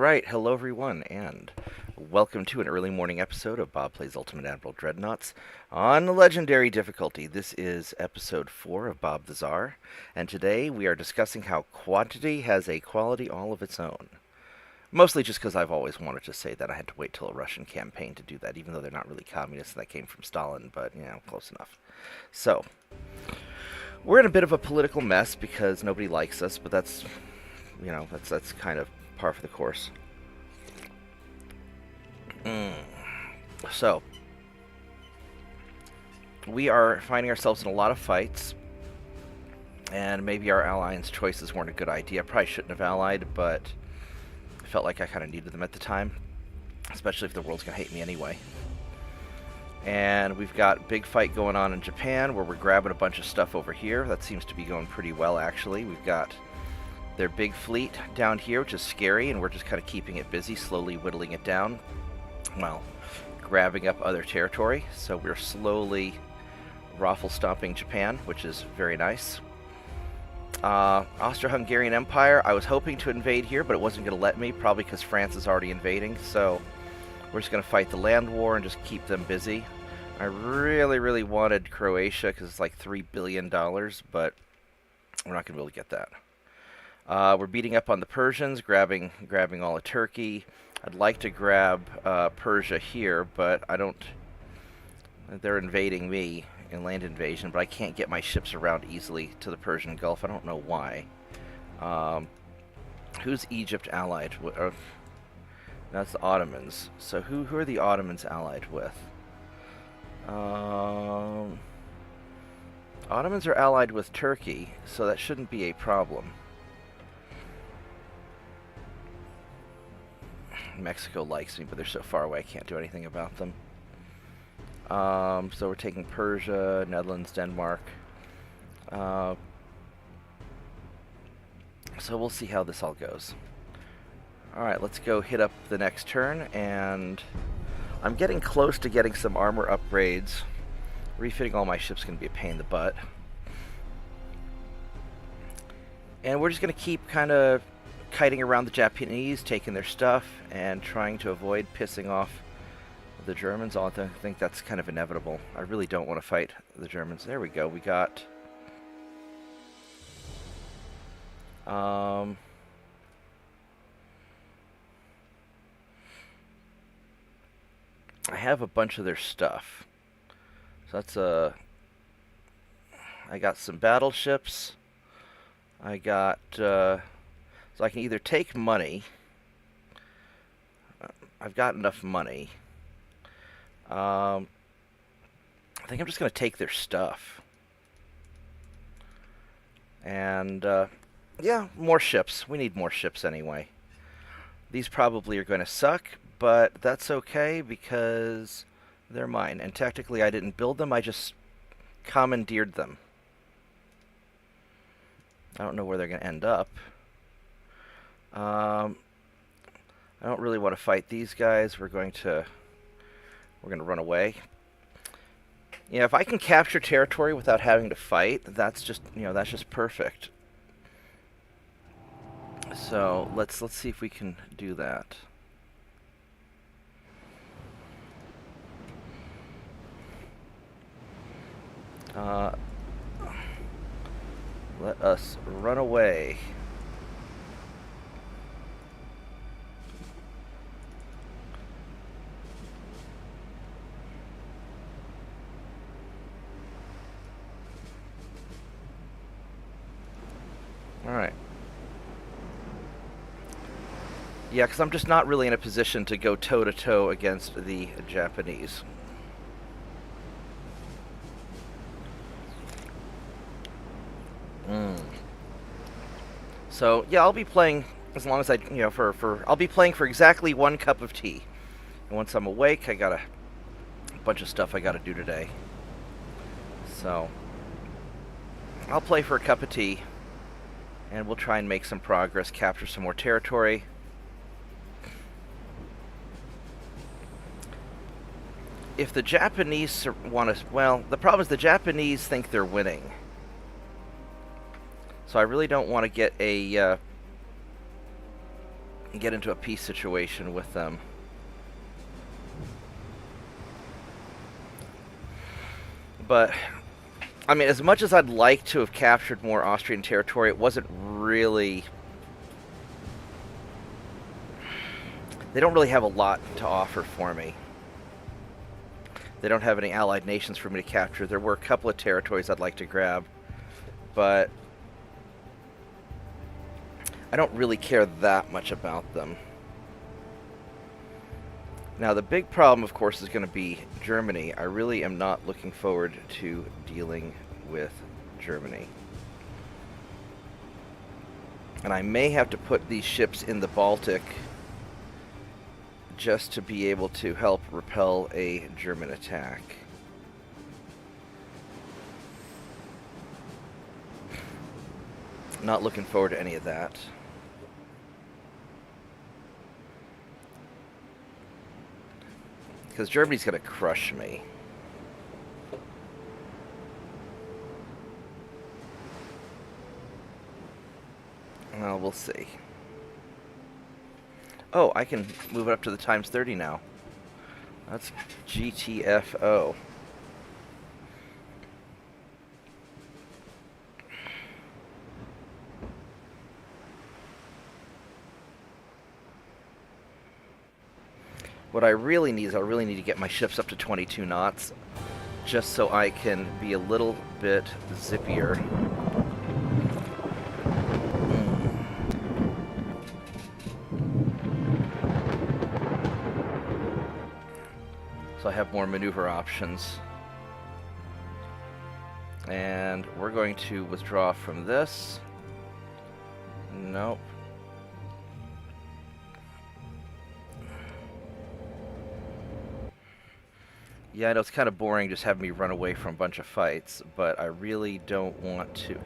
Alright, hello everyone, and welcome to an early morning episode of Bob Plays Ultimate Admiral Dreadnoughts on Legendary difficulty. This is episode 4 of Bob the Tsar, and today we are discussing how quantity has a quality all of its own. Mostly just because I've always wanted to say that. I had to wait till a Russian campaign to do that, even though they're not really communists. That came from Stalin, but, close enough. So, we're in a bit of a political mess because nobody likes us, but that's kind of par for the course. So, we are finding ourselves in a lot of fights, and maybe our alliance choices weren't a good idea. I probably shouldn't have allied, but I felt like I kind of needed them at the time, especially if the world's going to hate me anyway. And we've got a big fight going on in Japan, where we're grabbing a bunch of stuff over here. That seems to be going pretty well, actually. We've got their big fleet down here, which is scary, and we're just kind of keeping it busy, slowly whittling it down. Well, grabbing up other territory. So we're slowly raffle-stomping Japan, which is very nice. Austro-Hungarian Empire, I was hoping to invade here, but it wasn't going to let me, probably because France is already invading, so we're just going to fight the land war and just keep them busy. I really, really wanted Croatia, because it's like $3 billion, but we're not going to be able to get that. We're beating up on the Persians, grabbing all of Turkey. I'd like to grab Persia here, but I don't... They're invading me in land invasion, but I can't get my ships around easily to the Persian Gulf. I don't know why. Who's Egypt allied with? That's the Ottomans. So who are the Ottomans allied with? Ottomans are allied with Turkey, so that shouldn't be a problem. Mexico likes me, but they're so far away I can't do anything about them. So we're taking Persia, Netherlands, Denmark. So we'll see how this all goes. Alright, let's go hit up the next turn, and I'm getting close to getting some armor upgrades. Refitting all my ships is going to be a pain in the butt. And we're just going to keep kind of kiting around the Japanese, taking their stuff, and trying to avoid pissing off the Germans. I think that's kind of inevitable. I really don't want to fight the Germans. There we go. We got... I have a bunch of their stuff. So that's I got some battleships. I got... So I can either take money. I've got enough money. I think I'm just going to take their stuff. And, yeah, more ships. We need more ships anyway. These probably are going to suck, but that's okay because they're mine. And technically I didn't build them, I just commandeered them. I don't know where they're going to end up. I don't really want to fight these guys. We're going to run away. If I can capture territory without having to fight, that's just perfect. So let's see if we can do that. Let us run away. Alright. Yeah, because I'm just not really in a position to go toe-to-toe against the Japanese. So, yeah, I'll be playing as long as I, I'll be playing for exactly 1 cup of tea. And once I'm awake, I got a bunch of stuff I got to do today. So, I'll play for a cup of tea. And we'll try and make some progress, capture some more territory. If the Japanese want to... Well, the problem is the Japanese think they're winning. So I really don't want to get a get into a peace situation with them. But, I mean, as much as I'd like to have captured more Austrian territory, it wasn't really... They don't really have a lot to offer for me. They don't have any allied nations for me to capture. There were a couple of territories I'd like to grab, but I don't really care that much about them. Now, the big problem, of course, is going to be Germany. I really am not looking forward to dealing with Germany. And I may have to put these ships in the Baltic just to be able to help repel a German attack. Not looking forward to any of that. Because Germany's going to crush me. Well, we'll see. Oh, I can move it up to the times 30 now. That's GTFO. What I really need is I really need to get my ships up to 22 knots, just so I can be a little bit zippier. So I have more maneuver options. And we're going to withdraw from this. Nope. Yeah, I know it's kind of boring just having me run away from a bunch of fights, but I really don't want to.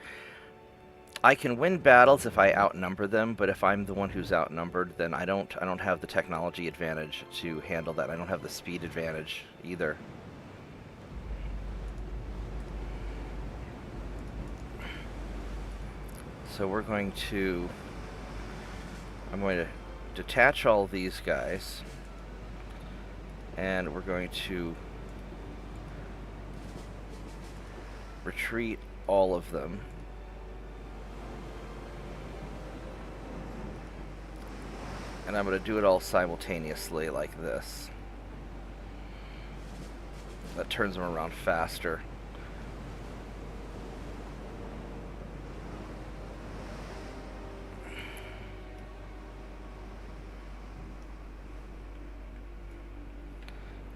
I can win battles if I outnumber them, but if I'm the one who's outnumbered, then I don't have the technology advantage to handle that. I don't have the speed advantage either. So we're going to... I'm going to detach all these guys, and we're going to retreat all of them. And I'm going to do it all simultaneously like this. That turns them around faster.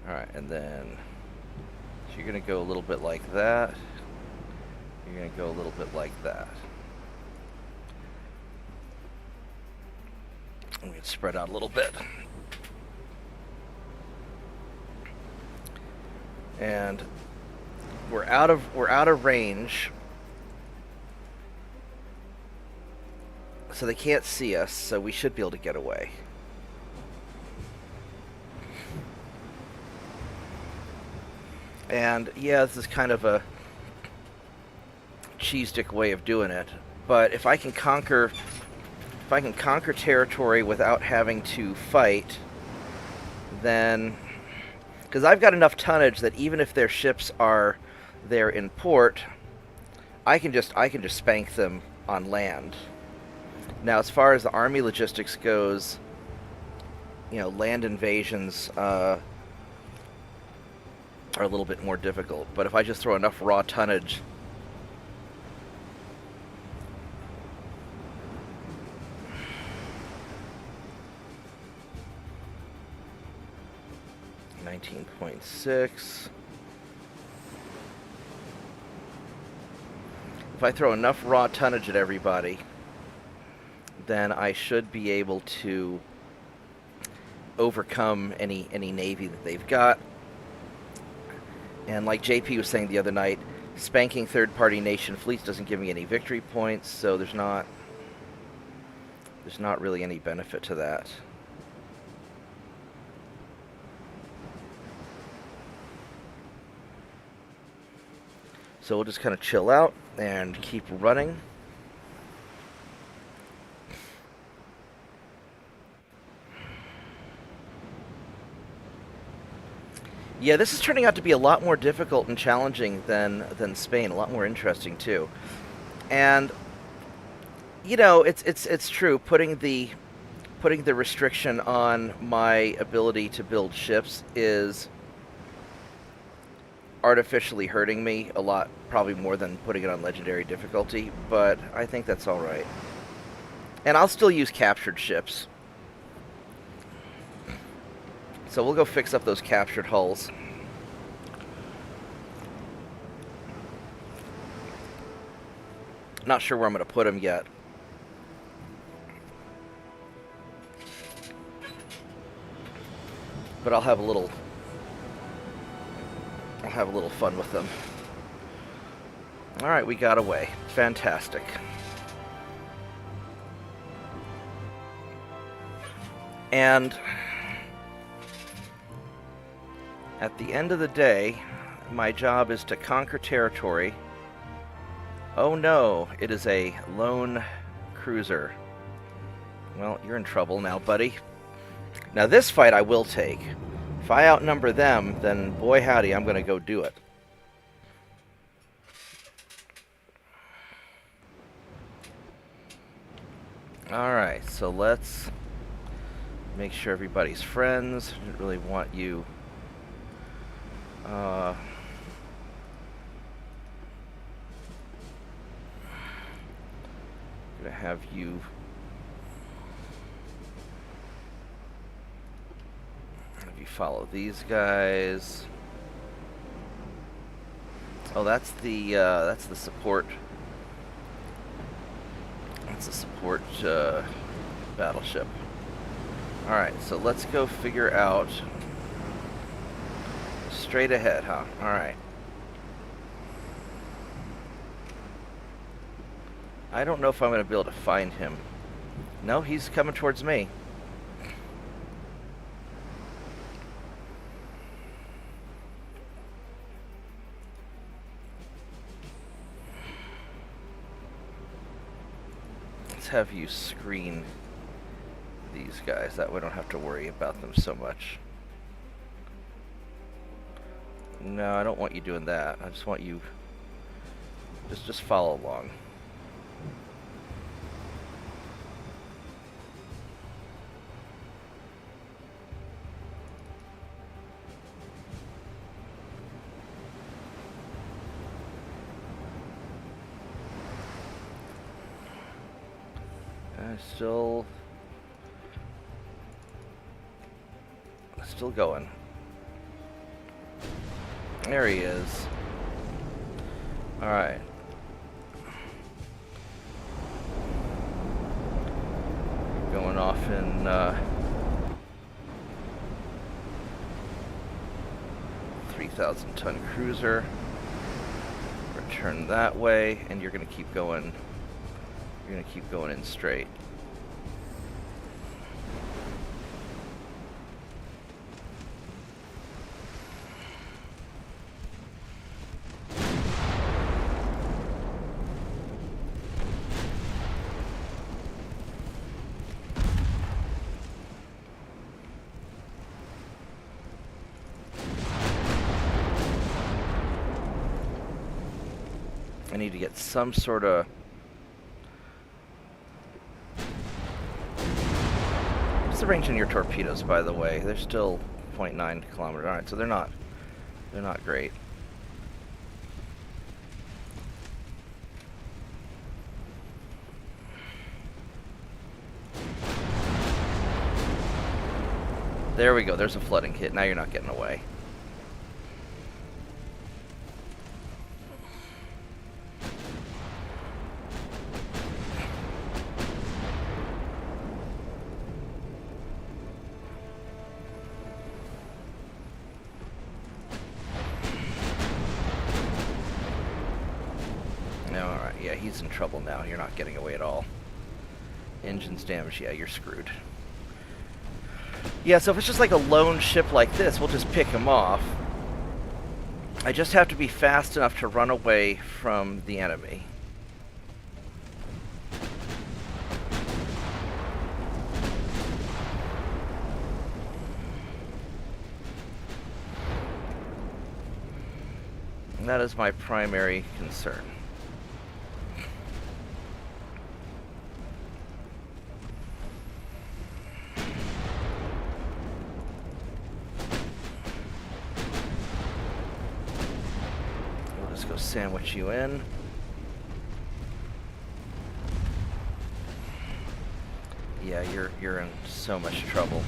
Alright, and then so you're going to go a little bit like that. You're going to go a little bit like that. I'm going to spread out a little bit. And we're out of range. So they can't see us, so we should be able to get away. And yeah, this is kind of a cheese stick way of doing it, but if I can conquer territory without having to fight, then, because I've got enough tonnage that even if their ships are there in port, I can just spank them on land. Now, as far as the army logistics goes, you know, land invasions are a little bit more difficult. But if I just throw enough raw tonnage, .6. If I throw enough raw tonnage at everybody, then I should be able to overcome any navy that they've got. And like JP was saying the other night, spanking third-party nation fleets doesn't give me any victory points, so there's not really any benefit to that. So we'll just kind of chill out and keep running. Yeah, this is turning out to be a lot more difficult and challenging than Spain. A lot more interesting too. And you know, it's true. Putting the restriction on my ability to build ships is artificially hurting me a lot, probably more than putting it on legendary difficulty. But I think that's all right. And I'll still use captured ships. So we'll go fix up those captured hulls. Not sure where I'm going to put them yet. But I'll have a little fun with them. All right, we got away. Fantastic. And at the end of the day, my job is to conquer territory. Oh no, it is a lone cruiser. Well, you're in trouble now, buddy. Now this fight I will take. If I outnumber them, then boy howdy, I'm going to go do it. Alright, so let's make sure everybody's friends. I didn't really want you... gonna have you follow these guys. Oh, that's the support. That's the support battleship. All right, so let's go figure out. Straight ahead, huh? All right. I don't know if I'm going to be able to find him. No, he's coming towards me. Let's have you screen these guys. That way I don't have to worry about them so much. No, I don't want you doing that. I just want you... Just follow along. Still going. There he is. All right. Going off in 3,000-ton cruiser. Return that way, and you're going to keep going. You're going to keep going in straight. I need to get some sort of... What's the range on your torpedoes, by the way? They're still 0.9 kilometers. Alright, so they're not great. There we go, there's a flooding hit. Now you're not getting away. Yeah, he's in trouble now. You're not getting away at all. Engines damaged. Yeah, you're screwed. Yeah, so if it's just like a lone ship like this, we'll just pick him off. I just have to be fast enough to run away from the enemy. That is my primary concern. We'll just go sandwich you in. Yeah, you're in so much trouble.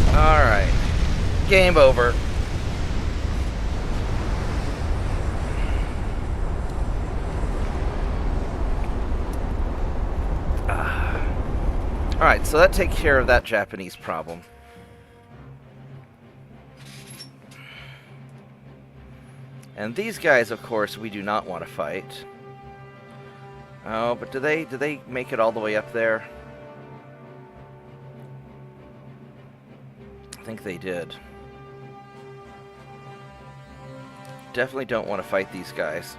All right. Game over. Alright, so that takes care of that Japanese problem. And these guys, of course, we do not want to fight. Oh, but do they make it all the way up there? I think they did. Definitely don't want to fight these guys.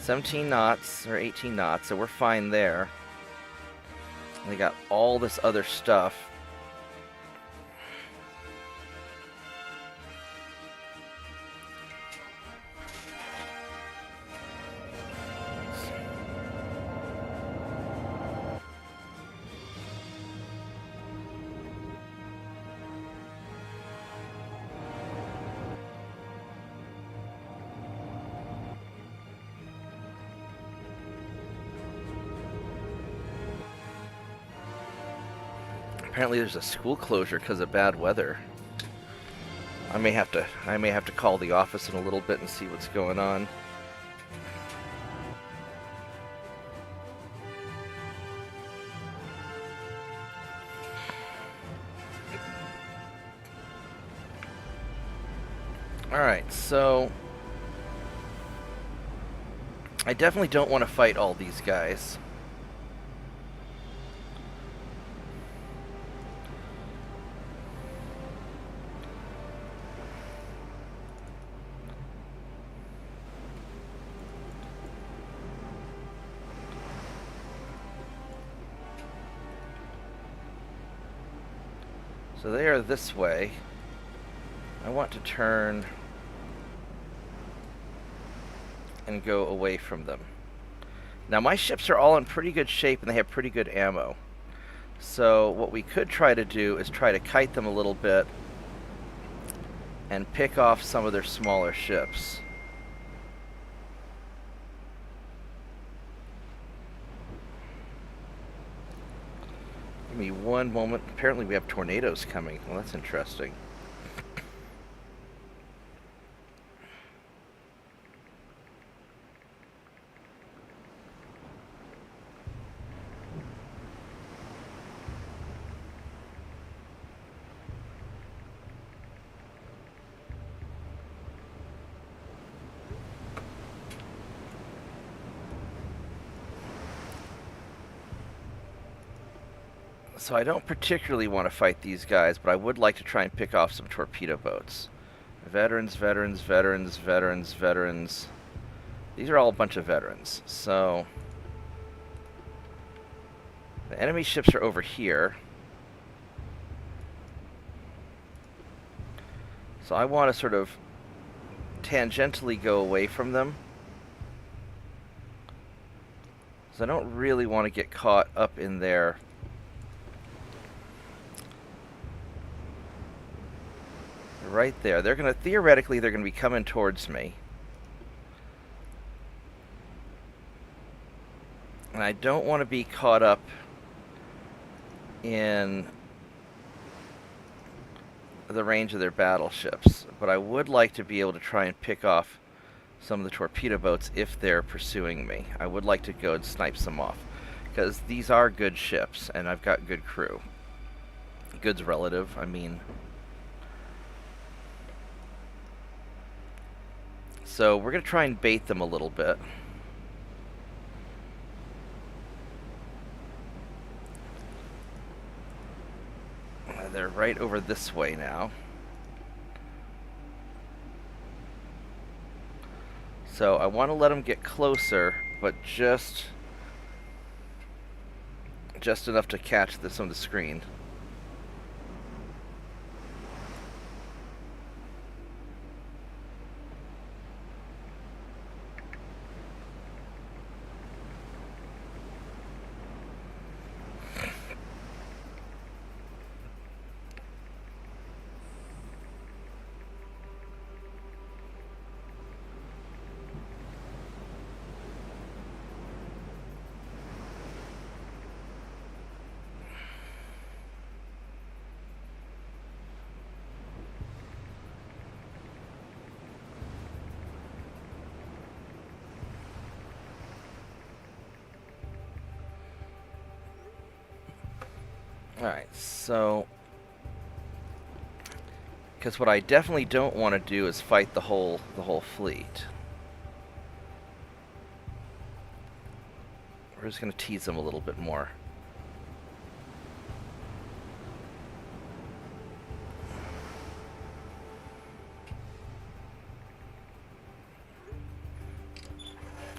17 knots, or 18 knots, so we're fine there. They got all this other stuff. Apparently there's a school closure because of bad weather. I may have to call the office in a little bit and see what's going on. Alright, so I definitely don't want to fight all these guys. So they are this way. I want to turn and go away from them. Now my ships are all in pretty good shape and they have pretty good ammo. So what we could try to do is try to kite them a little bit and pick off some of their smaller ships. Give me one moment. Apparently we have tornadoes coming. Well, that's interesting. So I don't particularly want to fight these guys, but I would like to try and pick off some torpedo boats. Veterans, veterans, veterans, veterans, veterans. These are all a bunch of veterans. So the enemy ships are over here. So I want to sort of tangentially go away from them. So I don't really want to get caught up in there. Right there. They're going to, theoretically, they're going to be coming towards me. And I don't want to be caught up in the range of their battleships. But I would like to be able to try and pick off some of the torpedo boats if they're pursuing me. I would like to go and snipe some off. Because these are good ships, and I've got good crew. Good's relative, I mean. So we're going to try and bait them a little bit. They're right over this way now. So I want to let them get closer, but just enough to catch this on the screen. Alright, so... Because what I definitely don't want to do is fight the whole fleet. We're just going to tease them a little bit more.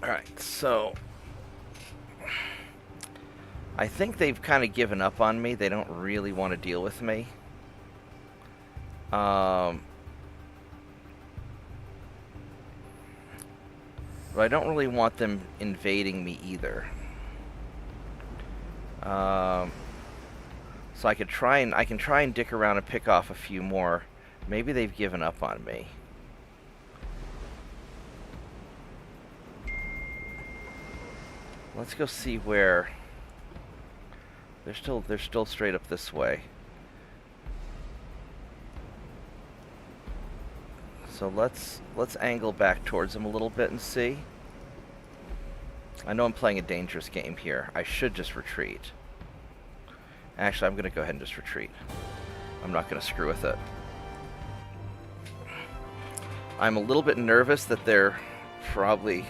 Alright, so... I think they've kind of given up on me. They don't really want to deal with me. But I don't really want them invading me either. So I can try and dick around and pick off a few more. Maybe they've given up on me. Let's go see where they're still straight up this way. So let's angle back towards them a little bit and see. I know I'm playing a dangerous game here. I should just retreat. Actually, I'm going to go ahead and just retreat. I'm not going to screw with it. I'm a little bit nervous that they're probably...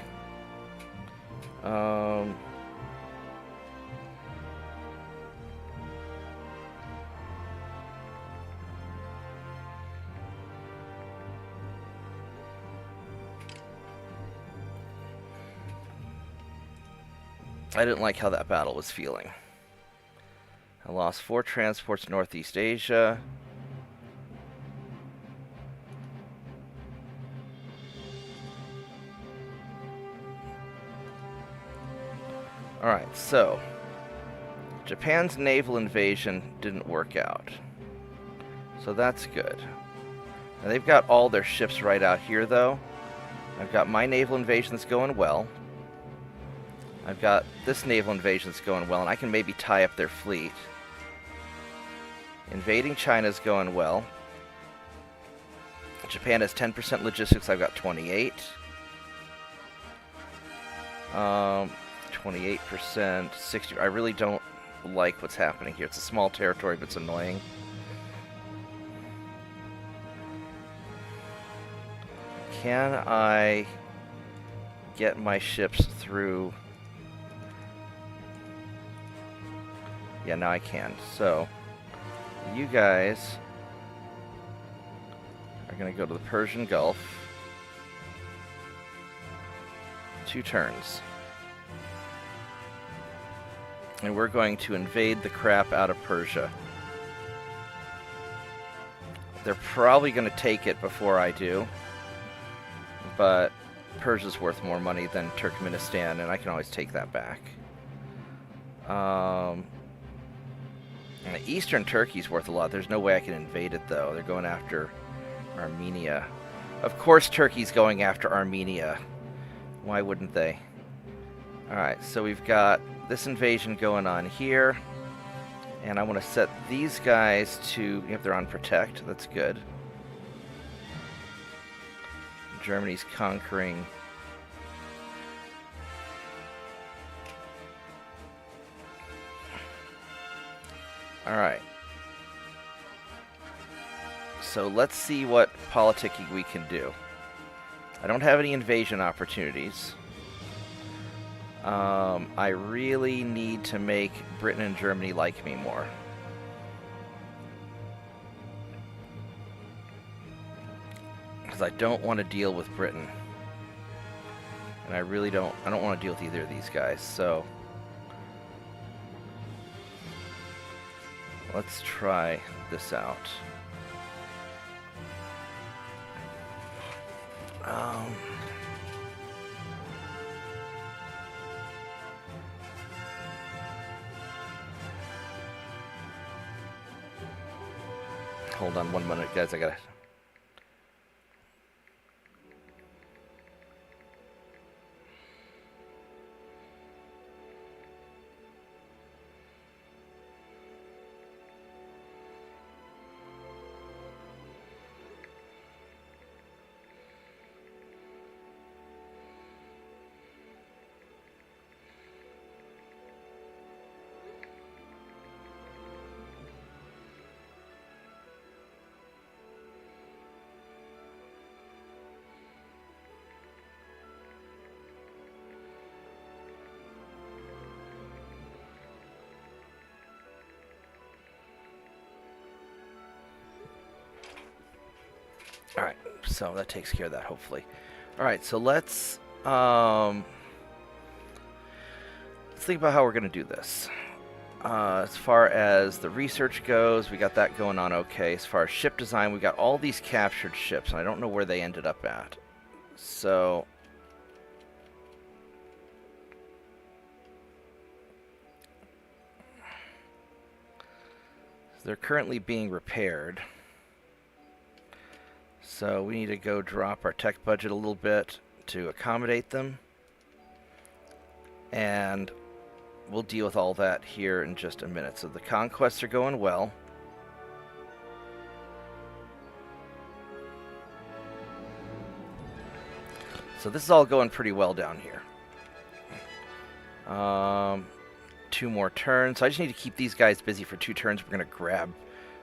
I didn't like how that battle was feeling. I lost 4 transports Northeast Asia. Alright, so Japan's naval invasion didn't work out. So that's good. Now they've got all their ships right out here though. I've got my naval invasion that's going well. I've got this naval invasion that's going well, and I can maybe tie up their fleet. Invading China's going well. Japan has 10% logistics, I've got 28. 28%, 60. I really don't like what's happening here. It's a small territory, but it's annoying. Can I get my ships through? Yeah, now I can. So, you guys are going to go to the Persian Gulf. 2 turns. And we're going to invade the crap out of Persia. They're probably going to take it before I do. But Persia's worth more money than Turkmenistan, and I can always take that back. Eastern Turkey's worth a lot. There's no way I can invade it, though. They're going after Armenia. Of course Turkey's going after Armenia. Why wouldn't they? Alright, so we've got this invasion going on here. And I want to set these guys to... If they're on Protect, that's good. Germany's conquering... Alright. So let's see what politicking we can do. I don't have any invasion opportunities. I really need to make Britain and Germany like me more. Because I don't want to deal with Britain. And I really don't want to deal with either of these guys, so... Let's try this out. Hold on 1 minute, guys. I gotta... Alright, so that takes care of that, hopefully. Alright, so let's think about how we're going to do this. As far as the research goes, we got that going on okay. As far as ship design, we got all these captured ships, and I don't know where they ended up at. So they're currently being repaired. So we need to go drop our tech budget a little bit to accommodate them. And we'll deal with all that here in just a minute. So the conquests are going well. So this is all going pretty well down here. 2 more turns. So I just need to keep these guys busy for 2 turns. We're going to grab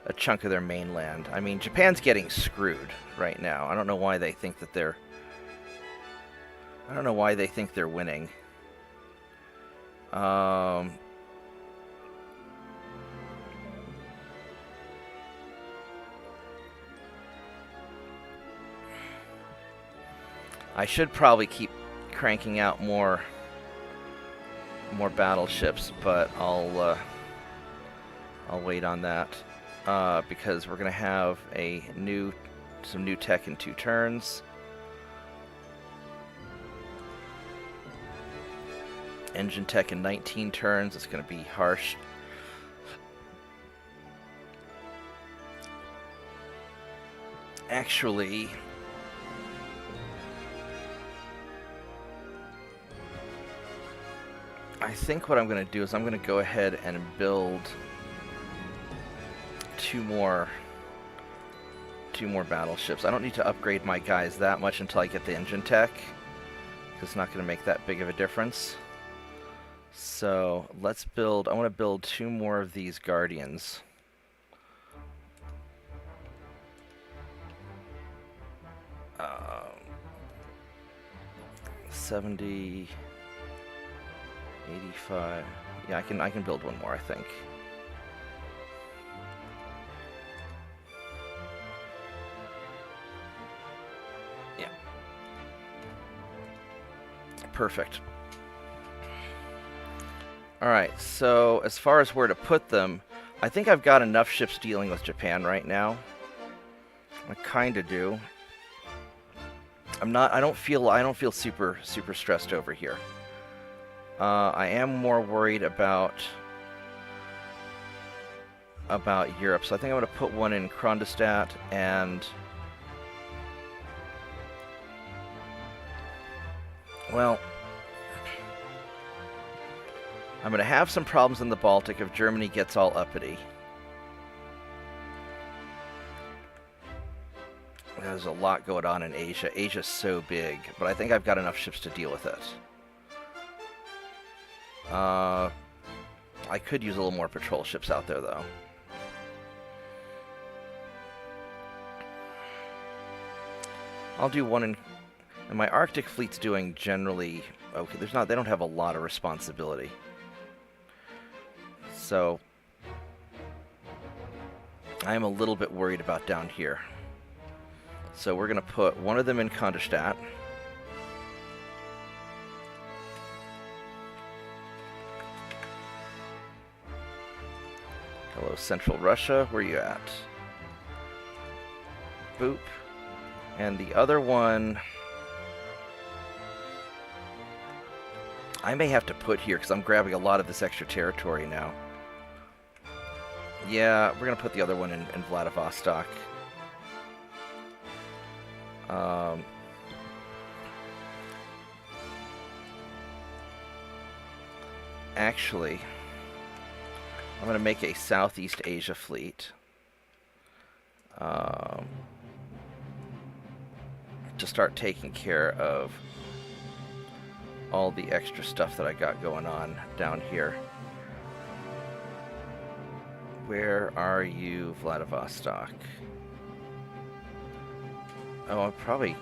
a chunk of their mainland. I mean, Japan's getting screwed right now. I don't know why they think that they're... I don't know why they think they're winning. I should probably keep cranking out more battleships, but I'll wait on that because we're gonna have some new tech in 2 turns. Engine tech in 19 turns. It's going to be harsh. Actually, I think what I'm going to do is I'm going to go ahead and build 2 more battleships. I don't need to upgrade my guys that much until I get the engine tech, because it's not going to make that big of a difference. So let's build, I want to build 2 more of these Guardians. Um, 70, 85, yeah, I can build 1 more, I think. Yeah. Perfect. Alright, so as far as where to put them, I think I've got enough ships dealing with Japan right now. I kinda do. I don't feel super stressed over here. I am more worried about Europe, so I think I'm gonna put 1 in Kronstadt and, well, I'm going to have some problems in the Baltic if Germany gets all uppity. There's a lot going on in Asia. Asia's so big, but I think I've got enough ships to deal with it. I could use a little more patrol ships out there, though. I'll do 1 in... And my Arctic fleet's doing generally... Okay, they don't have a lot of responsibility. So I'm a little bit worried about down here. So we're going to put 1 of them in Kronstadt. Hello, Central Russia. Where are you at? Boop. And the other one... I may have to put here because I'm grabbing a lot of this extra territory now. Yeah, we're going to put the other one in Vladivostok. Actually, I'm going to make a Southeast Asia fleet. To start taking care of all the extra stuff that I got going on down here. Where are you, Vladivostok? Oh, I'll probably...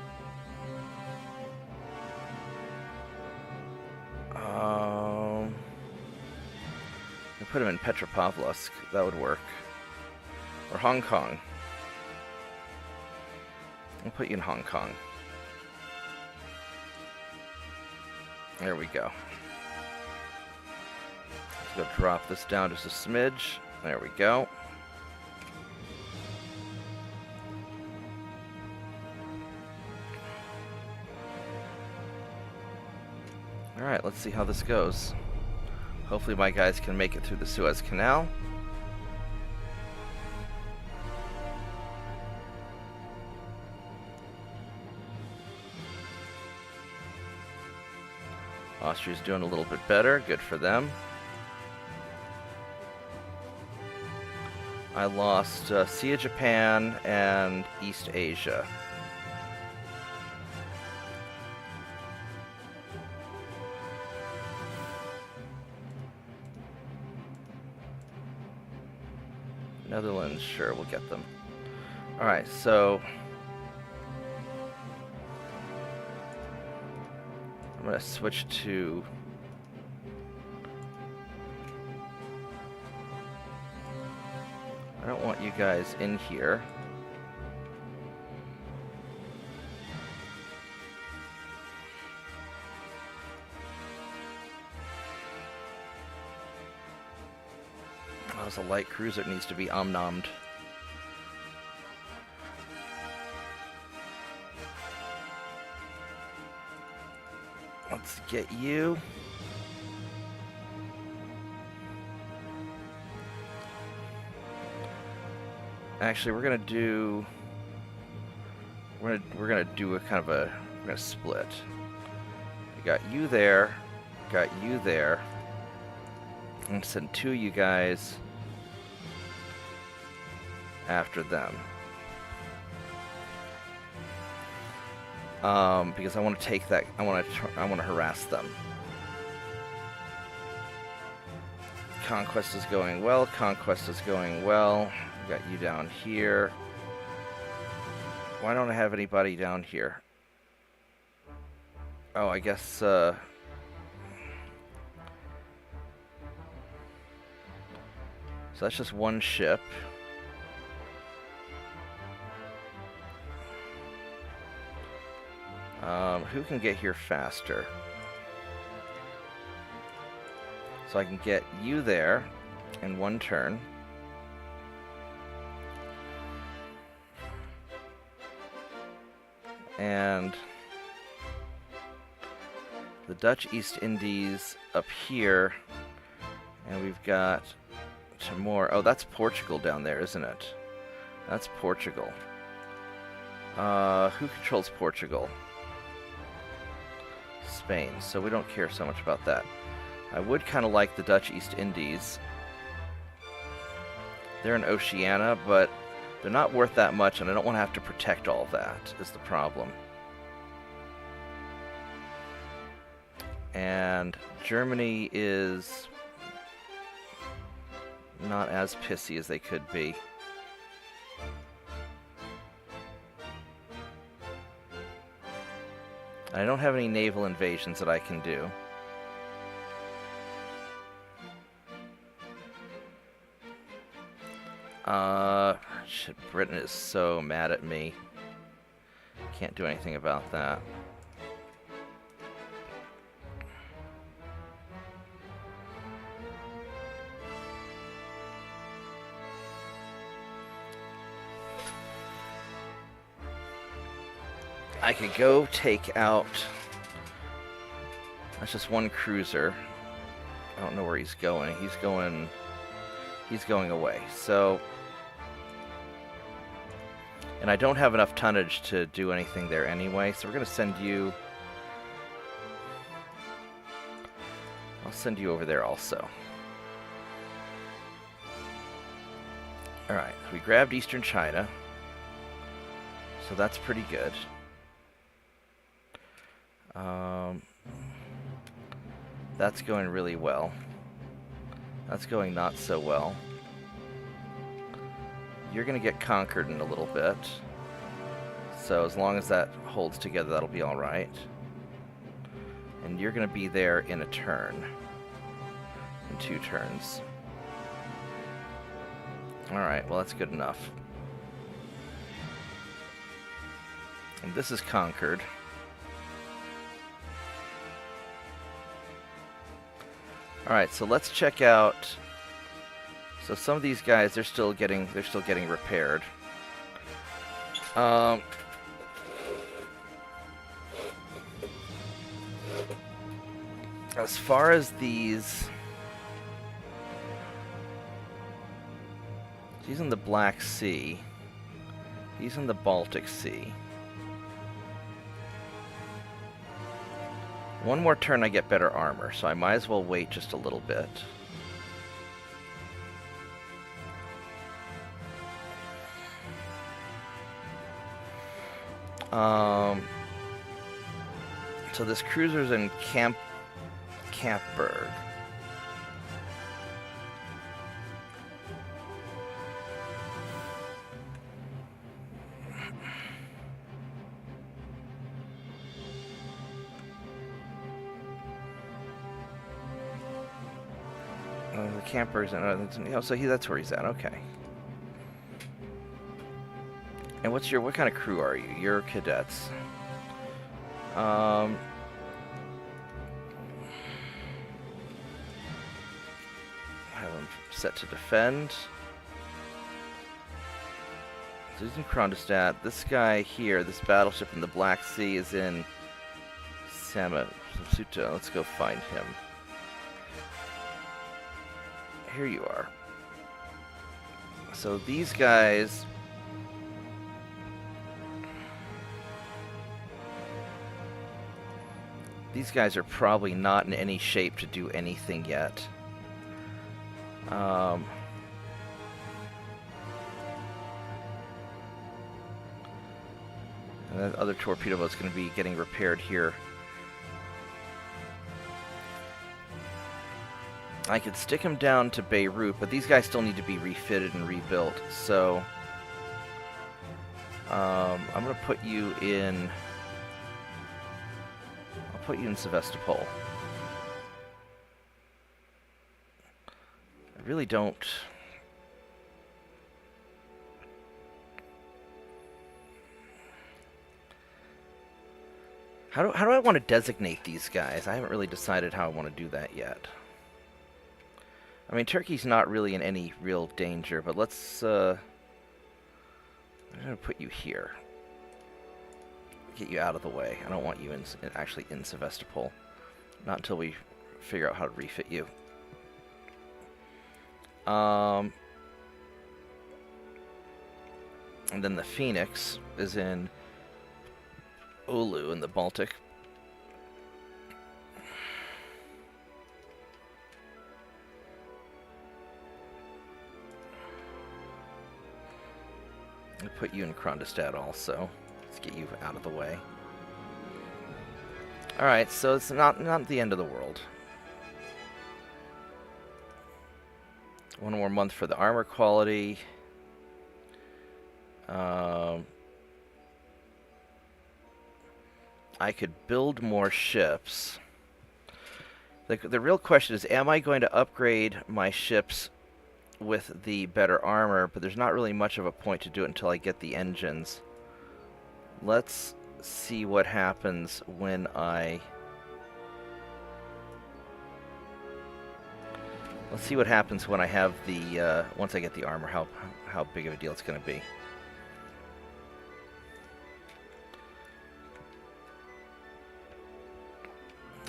I'll put him in Petropavlovsk. That would work. Or Hong Kong. I'll put you in Hong Kong. There we go. Let's go drop this down just a smidge. There we go. Alright, let's see how this goes. Hopefully my guys can make it through the Suez Canal. Austria's doing a little bit better. Good for them. I lost Sea of Japan and East Asia. Netherlands, sure, we'll get them. Alright, so I'm going to switch to I don't want you guys in here. Oh, it's a light cruiser. It needs to be omnommed. Let's get you. Actually, we're gonna do a kind of a we're gonna split. We got you there, got you there. I'm gonna send two of you guys after them. Because I want to take that. I want to harass them. Conquest is going well. Conquest is going well. We got you down here. Why don't I have anybody down here? Oh, I guess. So that's just one ship. Who can get here faster? So I can get you there in one turn. And the Dutch East Indies up here. And we've got Timor. Oh, that's Portugal down there, isn't it? That's Portugal. Who controls Portugal? Spain, so we don't care so much about that. I would kind of like the Dutch East Indies. They're in Oceania, but they're not worth that much, and I don't want to have to protect all that, is the problem. And Germany is not as pissy as they could be. I don't have any naval invasions that I can do. Shit, Britain is so mad at me. Can't do anything about that. I could go take out... That's just one cruiser. I don't know where he's going. He's going away. So... And I don't have enough tonnage to do anything there anyway, so we're going to send you... I'll send you over there also. Alright, we grabbed Eastern China. So that's pretty good. That's going really well. That's going not so well. You're going to get conquered in a little bit. So as long as that holds together, that'll be alright. And you're going to be there in a turn. In 2 turns. Alright, well that's good enough. And this is conquered. Alright, so let's check out. So some of these guys, they're still getting repaired. As far as these, he's in the Black Sea. He's in the Baltic Sea. One more turn I get better armor, so I might as well wait just a little bit. So this cruiser's in Campberg. The Campberg's in, so that's where he's at. Okay. And what kind of crew are you? You're cadets. Have them set to defend. So he's in Kronstadt. This guy here, this battleship in the Black Sea, is in Samsuta. Let's go find him. Here you are. So these guys... These guys are probably not in any shape to do anything yet. And that other torpedo boat's going to be getting repaired here. I could stick him down to Beirut, but these guys still need to be refitted and rebuilt. So I'm going to put you in... I'll put you in Sevastopol. I really don't... How do I want to designate these guys? I haven't really decided how I want to do that yet. I mean, Turkey's not really in any real danger, but let's... I'm going to put you here. Get you out of the way. I don't want you actually in Sevastopol. Not until we figure out how to refit you. And then the Phoenix is in Oulu in the Baltic. I'll put you in Kronstadt also. Let's get you out of the way. Alright, so it's not the end of the world. One more month for the armor quality. I could build more ships. The real question is, am I going to upgrade my ships with the better armor? But there's not really much of a point to do it until I get the engines. Let's see what happens when I... Let's see what happens when I have the, once I get the armor, how big of a deal it's going to be.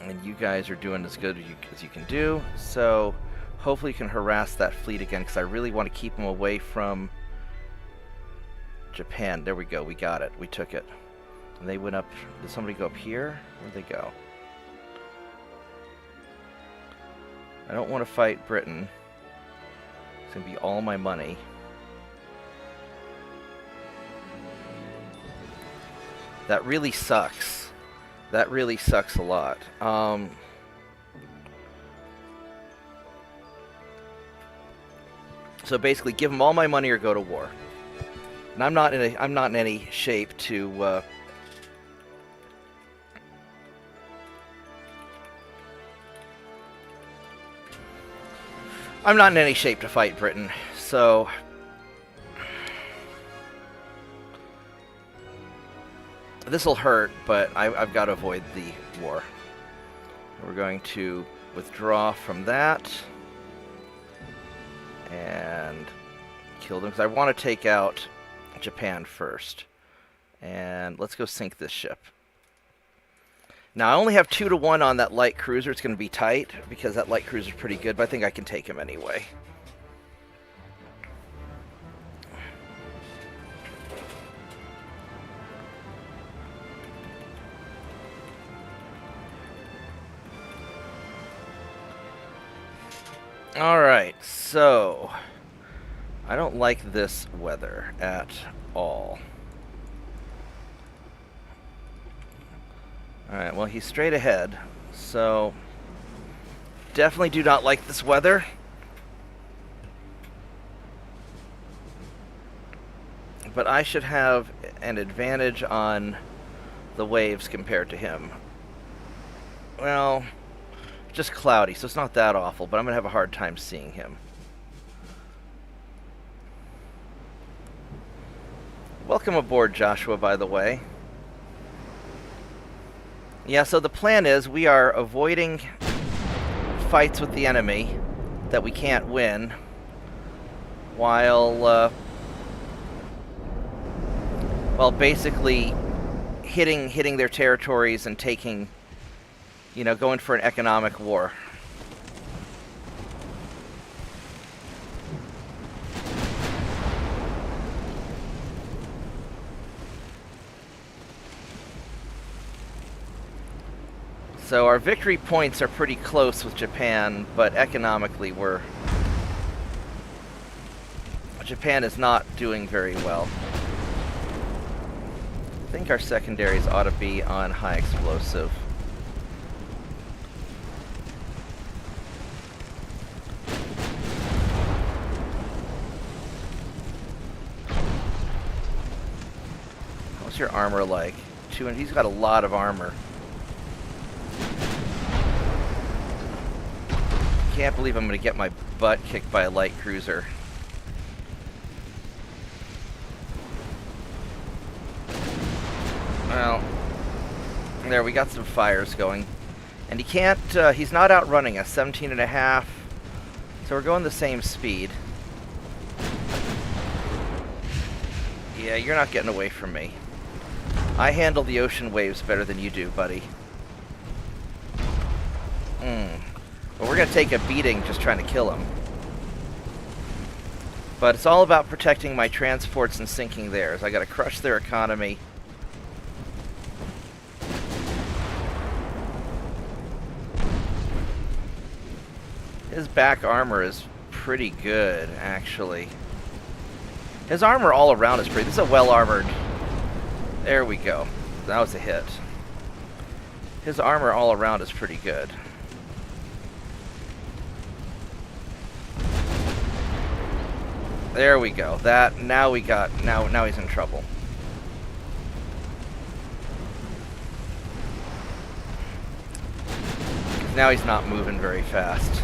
And you guys are doing as good as you can do, so hopefully you can harass that fleet again, because I really want to keep them away from Japan. There we go, we got it, we took it. And they went up, did somebody go up here? Where'd they go? I don't want to fight Britain. It's going to be all my money. That really sucks. That really sucks a lot. So basically, give them all my money or go to war. And I'm not in any shape to. I'm not in any shape to fight Britain, so. This'll hurt, but I've got to avoid the war. We're going to withdraw from that and kill them, because I want to take out Japan first. And let's go sink this ship. Now, I only have 2-to-1 on that light cruiser. It's going to be tight, because that light cruiser is pretty good, but I think I can take him anyway. Alright, so I don't like this weather at all. Alright, well, he's straight ahead, so definitely do not like this weather. But I should have an advantage on the waves compared to him. Well, just cloudy, so it's not that awful, but I'm going to have a hard time seeing him. Welcome aboard, Joshua, by the way. Yeah, so the plan is we are avoiding fights with the enemy that we can't win while basically hitting their territories and taking, you know, going for an economic war. So our victory points are pretty close with Japan, but economically Japan is not doing very well. I think our secondaries ought to be on high explosive. What's your armor like? He's got a lot of armor. Can't believe I'm going to get my butt kicked by a light cruiser. Well, there, we got some fires going. And he can't, he's not outrunning us, 17.5. So we're going the same speed. Yeah, you're not getting away from me. I handle the ocean waves better than you do, buddy. But we're going to take a beating just trying to kill him. But it's all about protecting my transports and sinking theirs. I got to crush their economy. His back armor is pretty good, actually. His armor all around is pretty. This is a well-armored... There we go. That was a hit. His armor all around is pretty good. There we go. Now he's in trouble. Now he's not moving very fast.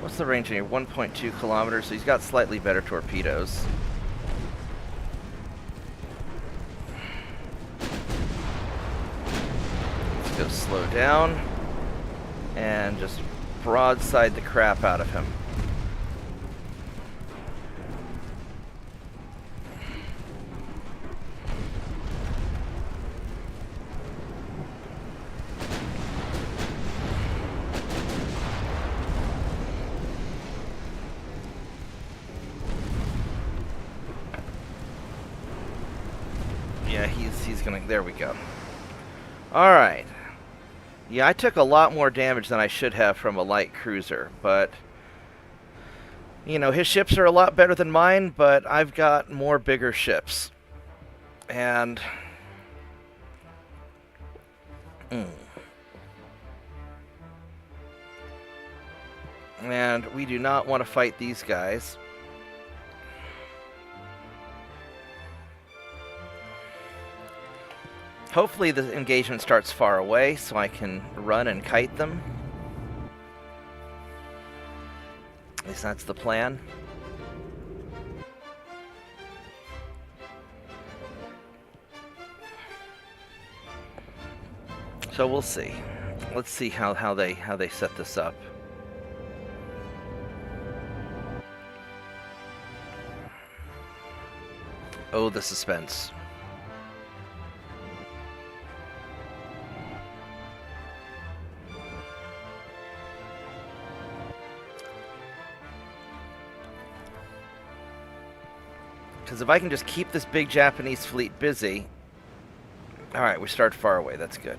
What's the range here? 1.2 kilometers, so he's got slightly better torpedoes. Let's go slow down and just broadside the crap out of him. Yeah, he's gonna... There we go. Alright. Yeah, I took a lot more damage than I should have from a light cruiser, but... You know, his ships are a lot better than mine, but I've got more bigger ships. And... And we do not want to fight these guys. Hopefully the engagement starts far away so I can run and kite them. At least that's the plan. So we'll see. Let's see how they set this up. Oh, the suspense. Because if I can just keep this big Japanese fleet busy... Alright, we start far away. That's good.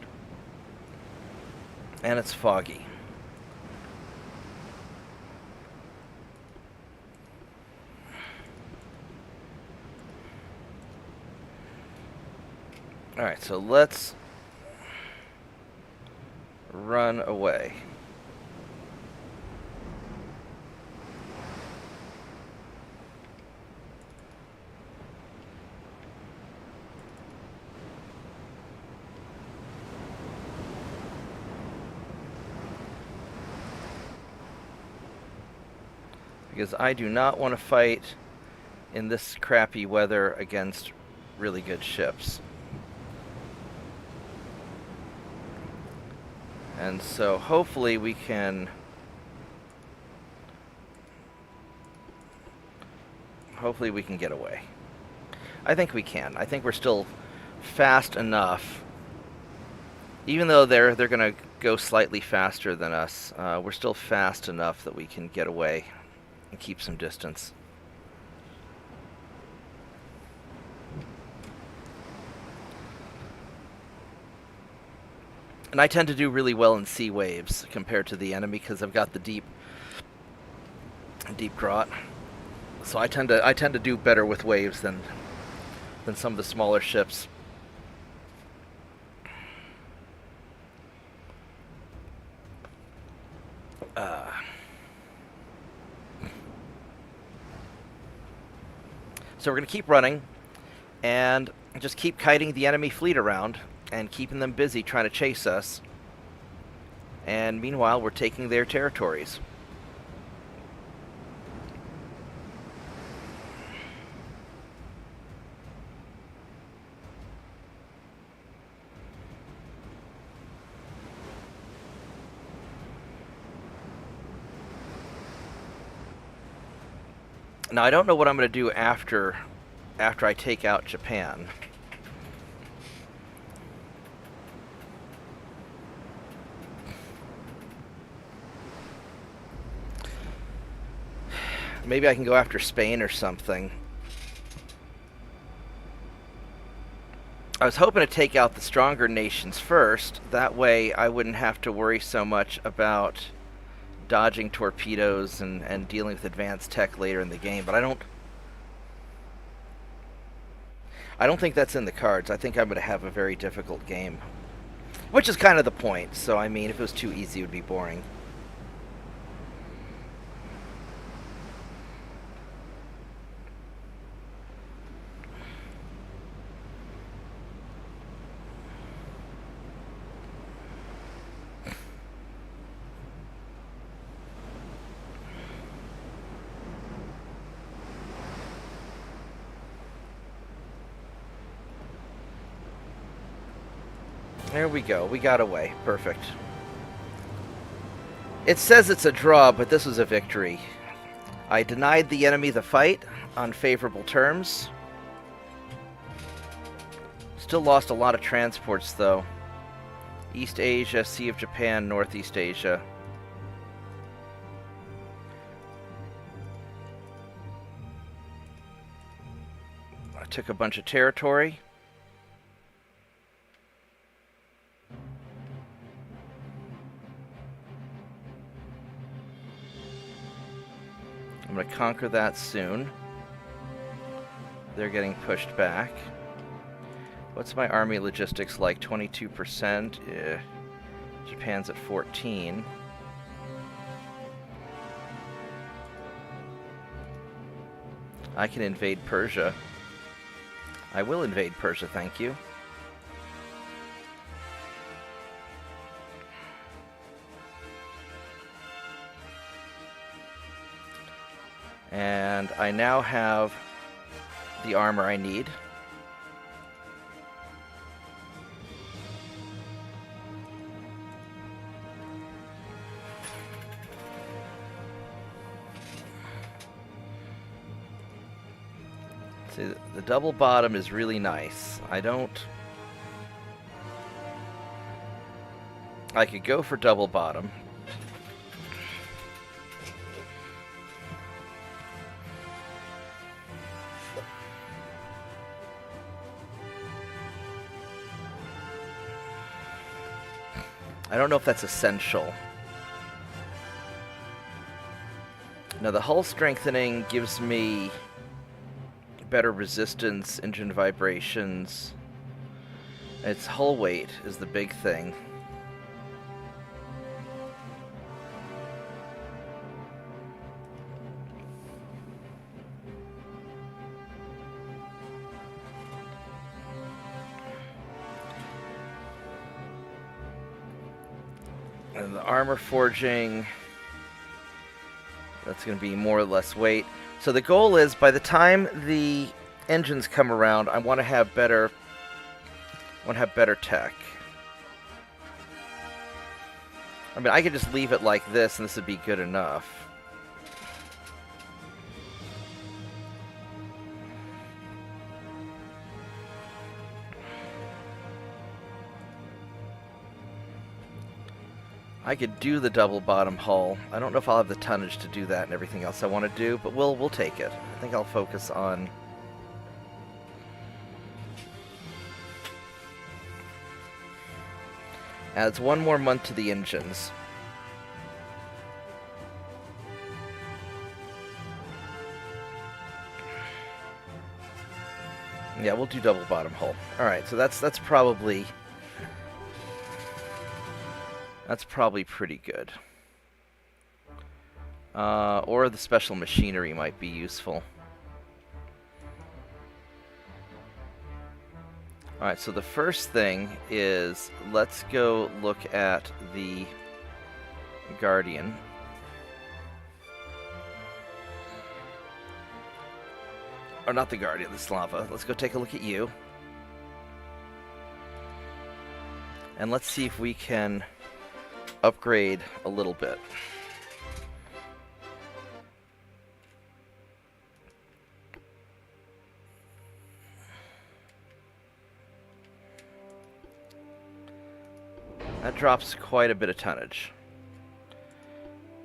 And it's foggy. Alright, so let's run away. Because I do not want to fight in this crappy weather against really good ships. And so hopefully we can... Hopefully we can get away. I think we can. I think we're still fast enough. Even though they're going to go slightly faster than us, we're still fast enough that we can get away and keep some distance. And I tend to do really well in sea waves compared to the enemy because I've got the deep grot. So I tend to do better with waves than some of the smaller ships. So we're going to keep running and just keep kiting the enemy fleet around and keeping them busy trying to chase us. And meanwhile, we're taking their territories. Now, I don't know what I'm going to do after I take out Japan. Maybe I can go after Spain or something. I was hoping to take out the stronger nations first. That way I wouldn't have to worry so much about dodging torpedoes and dealing with advanced tech later in the game, but I don't think that's in the cards. I think I'm going to have a very difficult game, which is kind of the point. So I mean, if it was too easy, it would be boring. There we go. We got away. Perfect. It says it's a draw, but this was a victory. I denied the enemy the fight on favorable terms. Still lost a lot of transports, though. East Asia, Sea of Japan, Northeast Asia. I took a bunch of territory. I'm going to conquer that soon. They're getting pushed back. What's my army logistics like? 22%. Yeah. Japan's at 14. I can invade Persia. I will invade Persia, thank you. And I now have the armor I need. See, the double bottom is really nice. I could go for double bottom. I don't know if that's essential. Now the hull strengthening gives me better resistance, engine vibrations. Its hull weight is the big thing. And the armor forging, that's going to be more or less weight. So the goal is, by the time the engines come around, I want to have better tech. I mean, I could just leave it like this, and this would be good enough. I could do the double bottom hull. I don't know if I'll have the tonnage to do that and everything else I want to do, but we'll take it. I think I'll focus on adds one more month to the engines. Yeah, we'll do double bottom hull. All right, so that's probably pretty good. Or the special machinery might be useful. Alright, so the first thing is, let's go look at the Guardian. Or not the Guardian, the Slava. Let's go take a look at you. And let's see if we can upgrade a little bit. That drops quite a bit of tonnage.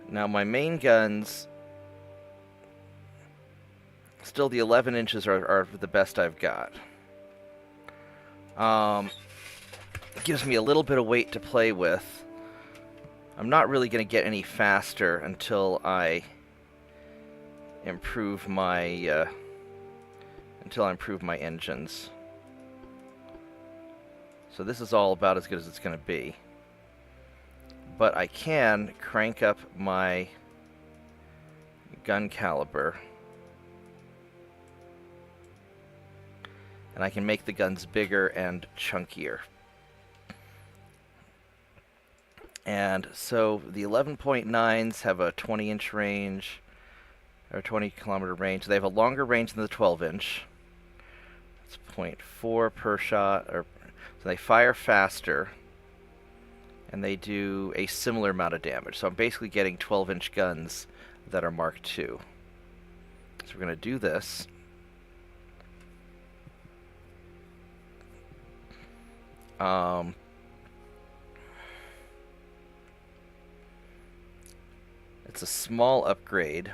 Now my main guns, still the 11 inches are the best I've got. It gives me a little bit of weight to play with. I'm not really going to get any faster until I improve my engines. So this is all about as good as it's going to be. But I can crank up my gun caliber. And I can make the guns bigger and chunkier. And so the 11.9s have a 20-inch range, or 20-kilometer range. They have a longer range than the 12-inch. It's 0.4 per shot, so they fire faster, and they do a similar amount of damage. So I'm basically getting 12-inch guns that are Mark II. So we're going to do this. It's a small upgrade.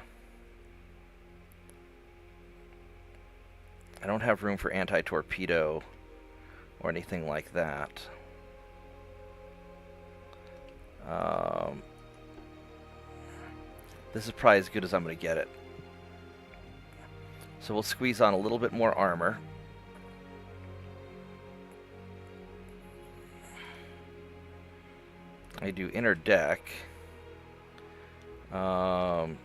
I don't have room for anti-torpedo or anything like that. This is probably as good as I'm going to get it. So we'll squeeze on a little bit more armor. I do inner deck. The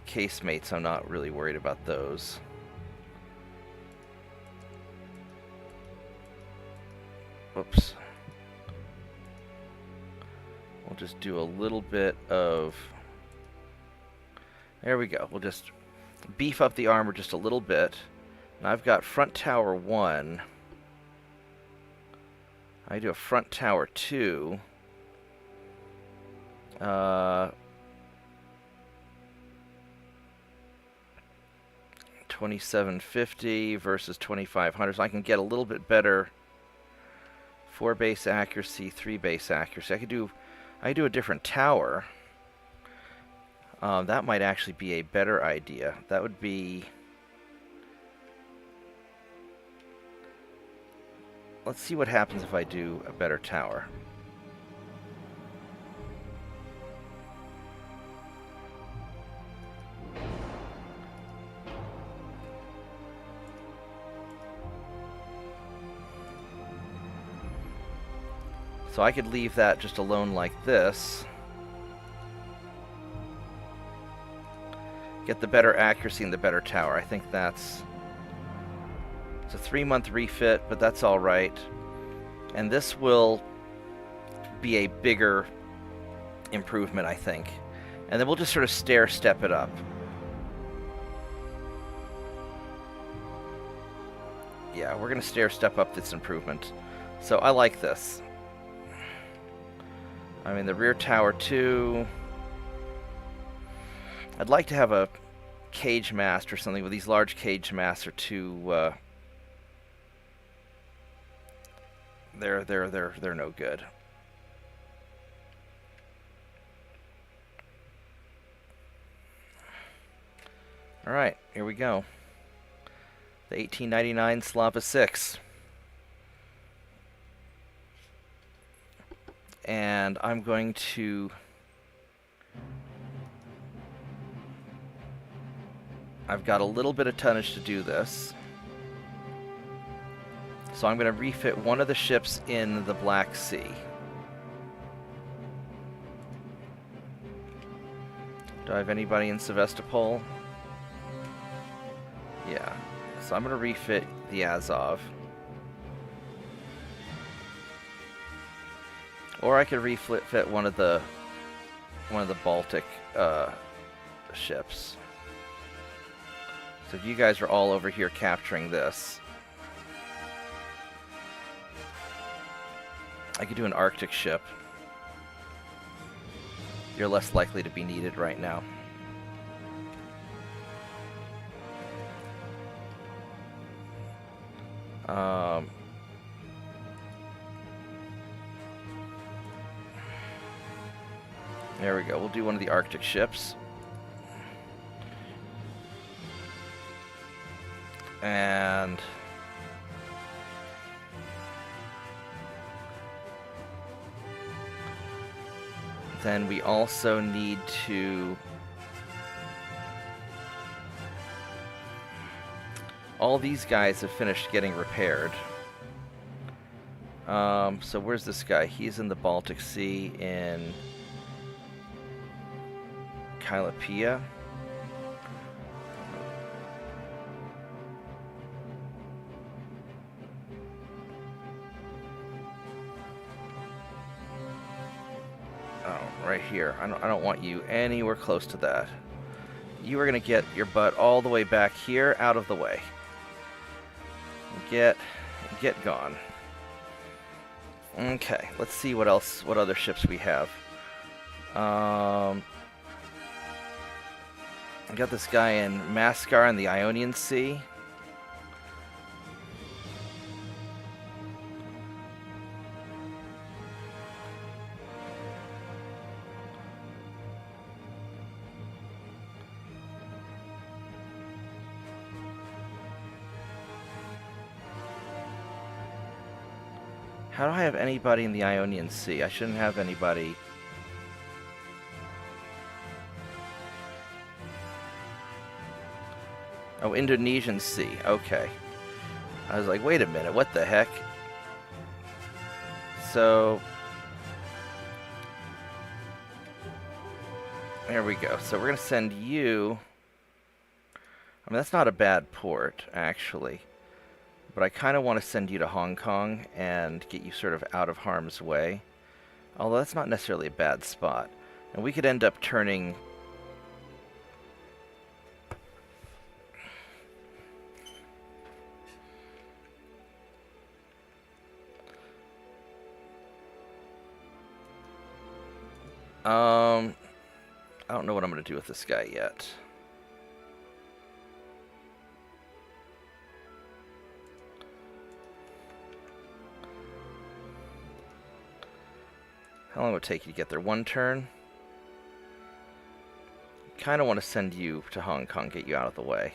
casemates, I'm not really worried about those. Whoops. We'll just do a little bit of... There we go. We'll just beef up the armor just a little bit. Now I've got front tower 1. I do a front tower 2. 2750 versus 2500. So I can get a little bit better 4 base accuracy, 3 base accuracy. I could do a different tower. That might actually be a better idea. That would be... Let's see what happens if I do a better tower. So I could leave that just alone like this. Get the better accuracy and the better tower. I think that's... It's a 3-month refit, but that's alright. And this will be a bigger improvement, I think. And then we'll just sort of stair-step it up. Yeah, we're going to stair-step up this improvement. So I like this. I mean, the rear tower 2... I'd like to have a cage mast or something, but these large cage masts are too... They're no good. All right, here we go. The 1899 Slava 6. And I'm going to... I've got a little bit of tonnage to do this. So I'm going to refit one of the ships in the Black Sea. Do I have anybody in Sevastopol? Yeah. So I'm going to refit the Azov. Or I could refit one of the Baltic ships. So you guys are all over here capturing this. I could do an Arctic ship. You're less likely to be needed right now. There we go. We'll do one of the Arctic ships. And then we also need to... All these guys have finished getting repaired. So where's this guy? He's in the Baltic Sea in Kylapia. Right here. I don't want you anywhere close to that. You are going to get your butt all the way back here, out of the way. Get gone. Okay, let's see what other ships we have. I got this guy in Mascar in the Ionian Sea. How do I have anybody in the Ionian Sea? I shouldn't have anybody. Oh, Indonesian Sea. Okay. I was like, wait a minute, what the heck? So... There we go. So we're going to send you... I mean, that's not a bad port, actually. But I kind of want to send you to Hong Kong and get you sort of out of harm's way. Although that's not necessarily a bad spot. And we could end up turning... I don't know what I'm going to do with this guy yet. How long would it take you to get there? 1 turn? Kind of want to send you to Hong Kong, get you out of the way.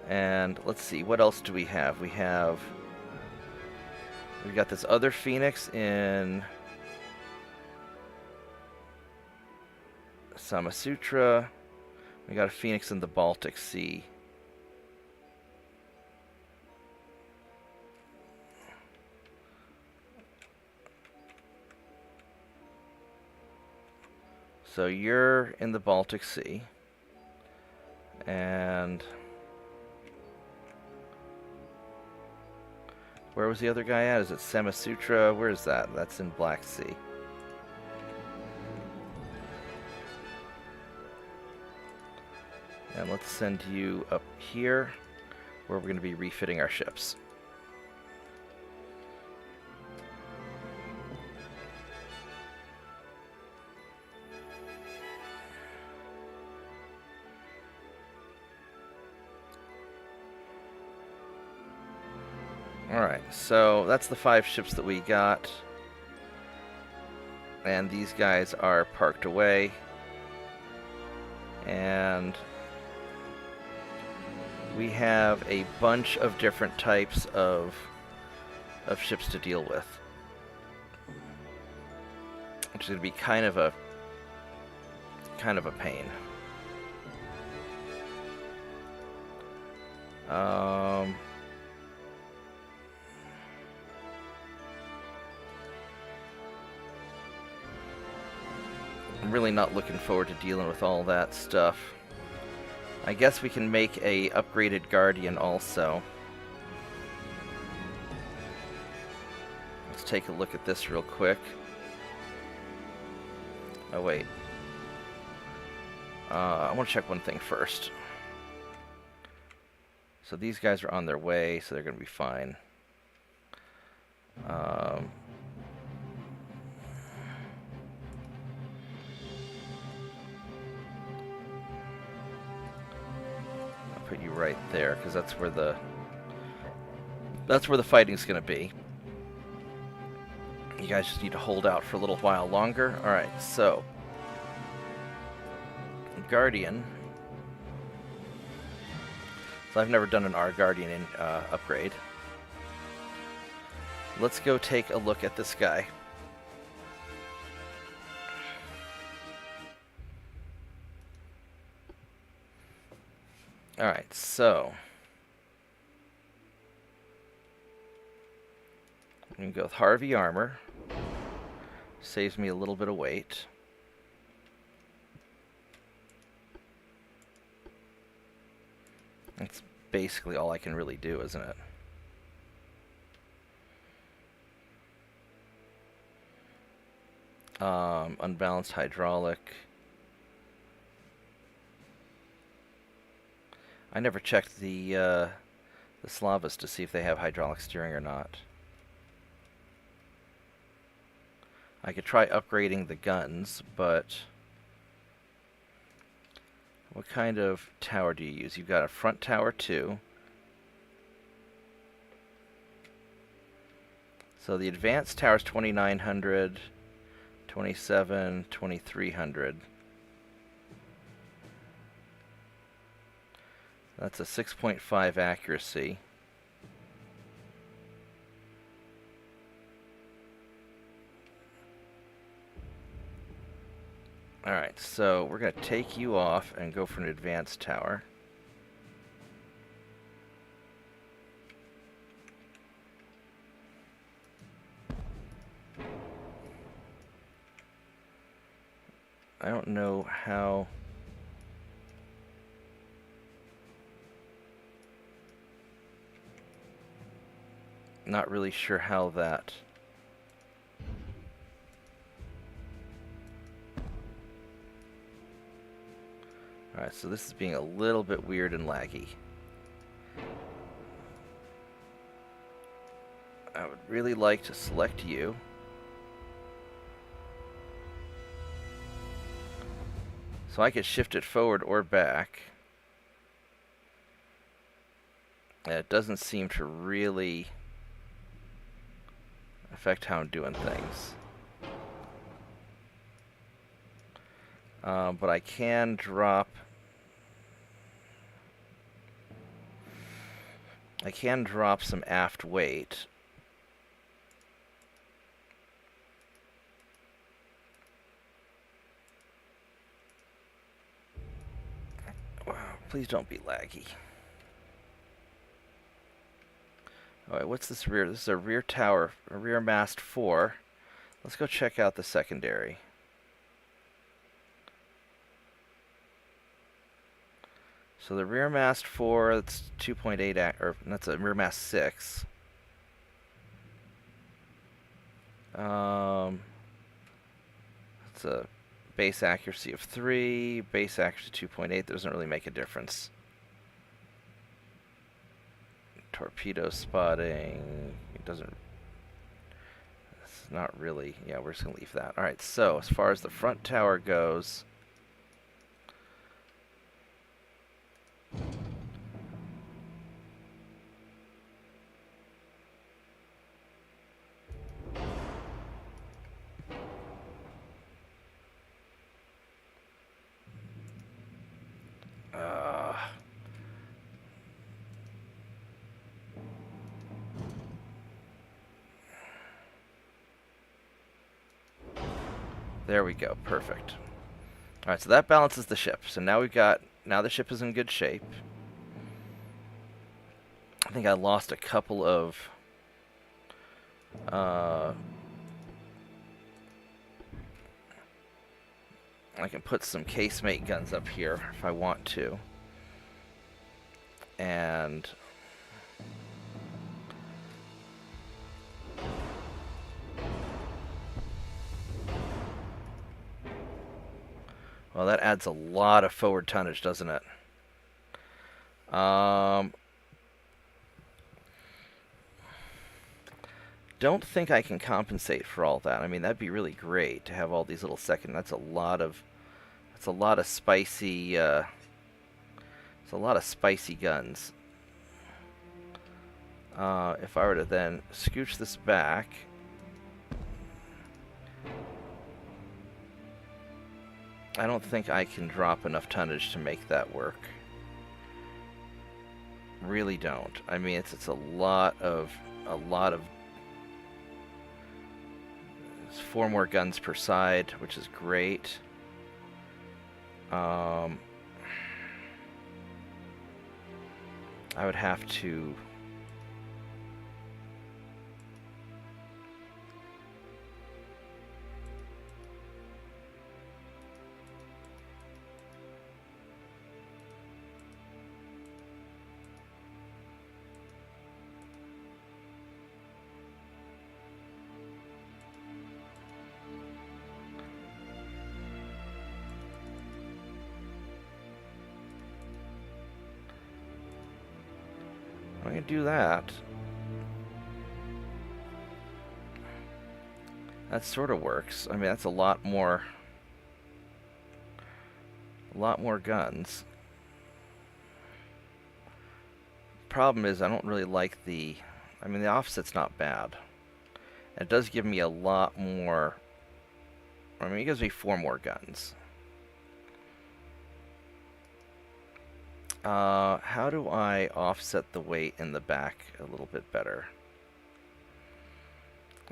And let's see, what else do we have? We've got this other Phoenix in Samasutra. We got a Phoenix in the Baltic Sea. So you're in the Baltic Sea. And where was the other guy at? Is it Samasutra? Where is that? That's in Black Sea. And let's send you up here, where we're going to be refitting our ships. Alright, so that's the 5 ships that we got. And these guys are parked away. And we have a bunch of different types of ships to deal with. Which is going to be kind of a pain. I'm really not looking forward to dealing with all that stuff. I guess we can make a upgraded Guardian also. Let's take a look at this real quick. Oh wait. I want to check one thing first. So these guys are on their way, so they're going to be fine. I'll put you right there, because that's where the fighting's going to be. You guys just need to hold out for a little while longer. All right, so Guardian. So I've never done an R Guardian upgrade. Let's go take a look at this guy. Alright, so I'm going to go with Harvey Armor. Saves me a little bit of weight. That's basically all I can really do, isn't it? Unbalanced hydraulic. I never checked the Slavas to see if they have hydraulic steering or not. I could try upgrading the guns, but what kind of tower do you use? You've got a front tower too. So the advanced tower is 2,900, 27, 2,300. That's a 6.5 accuracy. Alright, so we're going to take you off and go for an advanced tower. I don't know how... Not really sure how that... Alright, so this is being a little bit weird and laggy. I would really like to select you. So I could shift it forward or back. And it doesn't seem to really affect how I'm doing things. But I can drop... some aft weight. Wow, please don't be laggy. Alright, what's this rear? This is a rear tower, a rear mast 4. Let's go check out the secondary. So the rear mast 4, that's 2.8, or that's a rear mast 6. It's a base accuracy of 3, base accuracy 2.8. Doesn't really make a difference. Torpedo spotting. It doesn't. It's not really. Yeah, we're just gonna leave that. All right. So as far as the front tower goes. There we go. Perfect. All right, so that balances the ship. So now now the ship is in good shape. I think I lost a couple of I can put some casemate guns up here if I want to. And well, that adds a lot of forward tonnage, doesn't it? Don't think I can compensate for all that. I mean, that'd be really great to have all these little second. That's a lot of spicy. It's a lot of spicy guns. If I were to then scooch this back. I don't think I can drop enough tonnage to make that work. Really don't. I mean, it's a lot of it's 4 more guns per side, which is great. I would have to do that. That sort of works. I mean, that's a lot more guns. Problem is, I don't really like the... I mean, the offset's not bad. It does give me a lot more... I mean, it gives me 4 more guns. How do I offset the weight in the back a little bit better?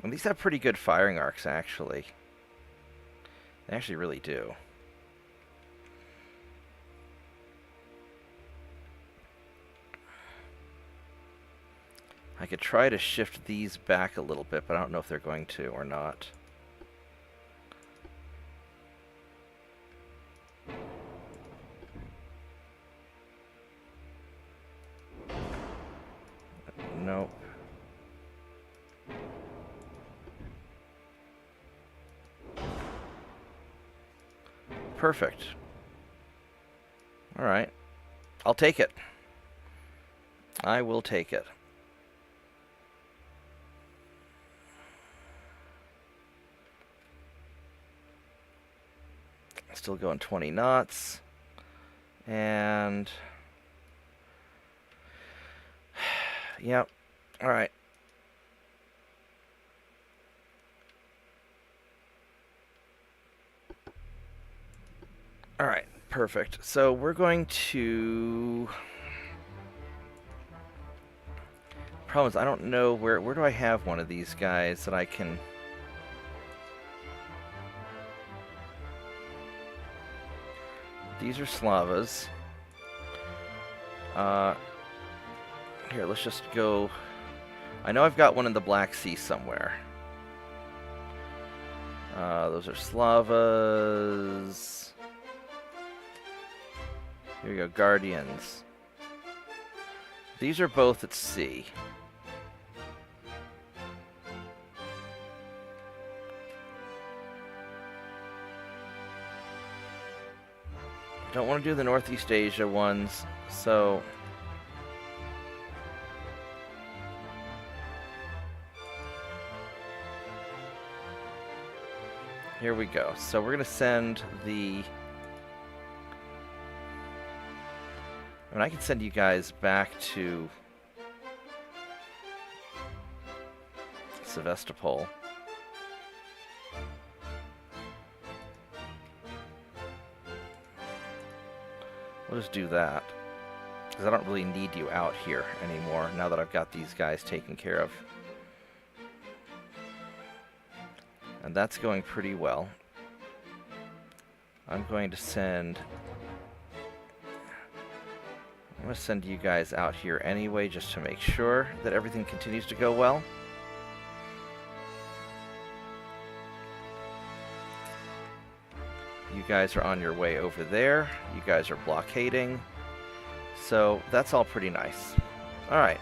And these have pretty good firing arcs, actually. They actually really do. I could try to shift these back a little bit, but I don't know if they're going to or not. Nope. Perfect. Alright. I'll take it. I will take it. Still going 20 knots. And... Yep. Alright. Alright, perfect. So we're going to... Problem is, I don't know where do I have one of these guys that I can... These are Slavas. Here, let's just go... I know I've got one in the Black Sea somewhere. Those are Slavas. Here we go, Guardians. These are both at sea. I don't want to do the Northeast Asia ones, so... Here we go. So we're going to send the... I mean, I can send you guys back to Sevastopol. We'll just do that, because I don't really need you out here anymore now that I've got these guys taken care of. And that's going pretty well. I'm going to send you guys out here anyway, just to make sure that everything continues to go well. You guys are on your way over there. You guys are blockading. So that's all pretty nice. Alright.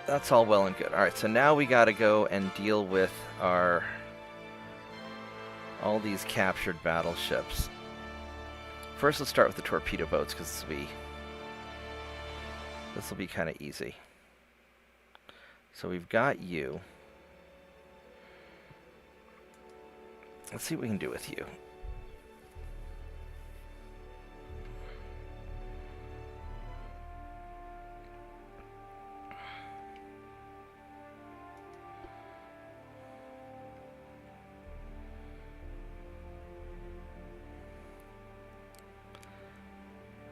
That's all well and good. Alright, so now we gotta go and deal with all these captured battleships. First, let's start with the torpedo boats, because this will be kind of easy. So we've got you. Let's see what we can do with you.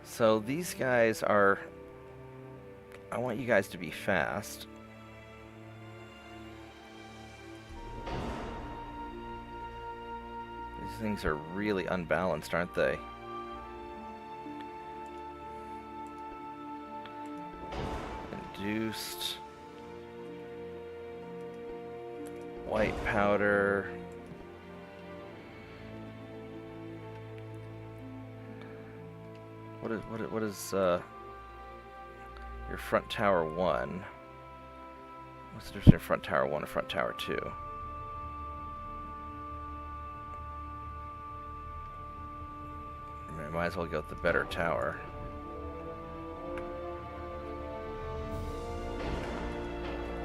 So these guys are... I want you guys to be fast. These things are really unbalanced, aren't they? Induced. White powder. What is your front tower 1? What's the difference between front tower 1 and front tower 2? I might as well go with the better tower.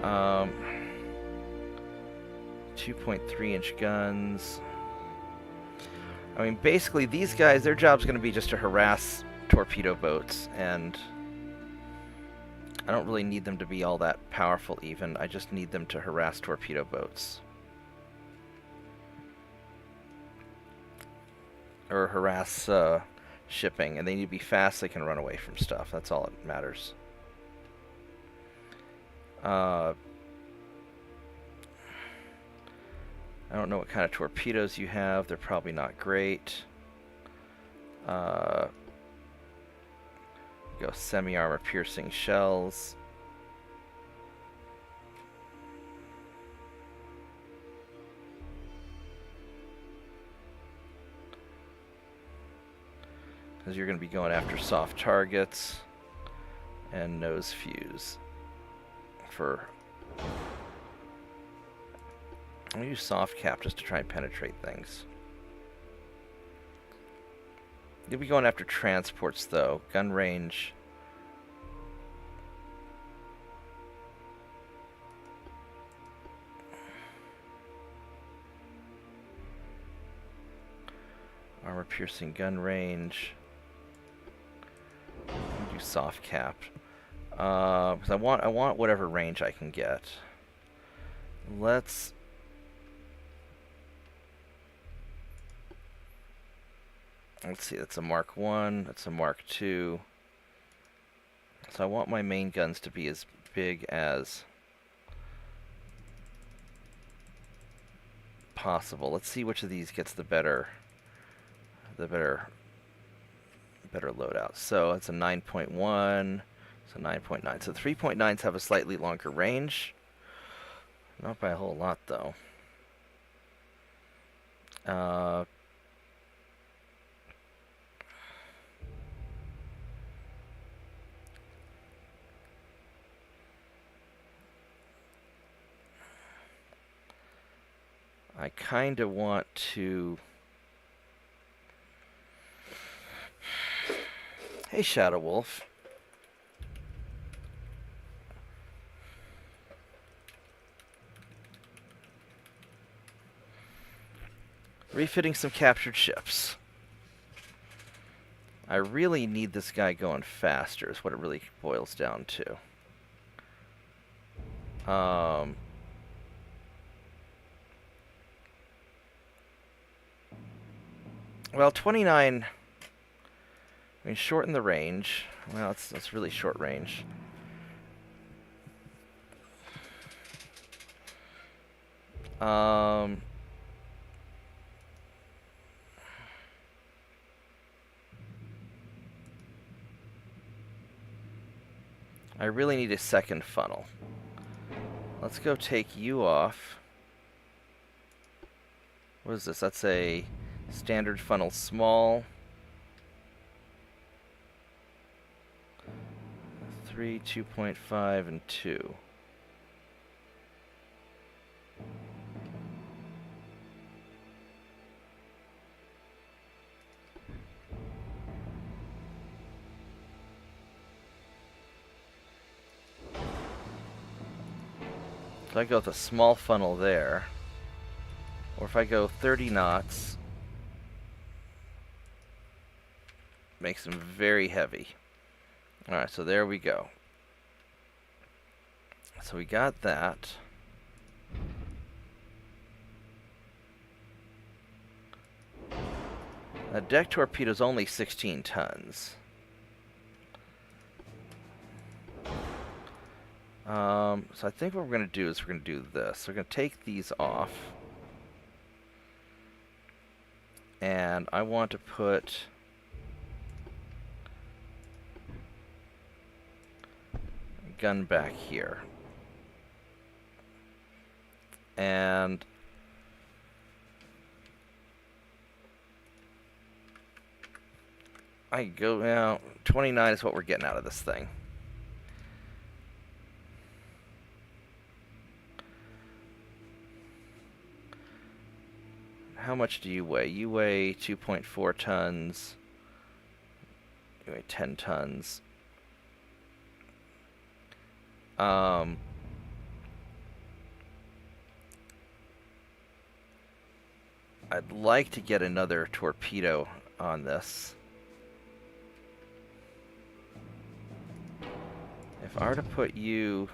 Um, 2.3-inch guns. I mean, basically, these guys, their job's going to be just to harass torpedo boats, and I don't really need them to be all that powerful even. I just need them to harass torpedo boats. Or harass shipping, and they need to be fast so they can run away from stuff. That's all that matters. I don't know what kind of torpedoes you have. They're probably not great. Go semi-armor piercing shells. Because you're going to be going after soft targets. and nose fuse for... I'm going to use soft cap just to try and penetrate things. You'll be going after transports, though. Gun range. Armor piercing gun range. Do soft cap. Because I want whatever range I can get. Let's see, that's a Mark 1, that's a Mark 2. So I want my main guns to be as big as possible. Let's see which of these gets the better loadout. So it's a 9.1, it's a 9.9. So 3.9s have a slightly longer range. Not by a whole lot, though. I kind of want to... Hey, Shadow Wolf. Refitting some captured ships. I really need this guy going faster is what it really boils down to. Well, 29... I mean, shorten the range. Well, that's really short range. I really need a second funnel. Let's go take you off. What is this? That's a standard funnel small. 3, 2.5, and 2. So I go with a small funnel there. Or if I go 30 knots, makes them very heavy. Alright, so there we go. So we got that. A deck torpedo's only 16 tons. So I think what we're going to do is we're going to do this. We're going to take these off. And I want to put... gun back here. And I go now. 29 is what we're getting out of this thing. How much do you weigh? You weigh 2.4 tons. You weigh 10 tons. I'd like to get another torpedo on this. If I were to put you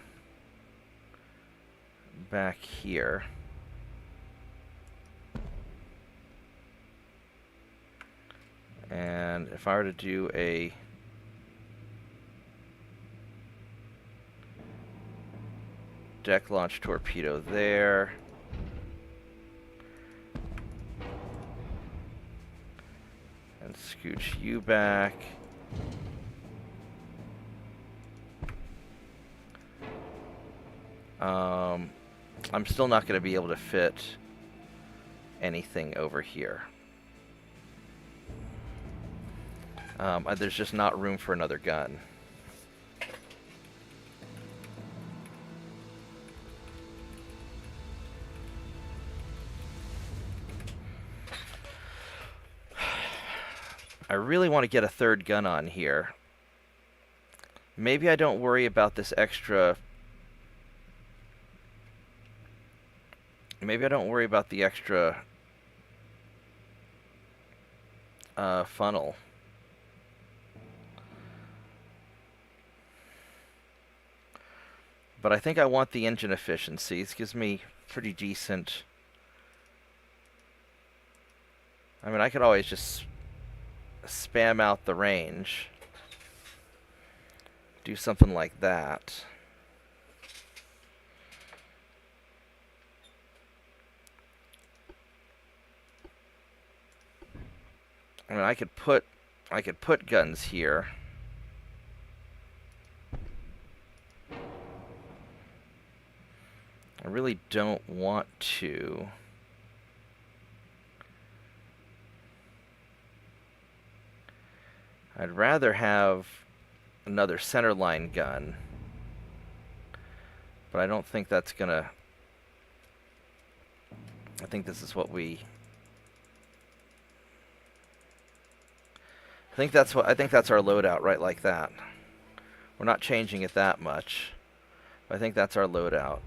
back here, and if I were to do a deck launch torpedo there, and scooch you back, I'm still not going to be able to fit anything over here. There's just not room for another gun. I really want to get a third gun on here. Maybe I don't worry about this extra... Maybe I don't worry about the extra funnel. But I think I want the engine efficiency. This gives me pretty decent... I mean, I could always just spam out the range. Do something like that. I mean, I could put guns here. I really don't want to. I'd rather have another centerline gun, but I don't think that's gonna... I think this is what we... I think that's our loadout, right like that. We're not changing it that much, but I think that's our loadout.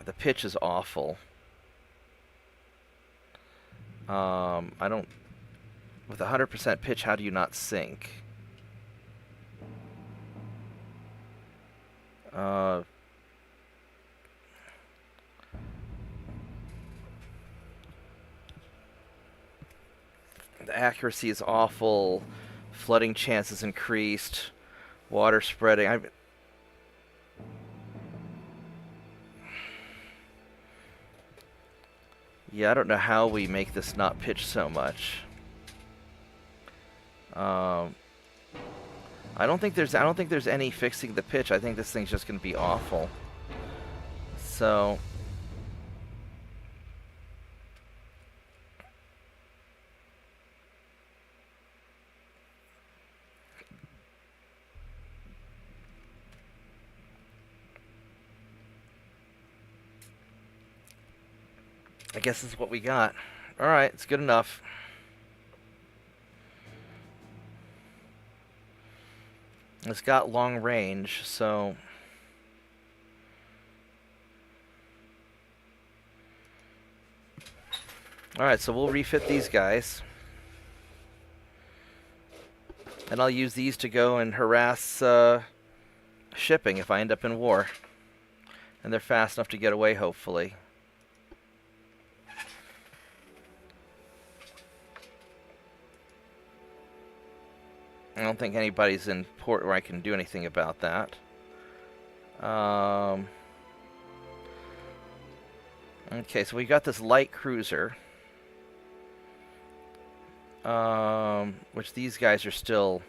The pitch is awful. I don't... With 100% pitch, how do you not sink? The accuracy is awful. Flooding chances increased. Water spreading. Yeah, I don't know how we make this not pitch so much. I don't think there's any fixing the pitch. I think this thing's just going to be awful. So I guess this is what we got. All right, it's good enough. It's got long range, so... Alright, so we'll refit these guys. And I'll use these to go and harass shipping if I end up in war. And they're fast enough to get away, hopefully. I don't think anybody's in port where I can do anything about that. Okay, so we got this light cruiser. Which these guys are still...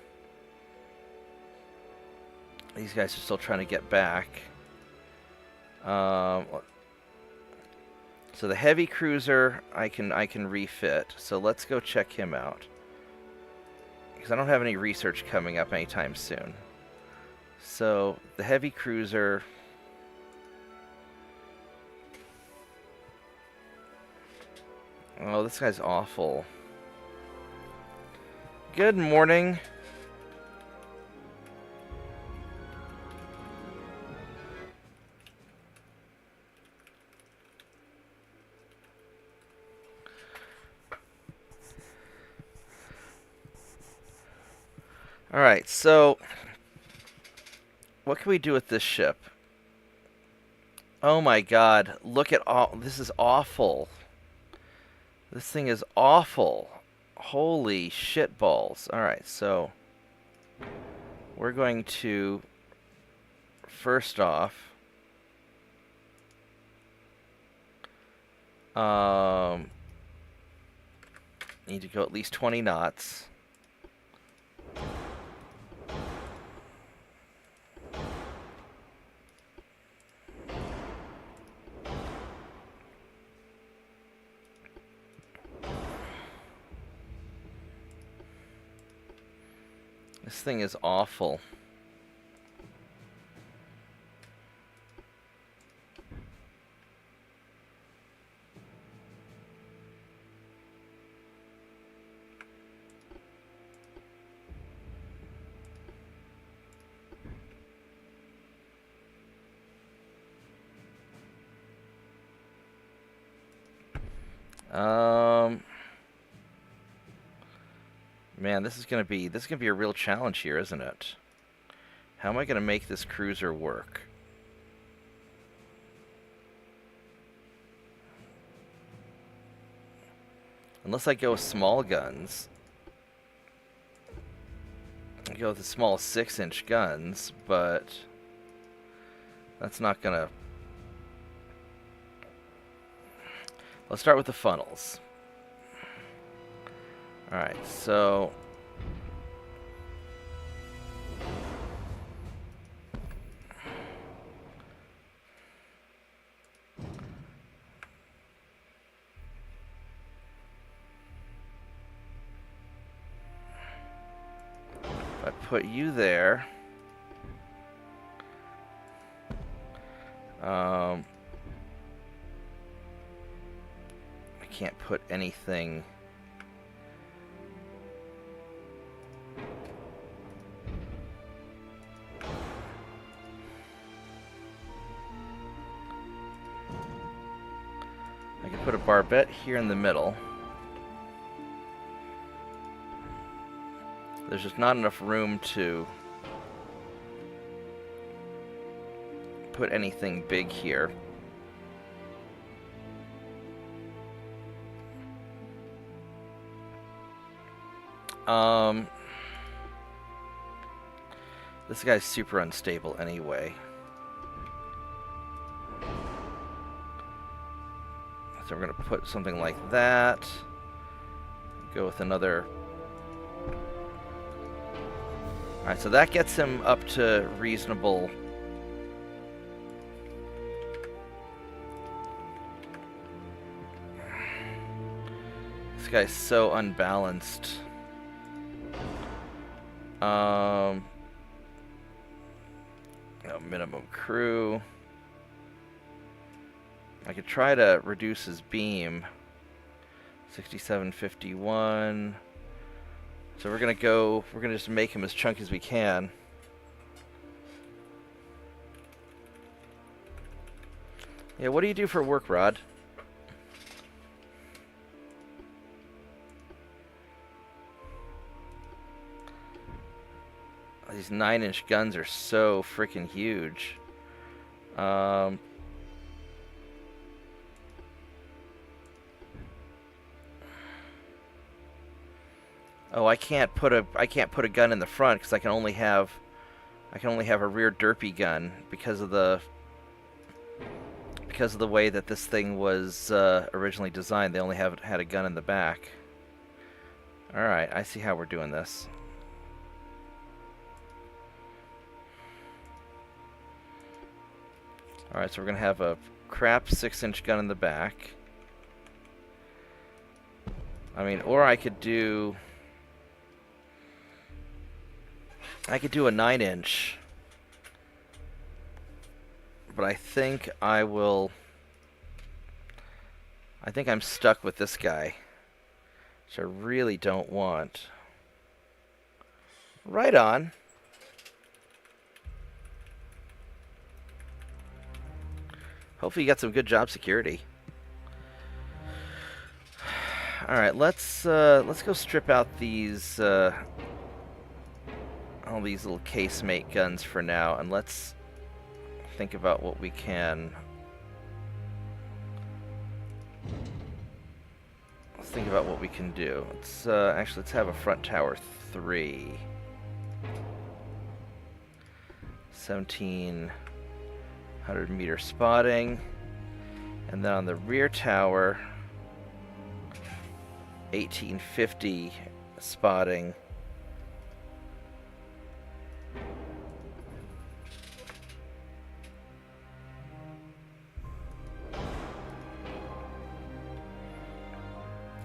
These guys are still trying to get back. So the heavy cruiser I can refit. So let's go check him out. Because I don't have any research coming up anytime soon. So, the heavy cruiser... Oh, this guy's awful. Good morning. Alright, so what can we do with this ship? Oh my god, look at all... This is awful. This thing is awful. Holy shitballs. Alright, so we're going to first off need to go at least 20 knots. This thing is awful. Man, this is gonna be a real challenge here, isn't it? How am I gonna make this cruiser work? Unless I go with small guns. I go with the small 6-inch guns, but that's not gonna... Let's start with the funnels. Alright, so... I put you there. I can't put anything. I can put a barbette here in the middle. There's just not enough room to put anything big here. This guy's super unstable anyway. So we're going to put something like that. Go with another... Alright, so that gets him up to reasonable... This guy's so unbalanced. No minimum crew. I could try to reduce his beam. 6751. So we're gonna just make him as chunky as we can. Yeah, what do you do for work, Rod? These 9-inch guns are so freaking huge. Oh, I can't put a gun in the front because I can only have a rear derpy gun because of the way that this thing was originally designed. They only had a gun in the back. All right, I see how we're doing this. Alright, so we're going to have a crap 6-inch gun in the back. I mean, or I could do a 9-inch. But I think I'm stuck with this guy, which I really don't want. Right on. Hopefully you got some good job security. All right, let's go strip out these all these little casemate guns for now, and let's think about what we can. Let's think about what we can do. Let's actually let's have a front tower 3. 1700-meter spotting, and then on the rear tower 1850 spotting.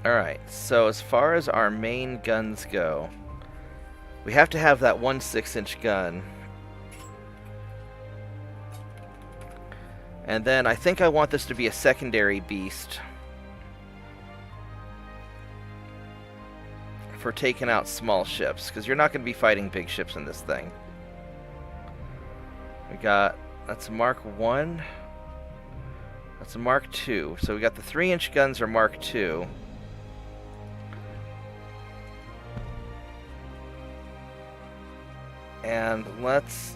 Alright, so as far as our main guns go, we have to have that one 6-inch gun. And then I think I want this to be a secondary beast for taking out small ships, because you're not going to be fighting big ships in this thing. We got, that's Mark 1. That's a Mark II. So we got the 3-inch guns are Mark II. And let's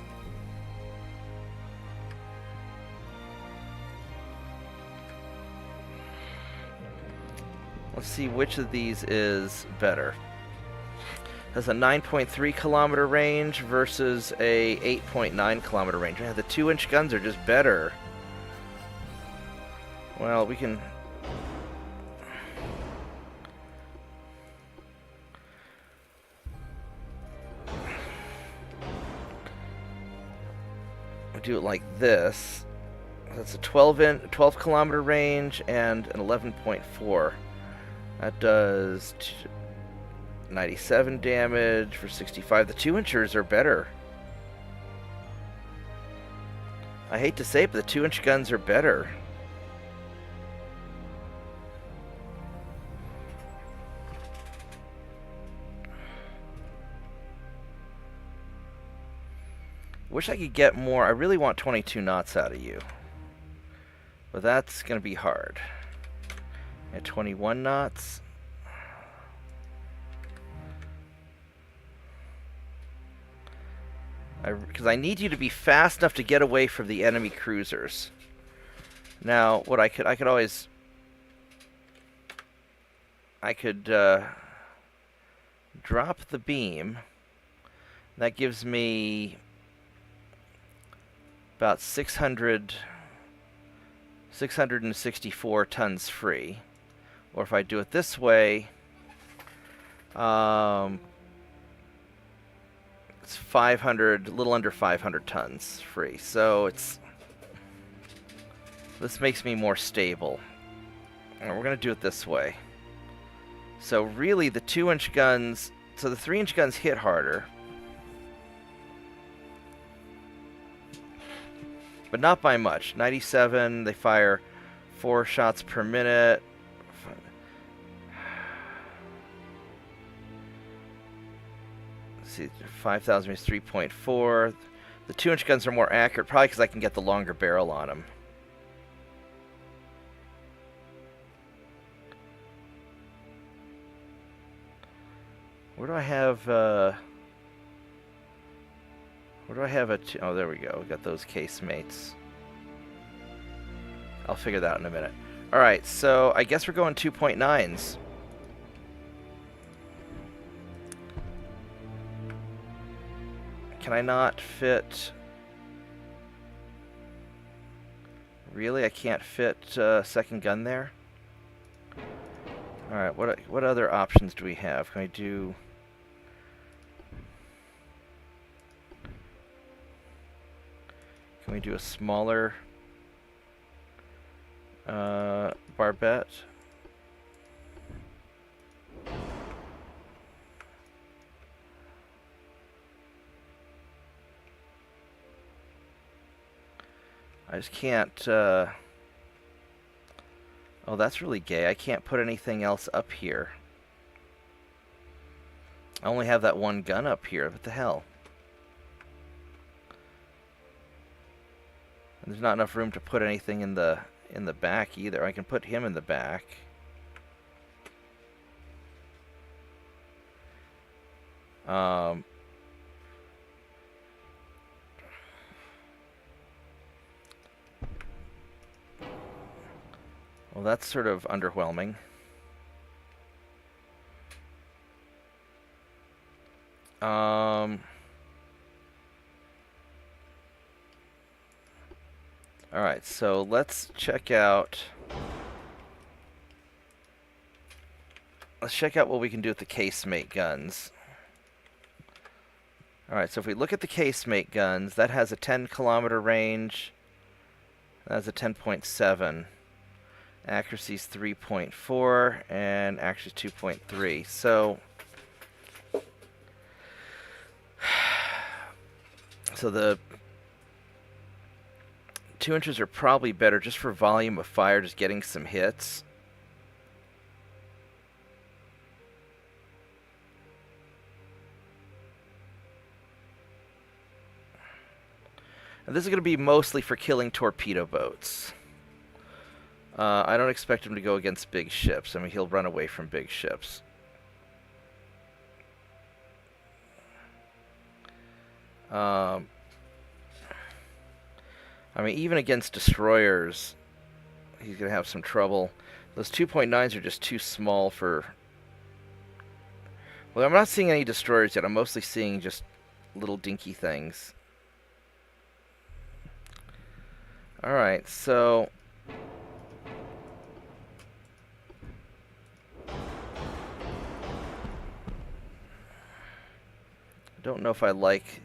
see which of these is better. Has a 9.3 kilometer range versus a 8.9 kilometer range. Yeah, the 2-inch guns are just better. Well, we can... we do it like this. That's a 12 kilometer range and an 11.4. That does 97 damage for 65. The 2-inchers are better. I hate to say it, but the 2-inch guns are better. Wish I could get more. I really want 22 knots out of you. But that's going to be hard. At 21 knots. Because I need you to be fast enough to get away from the enemy cruisers. Now, what I could always... I could drop the beam. That gives me about 664 tons free. Or if I do it this way, it's 500, a little under 500 tons free. So this makes me more stable. And we're going to do it this way. So really the 2-inch guns, so the 3-inch guns hit harder. But not by much. 97, they fire 4 shots per minute. Let's see, 5,000 is 3.4. The 2-inch guns are more accurate, probably because I can get the longer barrel on them. Where do I have, oh, there we go. We got those casemates. I'll figure that out in a minute. Alright, so I guess we're going 2.9s. Can I not fit... Really? I can't fit second gun there? Alright, what other options do we have? Can I do... Can we do a smaller barbette? I just can't, oh, that's really gay. I can't put anything else up here. I only have that one gun up here. What the hell? And there's not enough room to put anything in the back either. I can put him in the back. Well, that's sort of underwhelming. Alright, so let's check out... Let's check out what we can do with the casemate guns. Alright, so if we look at the casemate guns, that has a 10 kilometer range. That's a 10.7. Accuracy's 3.4, and accuracy 2.3. So the 2-inches are probably better just for volume of fire, just getting some hits. And this is going to be mostly for killing torpedo boats. I don't expect him to go against big ships. I mean, he'll run away from big ships. I mean, even against destroyers, he's going to have some trouble. Those 2.9s are just too small for... Well, I'm not seeing any destroyers yet. I'm mostly seeing just little dinky things. Alright, so... I don't know if I like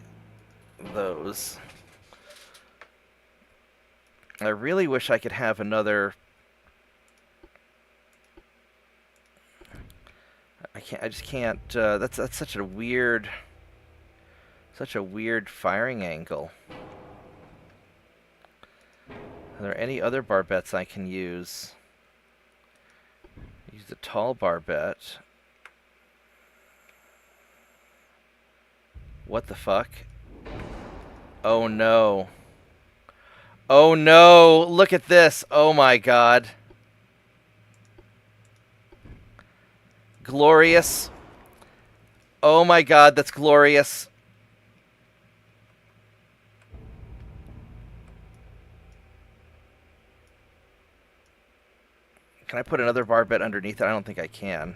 those. I really wish I could have another... I just can't, that's such a weird firing angle. Are there any other barbettes I can use? Use the tall barbette. What the fuck? Oh no. Oh no! Look at this! Oh my god. Glorious. Oh my god, that's glorious. Can I put another barbette underneath it? I don't think I can.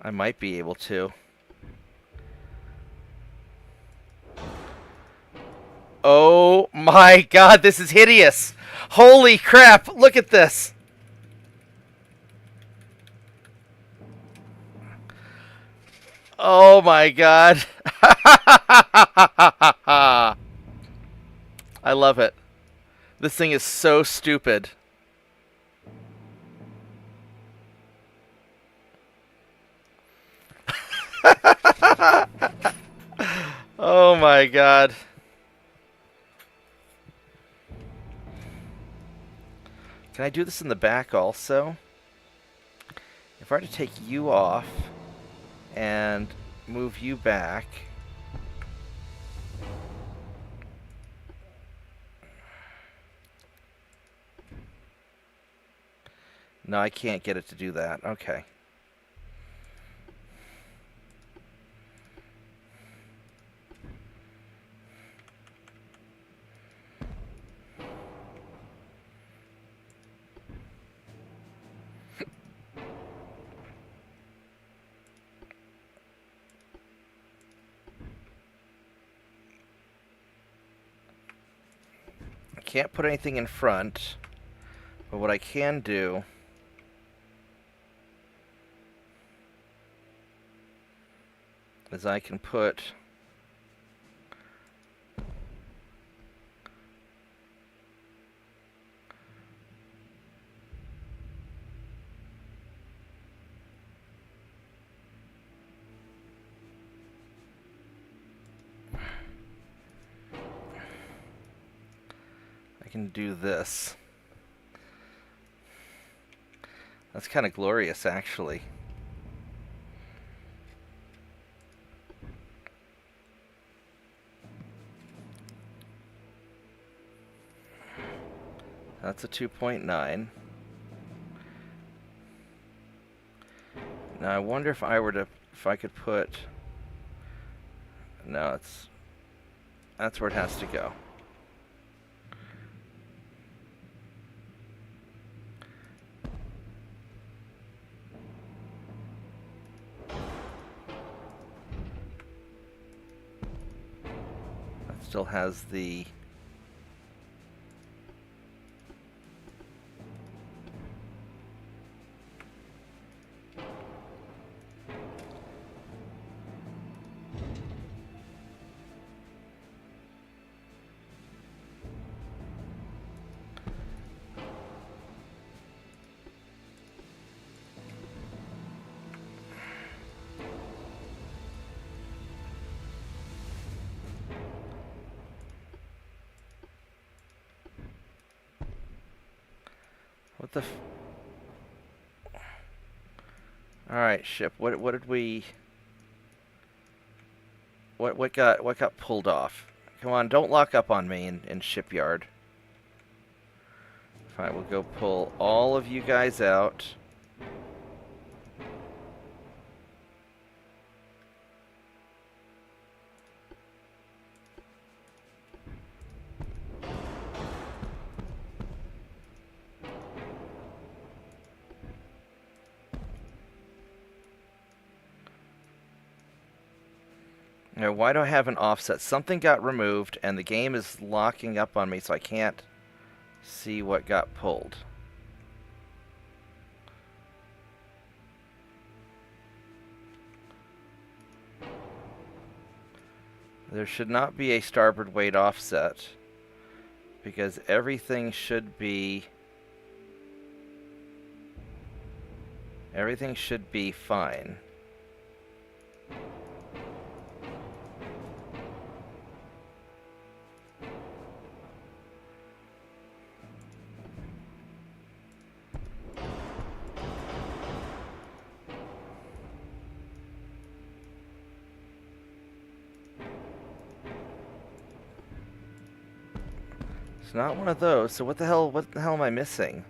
I might be able to. Oh my god, this is hideous! Holy crap, look at this! Oh my god. I love it. This thing is so stupid. Oh my god. Can I do this in the back also? If I were to take you off and move you back. No, I can't get it to do that. Okay. Can't put anything in front, but what I can do is I can put do this. That's kind of glorious, actually. That's a 2.9. Now I wonder if I could put... No, that's where it has to go. That still has the... What the Alright, ship. What did we... What got pulled off? Come on, don't lock up on me in shipyard. Fine, we'll go pull all of you guys out. Now, why do I have an offset? Something got removed, and the game is locking up on me, so I can't see what got pulled. There should not be a starboard weight offset, because everything should be fine. It's not one of those, so what the hell am I missing?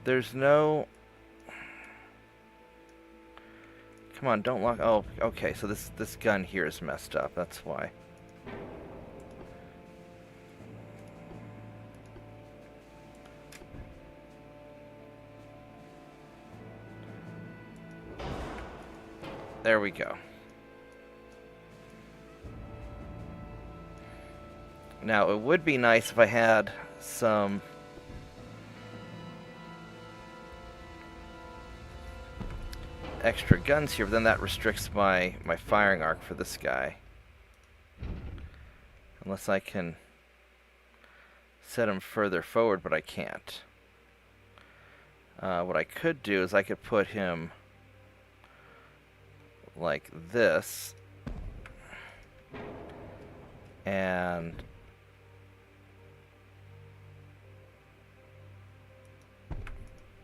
There's no... Come on, don't lock... Oh, okay, so this gun here is messed up, that's why. There we go. Now, it would be nice if I had some extra guns here, but then that restricts my firing arc for this guy. Unless I can set him further forward, but I can't. What I could do is I could put him like this, and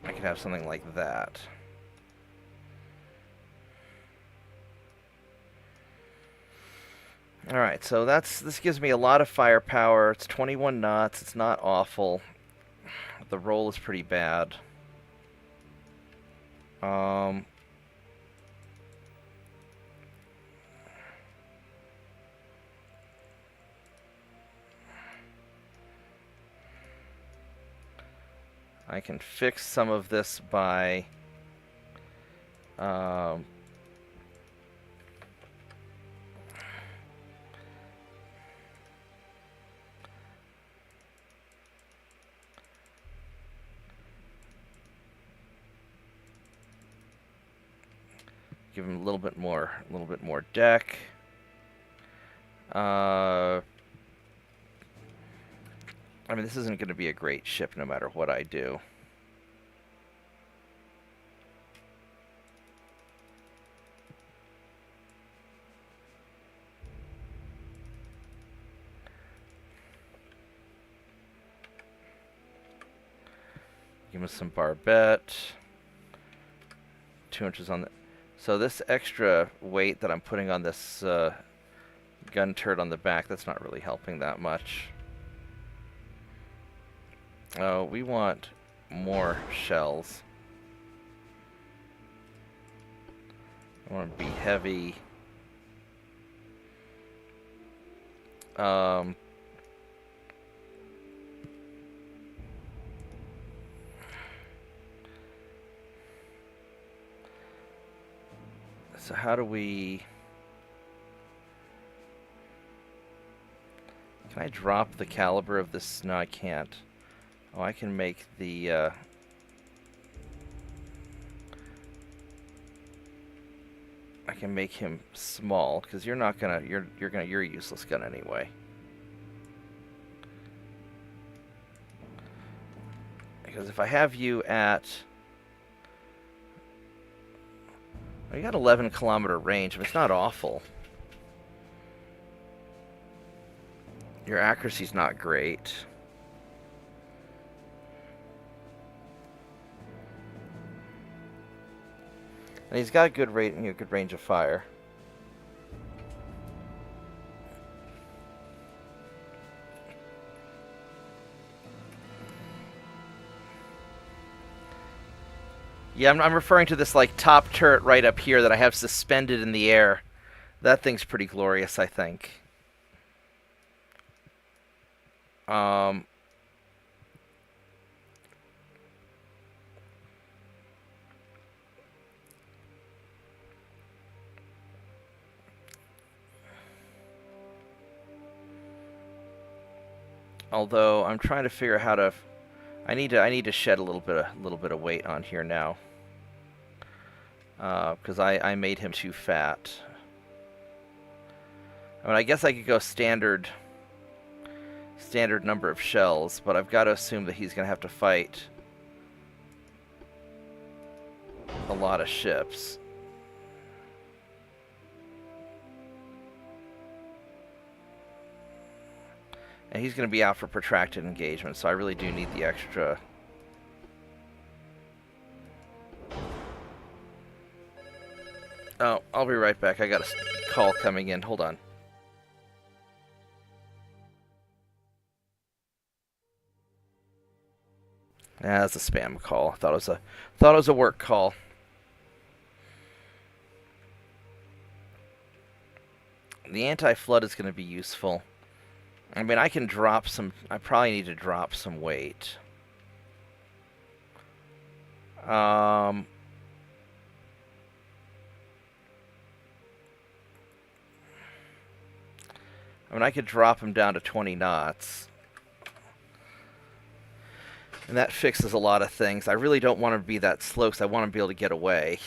I could have something like that. Alright, so this gives me a lot of firepower. It's 21 knots, it's not awful. The roll is pretty bad. I can fix some of this by give him a little bit more deck. I mean, this isn't going to be a great ship no matter what I do. Give him some barbette. 2 inches on the... So this extra weight that I'm putting on this gun turret on the back, that's not really helping that much. Oh, we want more shells. I want to be heavy. So how do we... Can I drop the caliber of this? No, I can't. Oh, I can make the I can make him small, because you're not gonna you're a useless gun anyway. Because if I have you at... You got 11-kilometer range, but it's not awful. Your accuracy's not great. And he's got a good rate, good range of fire. Yeah, I'm referring to this like top turret right up here that I have suspended in the air. That thing's pretty glorious, I think. Um, although I'm trying to figure out how to. I need to shed a little bit of weight on here now. Because I made him too fat. I mean, I guess I could go standard number of shells, but I've got to assume that he's going to have to fight a lot of ships. And he's going to be out for protracted engagement, so I really do need the extra. Oh, I'll be right back. I got a call coming in. Hold on. Yeah, that's a spam call. I thought it was a work call. The anti-flood is going to be useful. I mean, I can drop some. I probably need to drop some weight. I mean, I could drop him down to 20 knots. And that fixes a lot of things. I really don't want him to be that slow because I want him to be able to get away.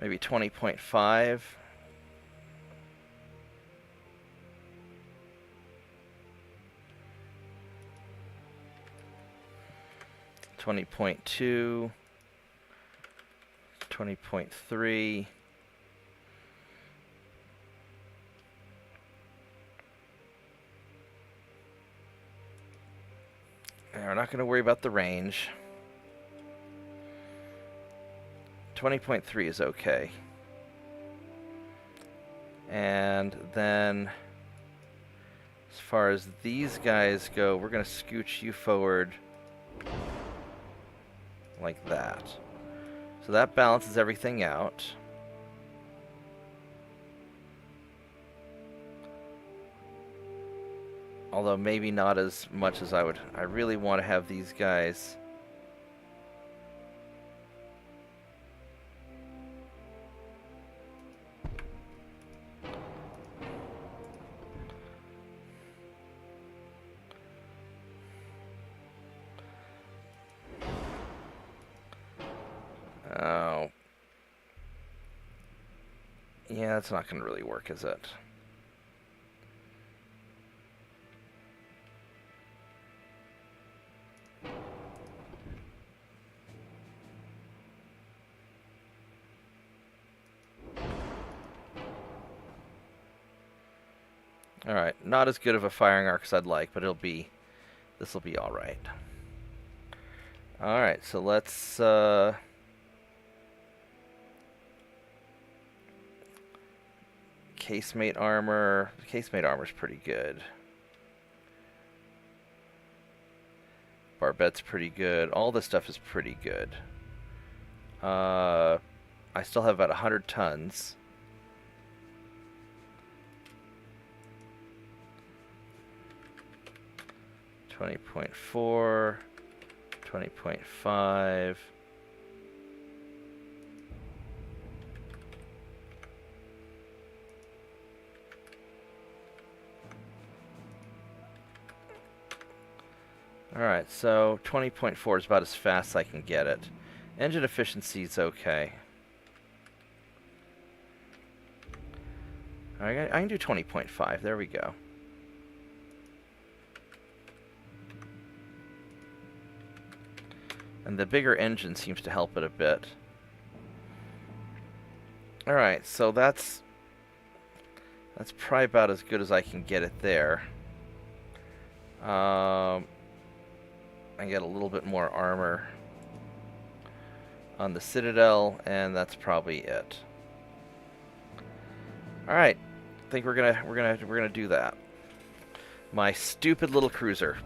Maybe 20.5. $20.2, 20.3. We're not going to worry about the range. 20.3 is okay. And then, as far as these guys go, we're going to scooch you forward like that. So that balances everything out. Although maybe not as much as I would. I really want to have these guys. Oh. Yeah, that's not going to really work, is it? Alright, not as good of a firing arc as I'd like, but this will be alright. Alright, so let's, casemate armor. Casemate armor's pretty good. Barbette's pretty good. All this stuff is pretty good. I still have about 100 tons. $20.4, 20.5. Alright, so 20.4 is about as fast as I can get it. Engine efficiency is okay. Alright, I can do 20.5. There we go. And the bigger engine seems to help it a bit. Alright, so that's probably about as good as I can get it there. I get a little bit more armor on the Citadel, and that's probably it. Alright, think we're gonna do that. My stupid little cruiser.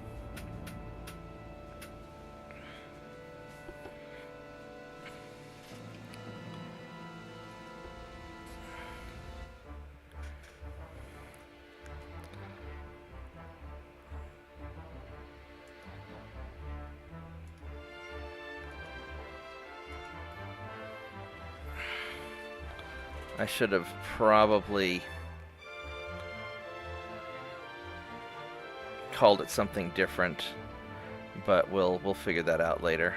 I should have probably called it something different, but we'll figure that out later.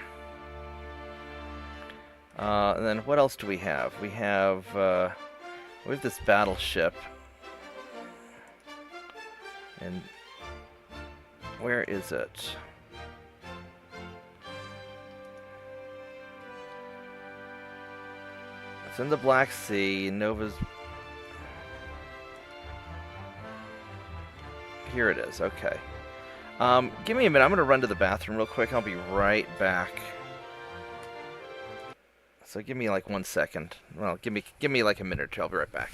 And then what else do we have? We have this battleship, and where is it? It's in the Black Sea. Nova's. Here it is. Okay. Give me a minute. I'm going to run to the bathroom real quick. I'll be right back. So give me like 1 second. Well, give me like a minute or two. I'll be right back.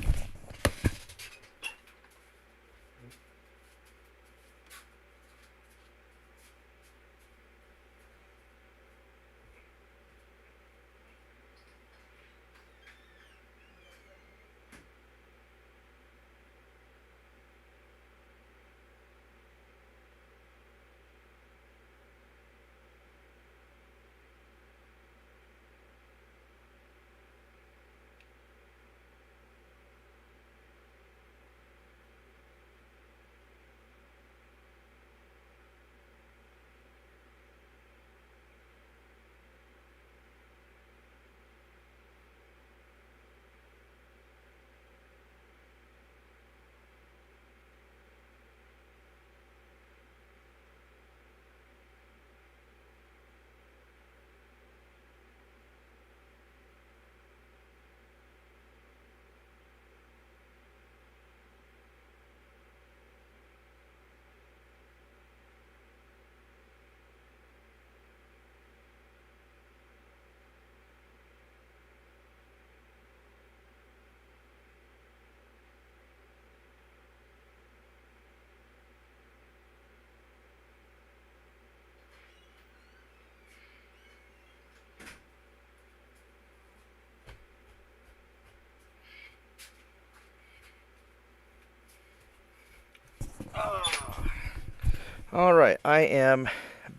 Alright, I am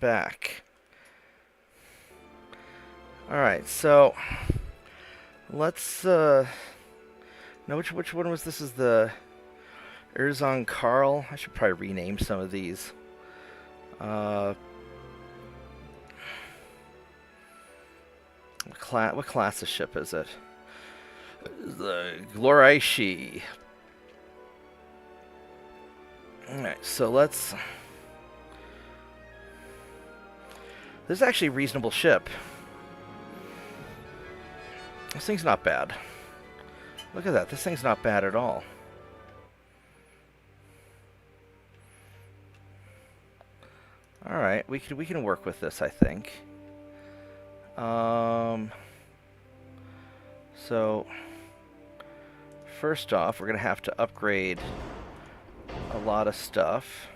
back. Alright, so let's now which one was this? Is the Erzon Karl? I should probably rename some of these. What class of ship is it? The Glorishi. Alright, so let's... This is actually a reasonable ship. This thing's not bad. Look at that. This thing's not bad at all. Alright, we can work with this, I think. So first off, we're gonna have to upgrade a lot of stuff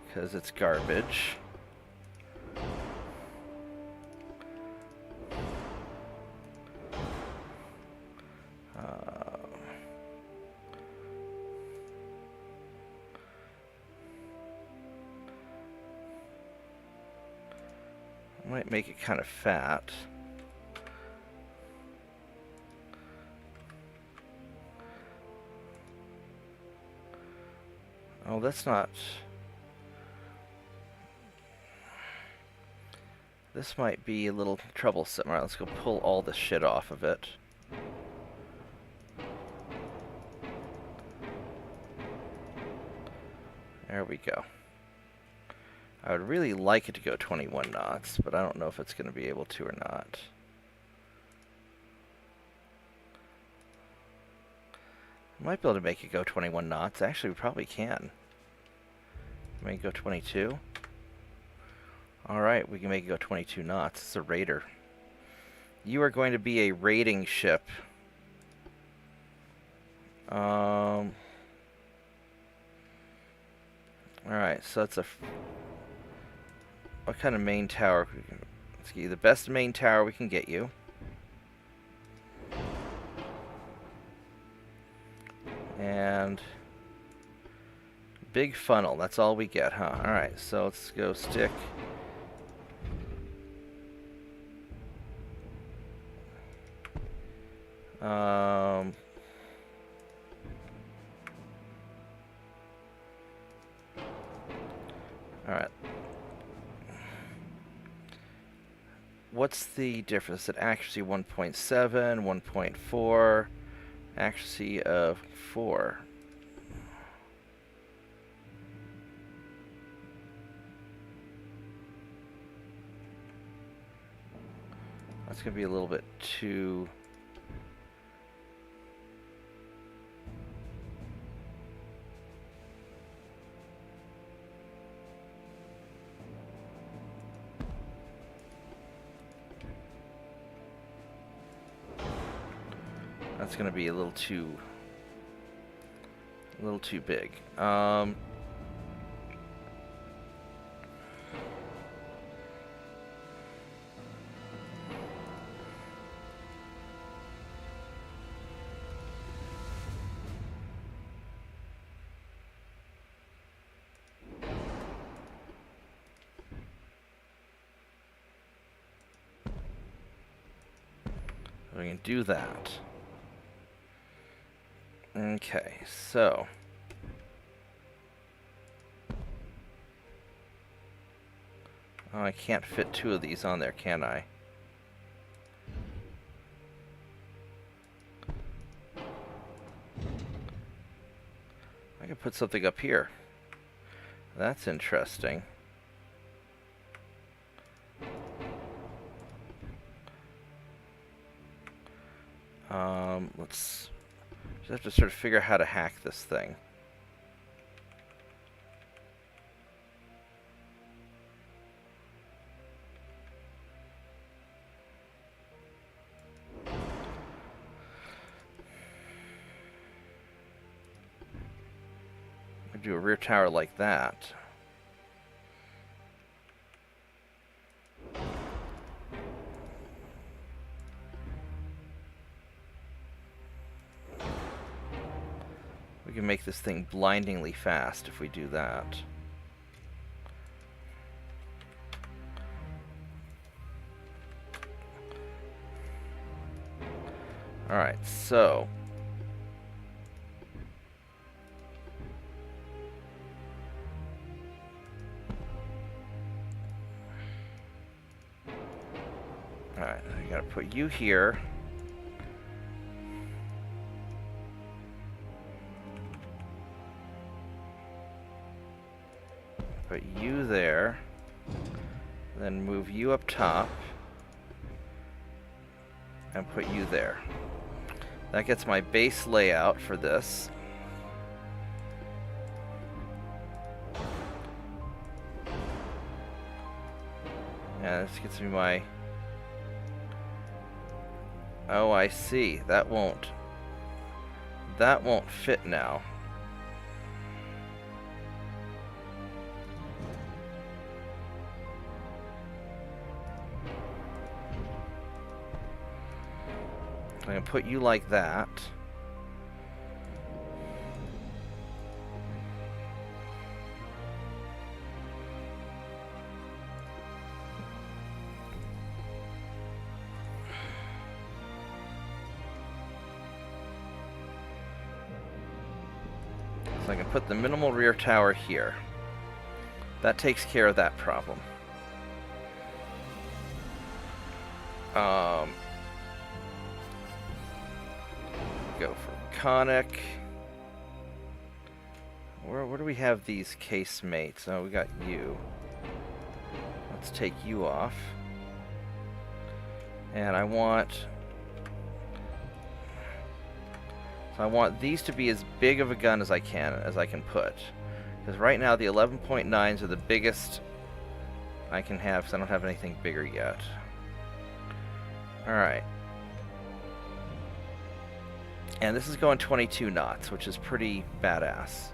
because it's garbage. Might make it kind of fat. Oh, that's not... This might be a little troublesome. Alright, let's go pull all this shit off of it. There we go. I would really like it to go 21 knots, but I don't know if it's going to be able to or not. I might be able to make it go 21 knots. Actually, we probably can. Make it go 22. Alright, we can make it go 22 knots. It's a raider. You are going to be a raiding ship. Alright, so that's what kind of main tower? Let's get you the best main tower we can get you. And big funnel, that's all we get, huh? Alright, so let's go stick. Alright. What's the difference? Is it accuracy 1.7, 1.4, accuracy of 4? That's going to be a little bit too... That's going to be a little too big. We can do that. Okay, so oh, I can't fit 2 of these on there, can I? I can put something up here. That's interesting. Let's just have to sort of figure out how to hack this thing. I'd do a rear tower like that. We can make this thing blindingly fast if we do that. Alright, so alright, I gotta put you here. Put you there, then move you up top, and put you there. That gets my base layout for this. And this gets me my... Oh, I see. That won't fit now. I'm going to put you like that. So I can put the minimal rear tower here. That takes care of that problem. Go for conic. Where do we have these casemates? Oh, we got you. Let's take you off. And I want these to be as big of a gun as I can put. Because right now the 11.9s are the biggest I can have, because I don't have anything bigger yet. Alright. And this is going 22 knots, which is pretty badass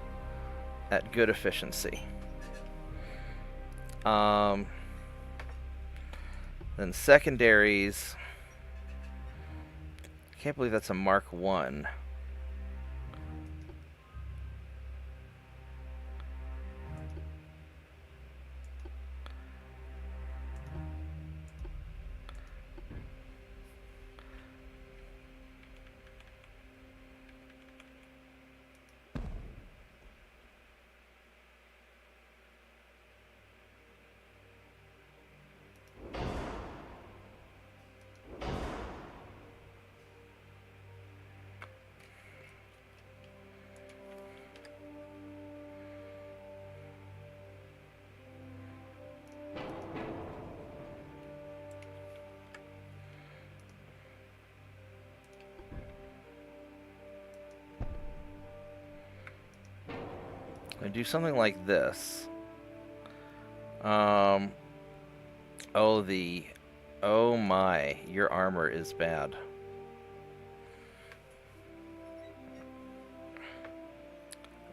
at good efficiency. Then secondaries. I can't believe that's a Mark 1. I do something like this. Oh my, your armor is bad.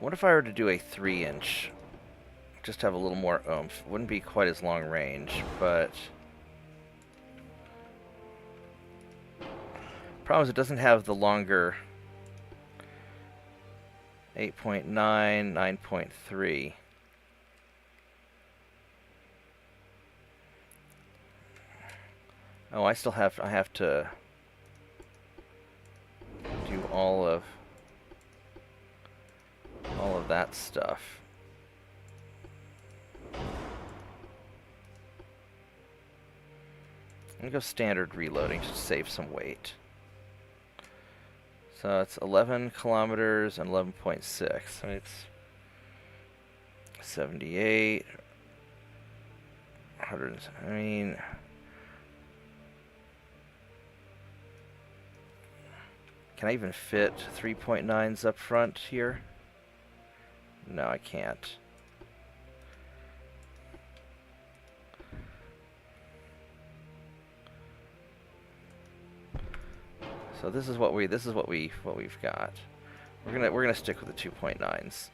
What if I were to do a 3-inch? Just to have a little more oomph. Wouldn't be quite as long range, but problem is it doesn't have the longer 8.9, 9.3. Oh, I have to do all of that stuff. I'm gonna go standard reloading to save some weight. So it's 11 kilometers and 11.6. I mean, it's 78. 100. I mean, can I even fit 3.9s up front here? No, I can't. So this is what we've got. We're gonna stick with the 2.9s.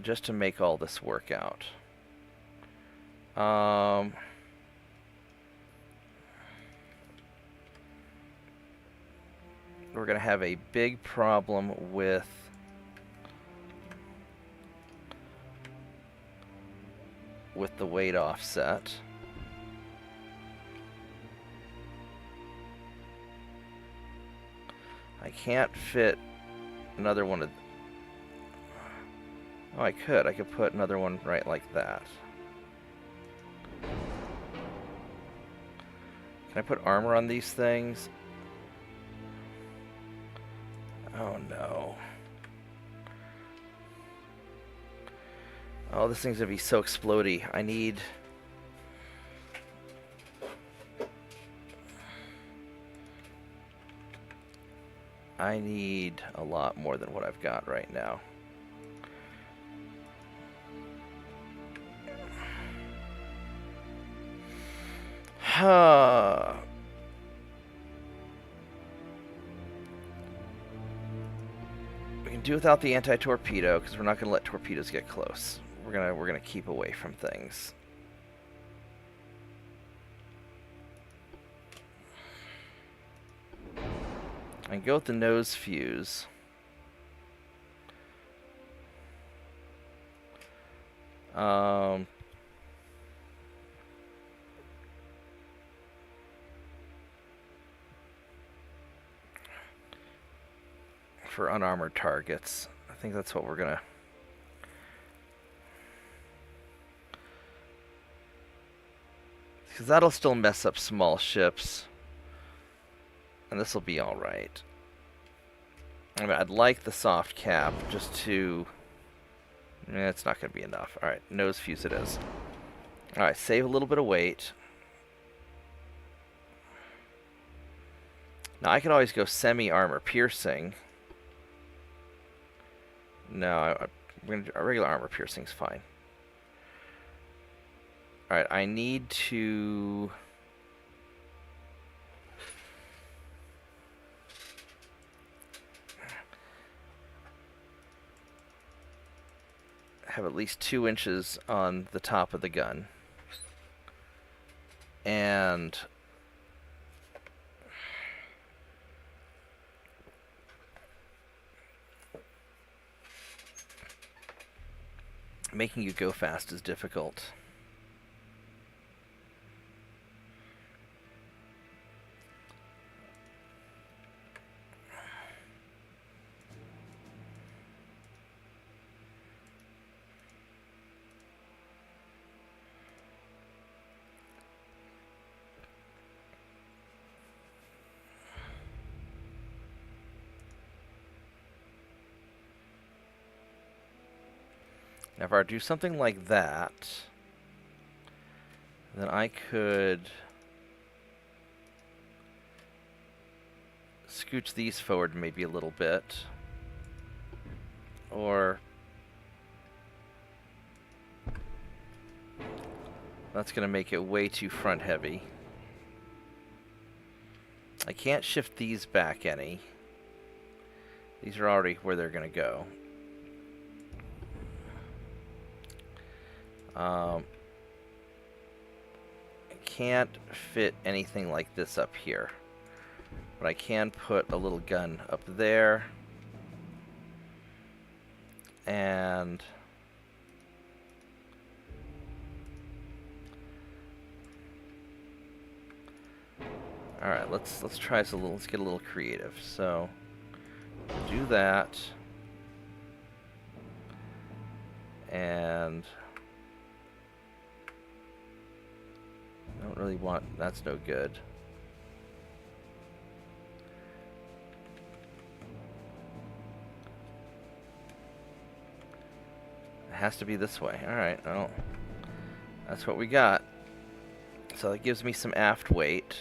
Just to make all this work out. We're gonna have a big problem with the weight offset. I can't fit another one of... Oh, I could put another one right like that. Can I put armor on these things? Oh no. Oh, this thing's gonna be so explodey. I need a lot more than what I've got right now. We can do without the anti-torpedo because we're not gonna let torpedoes get close. We're gonna keep away from things. I can go with the nose fuse. For unarmored targets. I think that's what we're gonna... Because that'll still mess up small ships. And this will be alright. I mean, I'd like the soft cap just to... it's not going to be enough. Alright, nose fuse it is. Alright, save a little bit of weight. Now I can always go semi-armor piercing. No, regular armor piercing's fine. Alright, I need to... have at least 2 inches on the top of the gun. And... making you go fast is difficult. Now, if I do something like that, then I could scooch these forward maybe a little bit, or that's going to make it way too front heavy. I can't shift these back any. These are already where they're going to go. I can't fit anything like this up here, but I can put a little gun up there, and all right, let's try this a little. Let's get a little creative. So do that, and I don't really want, that's no good. It has to be this way. Alright, well, that's what we got. So that gives me some aft weight.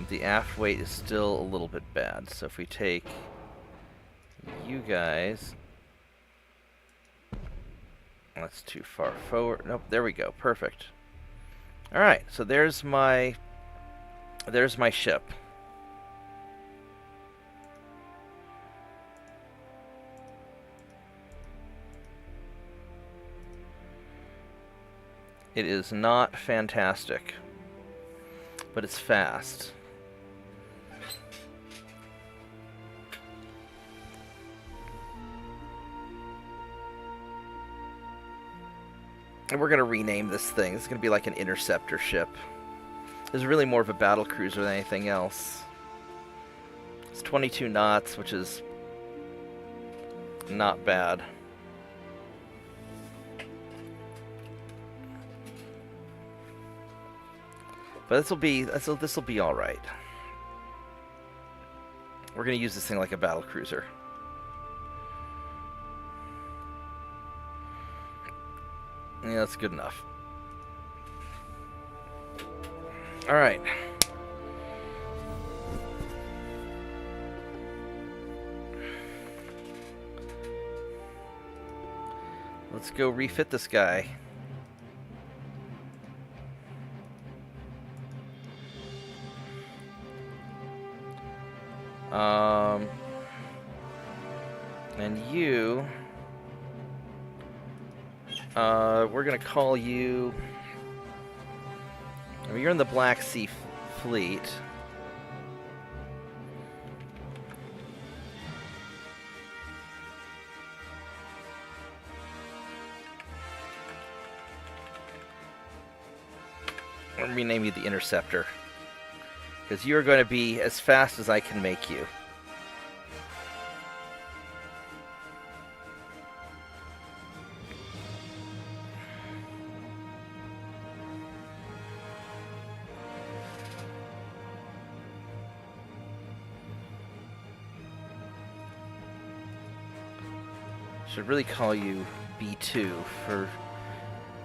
The aft weight is still a little bit bad, so if we take you guys, that's too far forward. Nope, there we go. Perfect. All right, so there's my ship. It is not fantastic, but it's fast. And we're going to rename this thing. It's going to be like an interceptor ship. It's really more of a battle cruiser than anything else. It's 22 knots, which is not bad. But this will be all right. We're going to use this thing like a battle cruiser. Yeah, that's good enough. All right. Let's go refit this guy. And you, we're gonna call you, I mean, you're in the Black Sea Fleet. We're gonna rename you the Interceptor, because you're going to be as fast as I can make you. Should really call you B2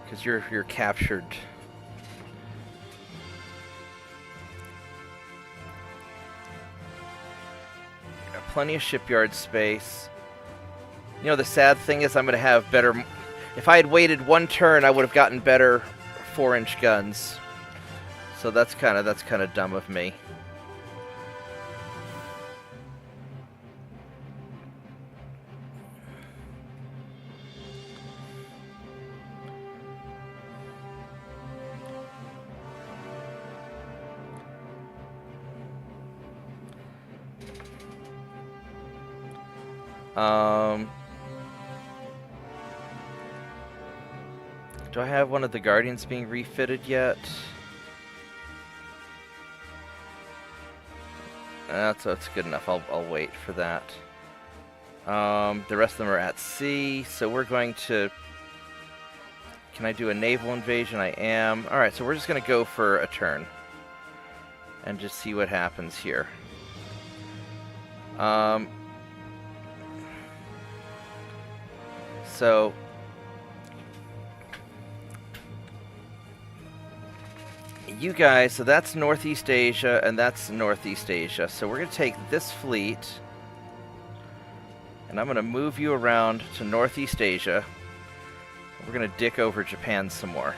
because you're captured. plenty of shipyard space. You know, the sad thing is I'm going to have better... If I had waited one turn, I would have gotten better 4-inch guns. So that's kind of dumb of me. Do I have one of the Guardians being refitted yet? That's good enough. I'll wait for that. The rest of them are at sea, so we're going to... Can I do a naval invasion? I am. Alright, so we're just going to go for a turn. And just see what happens here. So... You guys, so that's Northeast Asia, and that's Northeast Asia. So we're going to take this fleet, and I'm going to move you around to Northeast Asia. We're going to dick over Japan some more.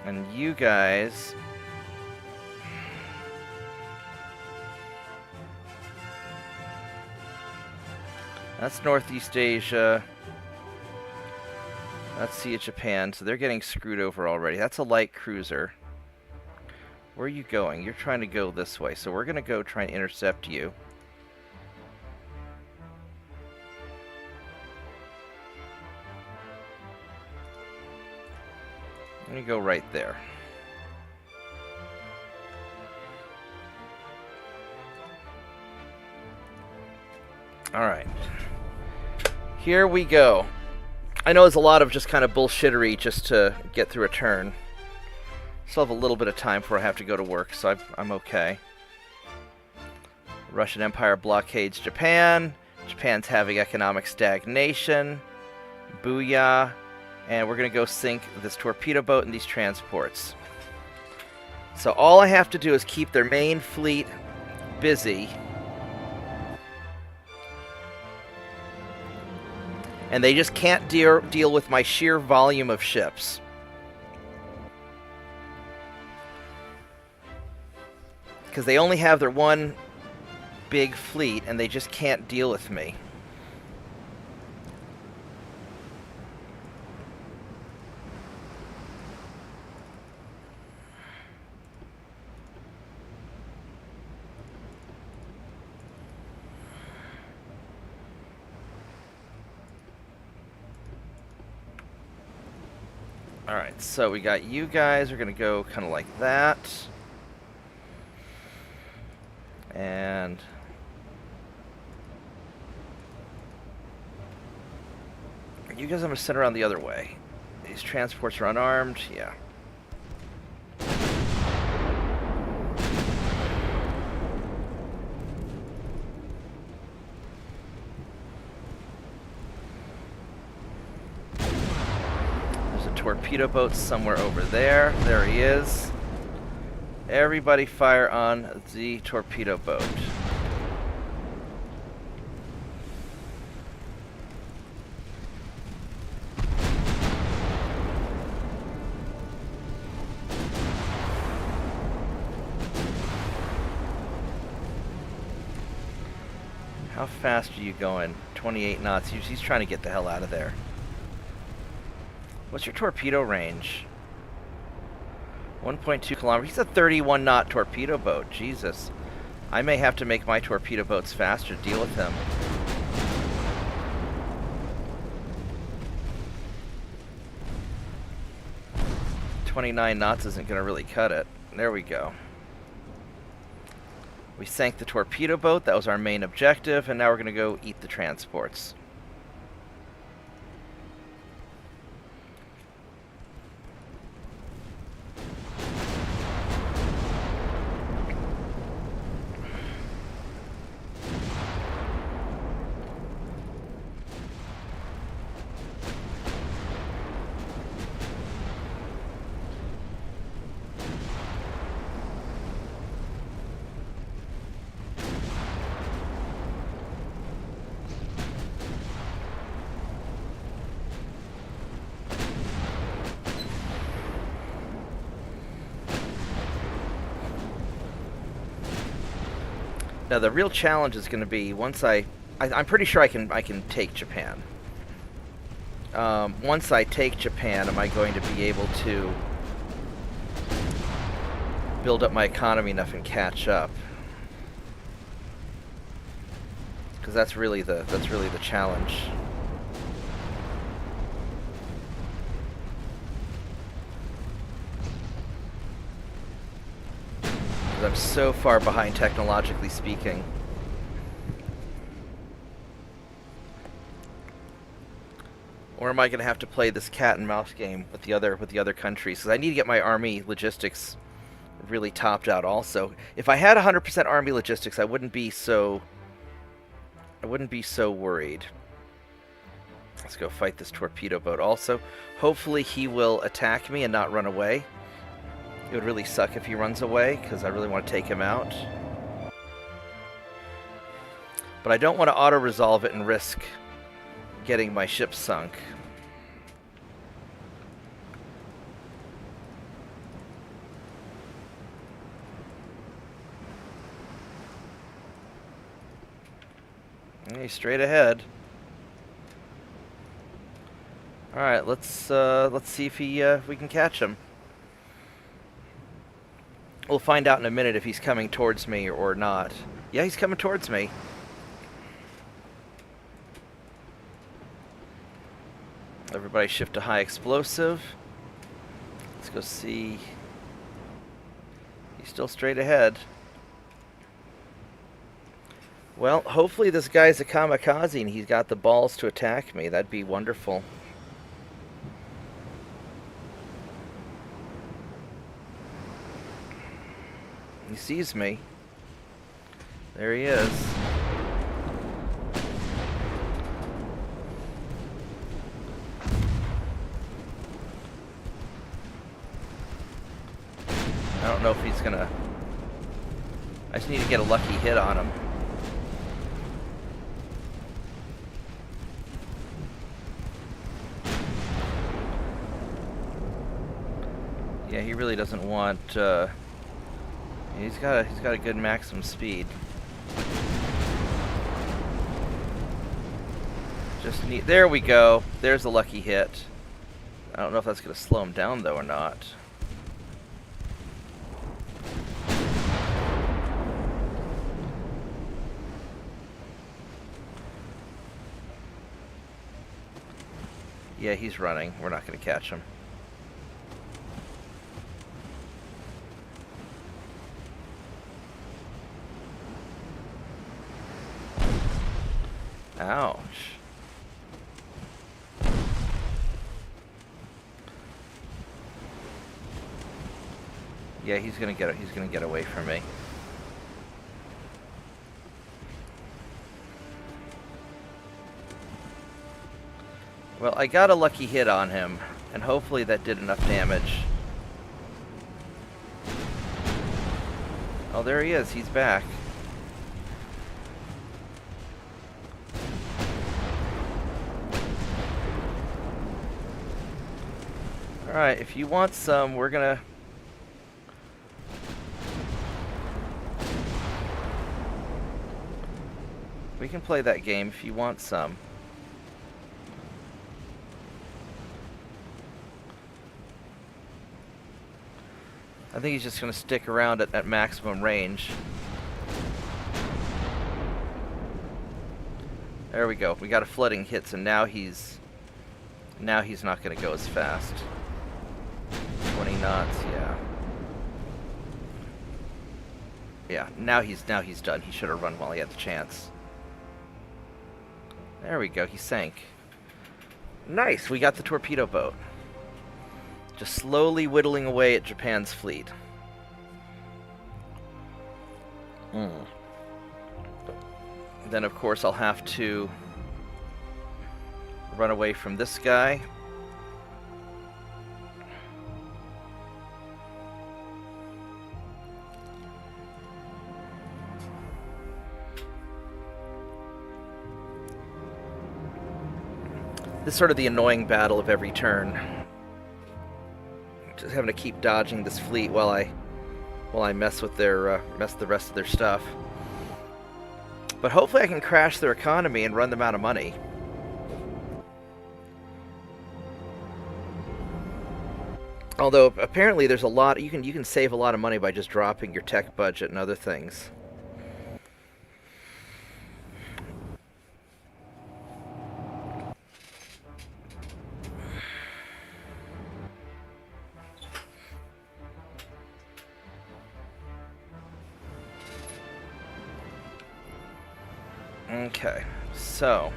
And you guys... That's Northeast Asia. That's Sea of Japan, so they're getting screwed over already. That's a light cruiser. Where are you going? You're trying to go this way, so we're going to go try and intercept you. I'm going to go right there. Alright. Here we go. I know there's a lot of just kind of bullshittery just to get through a turn. Still have a little bit of time before I have to go to work, so I'm okay. Russian Empire blockades Japan. Japan's having economic stagnation. Booyah. And we're going to go sink this torpedo boat and these transports. So all I have to do is keep their main fleet busy. And they just can't deal with my sheer volume of ships. Because they only have their one big fleet, and they just can't deal with me. Alright, so we got you guys. We're going to go kind of like that. And... you guys I'm going to send around the other way. These transports are unarmed. Yeah. Torpedo boat somewhere over there. There he is. Everybody fire on the torpedo boat. How fast are you going? 28 knots. He's trying to get the hell out of there. What's your torpedo range? 1.2 kilometers. He's a 31 knot torpedo boat. Jesus. I may have to make my torpedo boats faster to deal with him. .29 knots isn't going to really cut it. There we go. We sank the torpedo boat. That was our main objective. And now we're going to go eat the transports. Now the real challenge is going to be once I'm pretty sure I can take Japan. Once I take Japan, am I going to be able to build up my economy enough and catch up? Because that's really the challenge. Because I'm so far behind technologically speaking. Or am I going to have to play this cat and mouse game with the other countries? Because I need to get my army logistics really topped out. Also, if I had 100% army logistics, I wouldn't be so worried. Let's go fight this torpedo boat. Also, hopefully he will attack me and not run away. It would really suck if he runs away, because I really want to take him out. But I don't want to auto-resolve it and risk getting my ship sunk. Hey, straight ahead. All right, let's see if we can catch him. We'll find out in a minute if he's coming towards me or not. Yeah, he's coming towards me. Everybody shift to high explosive. Let's go see. He's still straight ahead. Well, hopefully this guy's a kamikaze and he's got the balls to attack me. That'd be wonderful. He sees me. There he is. I don't know if he's gonna... I just need to get a lucky hit on him. Yeah, he really doesn't want... He's got a good maximum speed. Just need... There we go. There's a lucky hit. I don't know if that's going to slow him down, though, or not. Yeah, he's running. We're not going to catch him. Ouch. Yeah, he's gonna get away from me. Well, I got a lucky hit on him, and hopefully that did enough damage. Oh, there he is. He's back. Alright, if you want some, we're gonna... We can play that game if you want some. I think he's just gonna stick around at maximum range. There we go. We got a flooding hit, so now he's not gonna go as fast. 20 knots, yeah. Yeah, now he's done. He should have run while he had the chance. There we go, he sank. Nice, we got the torpedo boat. Just slowly whittling away at Japan's fleet. Then of course I'll have to run away from this guy. This is sort of the annoying battle of every turn. Just having to keep dodging this fleet while I mess with the rest of their stuff. But hopefully I can crash their economy and run them out of money. Although apparently there's a lot you can save a lot of money by just dropping your tech budget and other things. Okay, so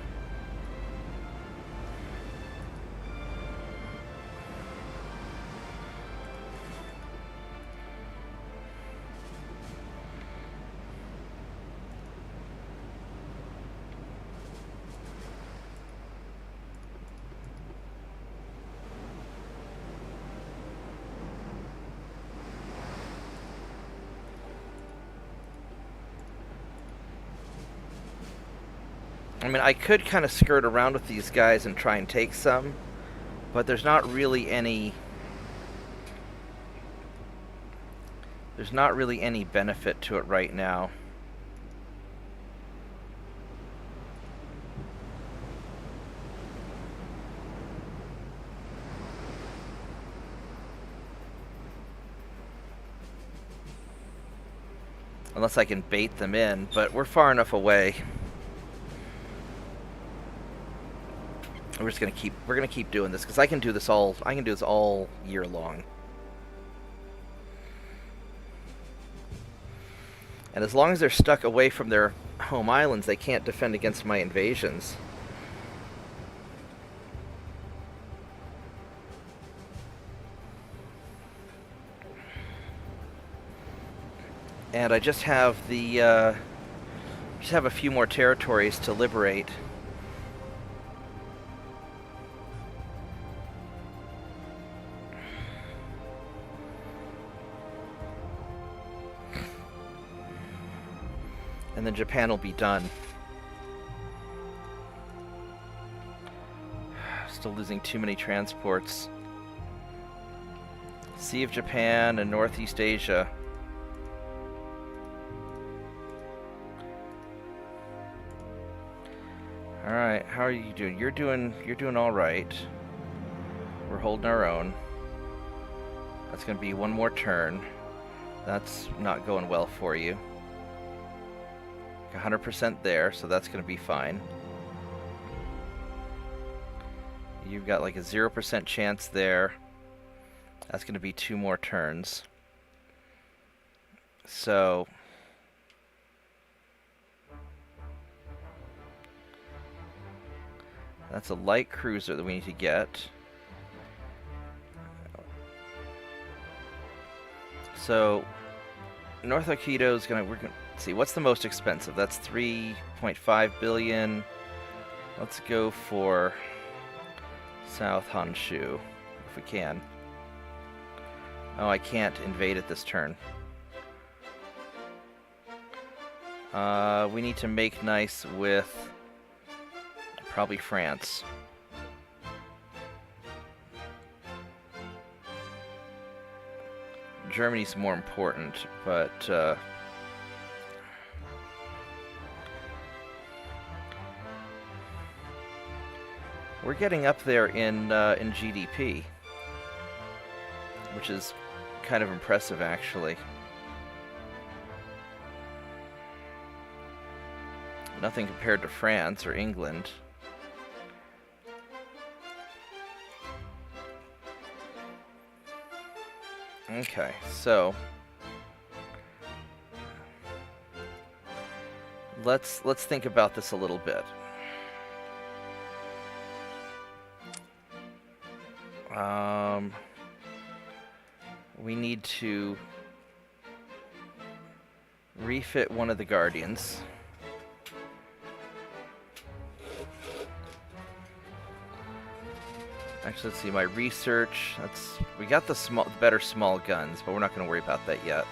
I mean, I could kind of skirt around with these guys and try and take some, but there's not really any benefit to it right now. Unless I can bait them in, but we're far enough away. We're gonna keep doing this because I can do this all year long. And as long as they're stuck away from their home islands, they can't defend against my invasions. And I just have a few more territories to liberate. And then Japan will be done. Still losing too many transports. Sea of Japan and Northeast Asia. Alright, how are you doing? You're doing alright. We're holding our own. That's gonna be one more turn. That's not going well for you. 100% there, so that's going to be fine. You've got like a 0% chance there. That's going to be 2 more turns. So that's a light cruiser that we need to get. So North Aikido is we're gonna see what's the most expensive. That's 3.5 billion. Let's go for South Honshu if we can. Oh, I can't invade it this turn. We need to make nice with probably France. Germany's more important, but we're getting up there in GDP, which is kind of impressive, actually. Nothing compared to France or England. Okay, so let's think about this a little bit. We need to refit one of the Guardians. Actually, let's see, my research, we got the better small guns, but we're not going to worry about that yet.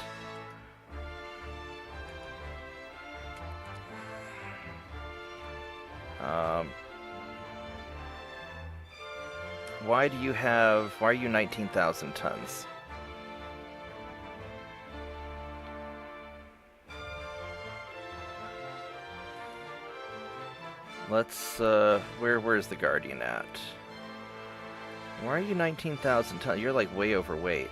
Why are you 19,000 tons? Let's, where's the Guardian at? Why are you 19,000 tons? You're like way overweight.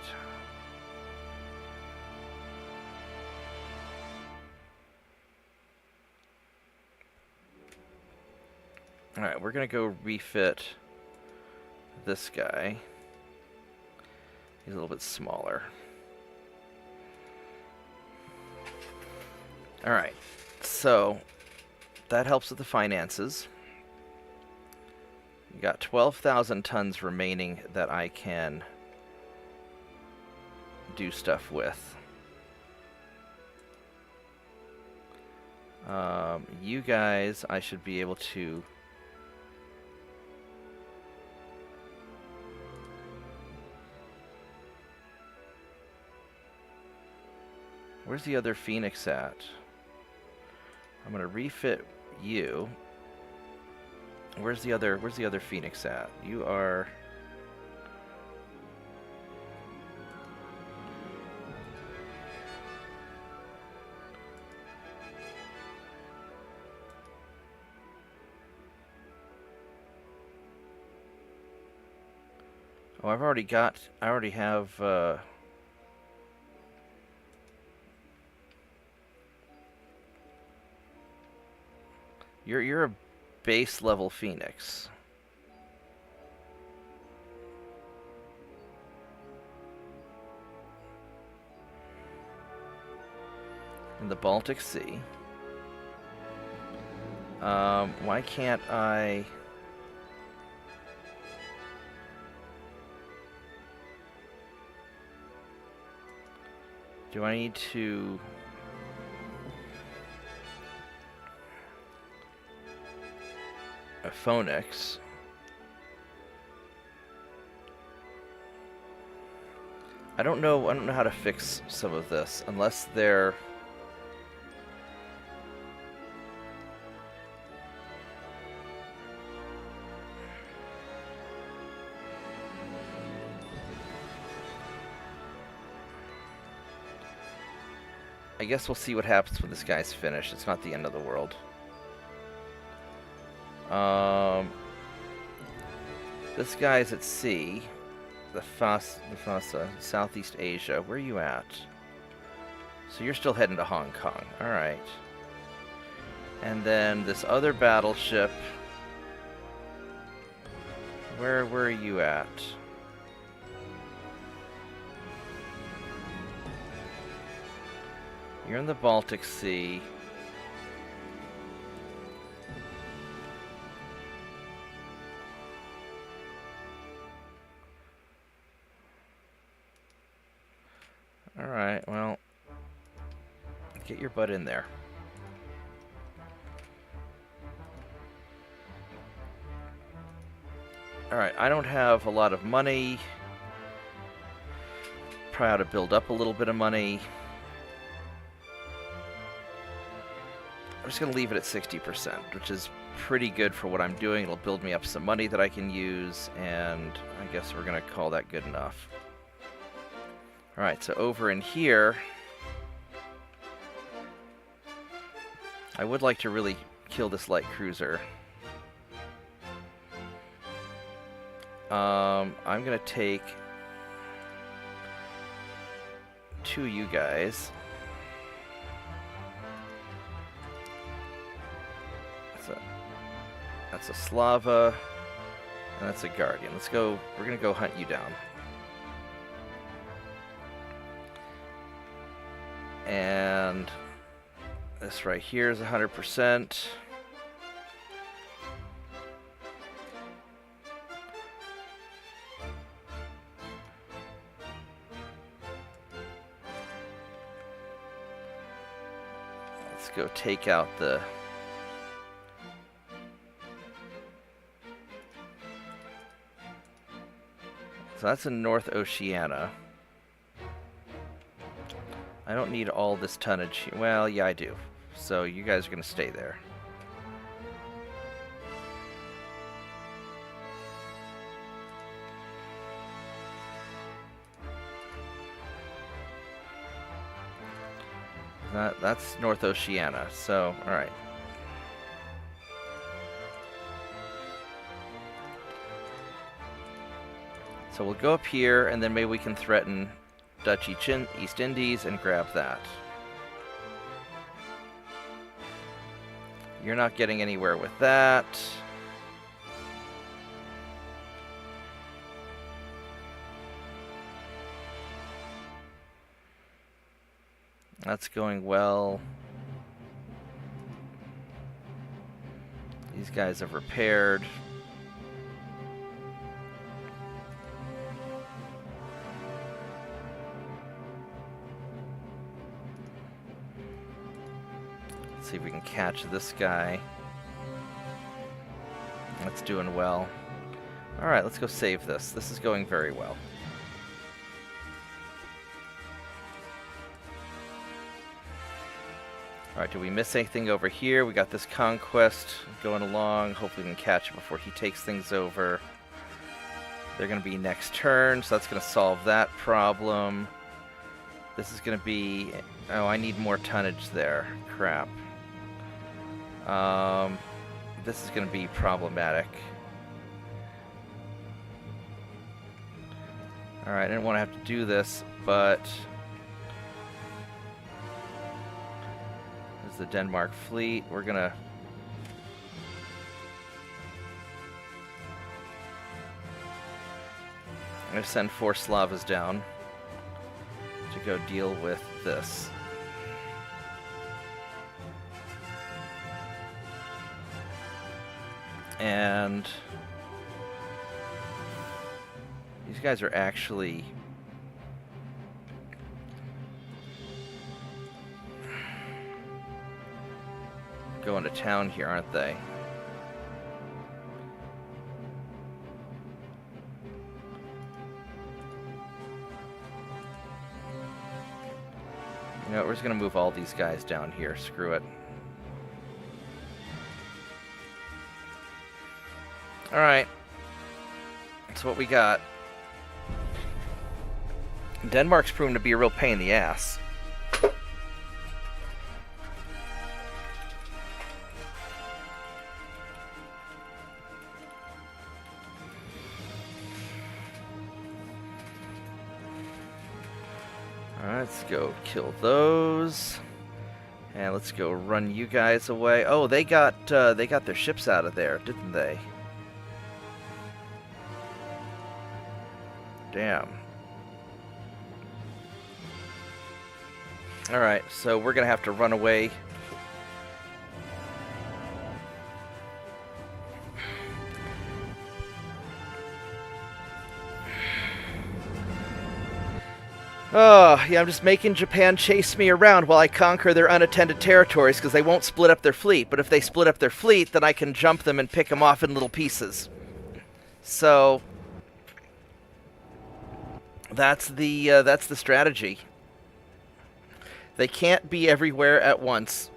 Alright, we're gonna go refit this guy. He's a little bit smaller. Alright, so that helps with the finances. We got 12,000 tons remaining that I can do stuff with. You guys, I should be able to... Where's the other Phoenix at? I'm gonna refit you. Where's the other Phoenix at? You are... Oh, I already have, You're a base level Phoenix. In the Baltic Sea. Why can't I... Do I need to... A Phoenix. I don't know how to fix some of this unless they're... I guess we'll see what happens when this guy's finished. It's not the end of the world. This guy's at sea. The Fasa, Southeast Asia. Where are you at? So you're still heading to Hong Kong. Alright. And then this other battleship. Where are you at? You're in the Baltic Sea. Alright, well, get your butt in there. Alright, I don't have a lot of money. Probably ought to build up a little bit of money. I'm just going to leave it at 60%, which is pretty good for what I'm doing. It'll build me up some money that I can use, and I guess we're going to call that good enough. Alright, so over in here, I would like to really kill this light cruiser. I'm going to take 2 of you guys. That's a Slava, and that's a Guardian. Let's go, we're going to go hunt you down. And this right here is 100%. Let's go take out the... So that's in North Oceania. I don't need all this tonnage. Well, yeah, I do. So you guys are going to stay there. That's North Oceania. So, all right. So we'll go up here, and then maybe we can threaten Dutch East Indies and grab that. You're not getting anywhere with that. That's going well. These guys have repaired. Let's see if we can catch this guy. That's doing well. Alright, let's go save this. This is going very well. Alright, did we miss anything over here? We got this conquest going along. Hopefully we can catch it before he takes things over. They're going to be next turn, so that's going to solve that problem. This is going to be... Oh, I need more tonnage there. Crap. This is going to be problematic. Alright, I didn't want to have to do this, but... The Denmark fleet. We're gonna send 4 Slavas down to go deal with this. And these guys are actually going to town here, aren't they? You know what, we're just gonna move all these guys down here. Screw it. Alright. That's what we got. Denmark's proven to be a real pain in the ass. Let's go kill those, and let's go run you guys away. Oh, they got their ships out of there, didn't they? Damn. All right, so we're gonna have to run away. Oh, yeah, I'm just making Japan chase me around while I conquer their unattended territories because they won't split up their fleet. But if they split up their fleet, then I can jump them and pick them off in little pieces. So that's the strategy. They can't be everywhere at once.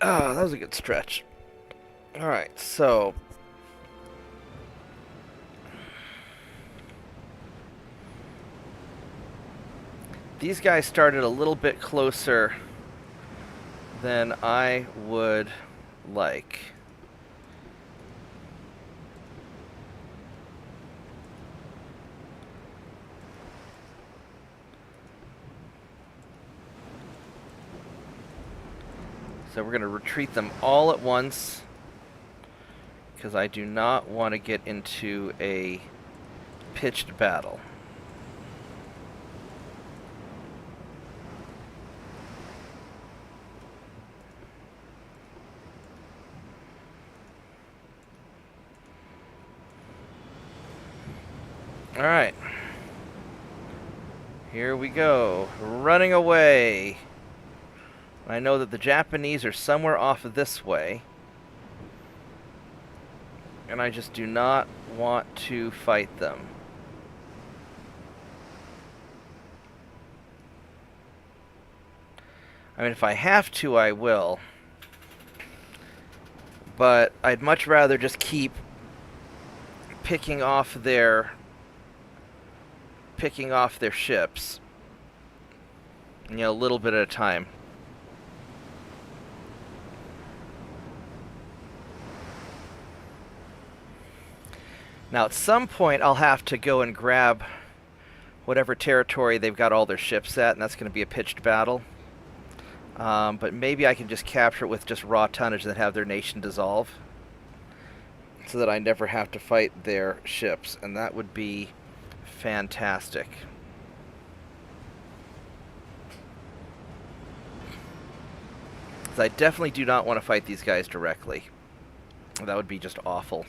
Oh, that was a good stretch. Alright, so... these guys started a little bit closer than I would like. So we're going to retreat them all at once, because I do not want to get into a pitched battle. All right. Here we go. Running away. I know that the Japanese are somewhere off of this way. And I just do not want to fight them. I mean, if I have to, I will. But I'd much rather just keep picking off their ships. You know, a little bit at a time. Now, at some point, I'll have to go and grab whatever territory they've got all their ships at, and that's going to be a pitched battle. But maybe I can just capture it with just raw tonnage and have their nation dissolve, so that I never have to fight their ships, and that would be fantastic. So I definitely do not want to fight these guys directly. That would be just awful,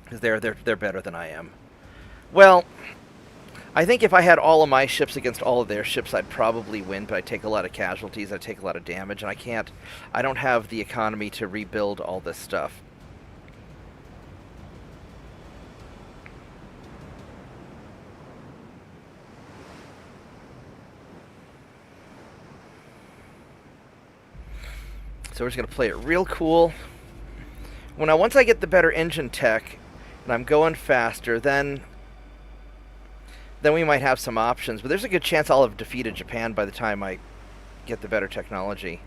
because they're better than I am. Well, I think if I had all of my ships against all of their ships, I'd probably win, but I'd take a lot of casualties, I'd take a lot of damage, and I don't have the economy to rebuild all this stuff. So we're just going to play it real cool. Once I get the better engine tech, and I'm going faster, then we might have some options. But there's a good chance I'll have defeated Japan by the time I get the better technology.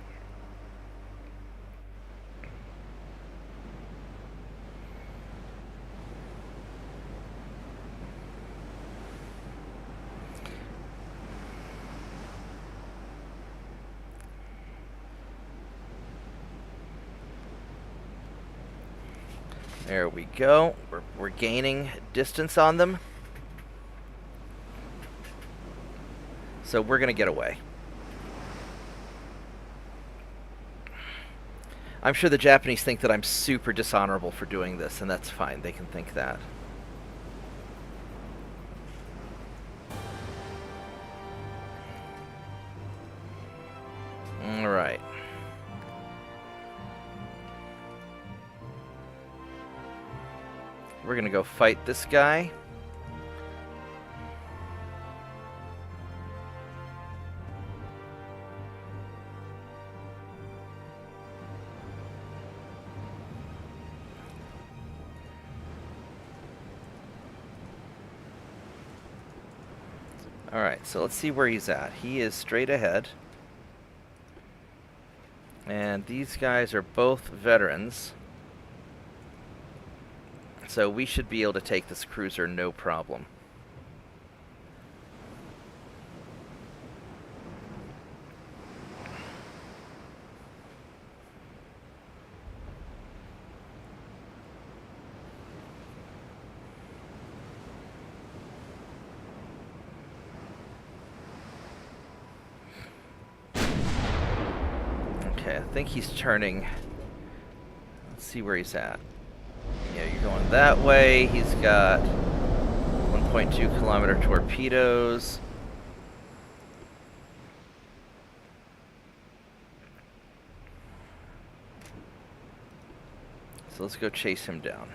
There we go. We're gaining distance on them. So we're going to get away. I'm sure the Japanese think that I'm super dishonorable for doing this, and that's fine. They can think that. All right. We're going to go fight this guy. Alright, so let's see where he's at. He is straight ahead. And these guys are both veterans. So we should be able to take this cruiser no problem. Okay, I think he's turning. Let's see where he's at. Yeah, you're going that way. He's got 1.2 kilometer torpedoes. So let's go chase him down.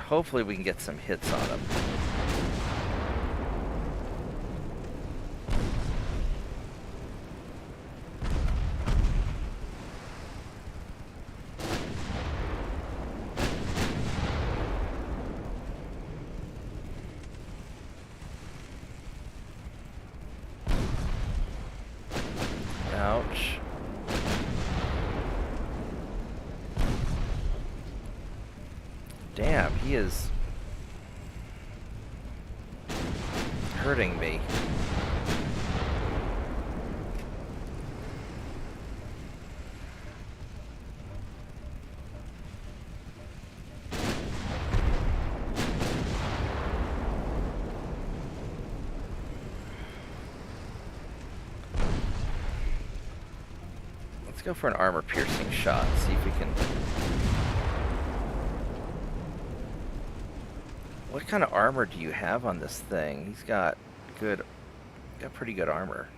Hopefully we can get some hits on him. Ouch. Damn, he is hurting me. Let's go for an armor-piercing shot, see if we can... What kind of armor do you have on this thing? He's got pretty good armor.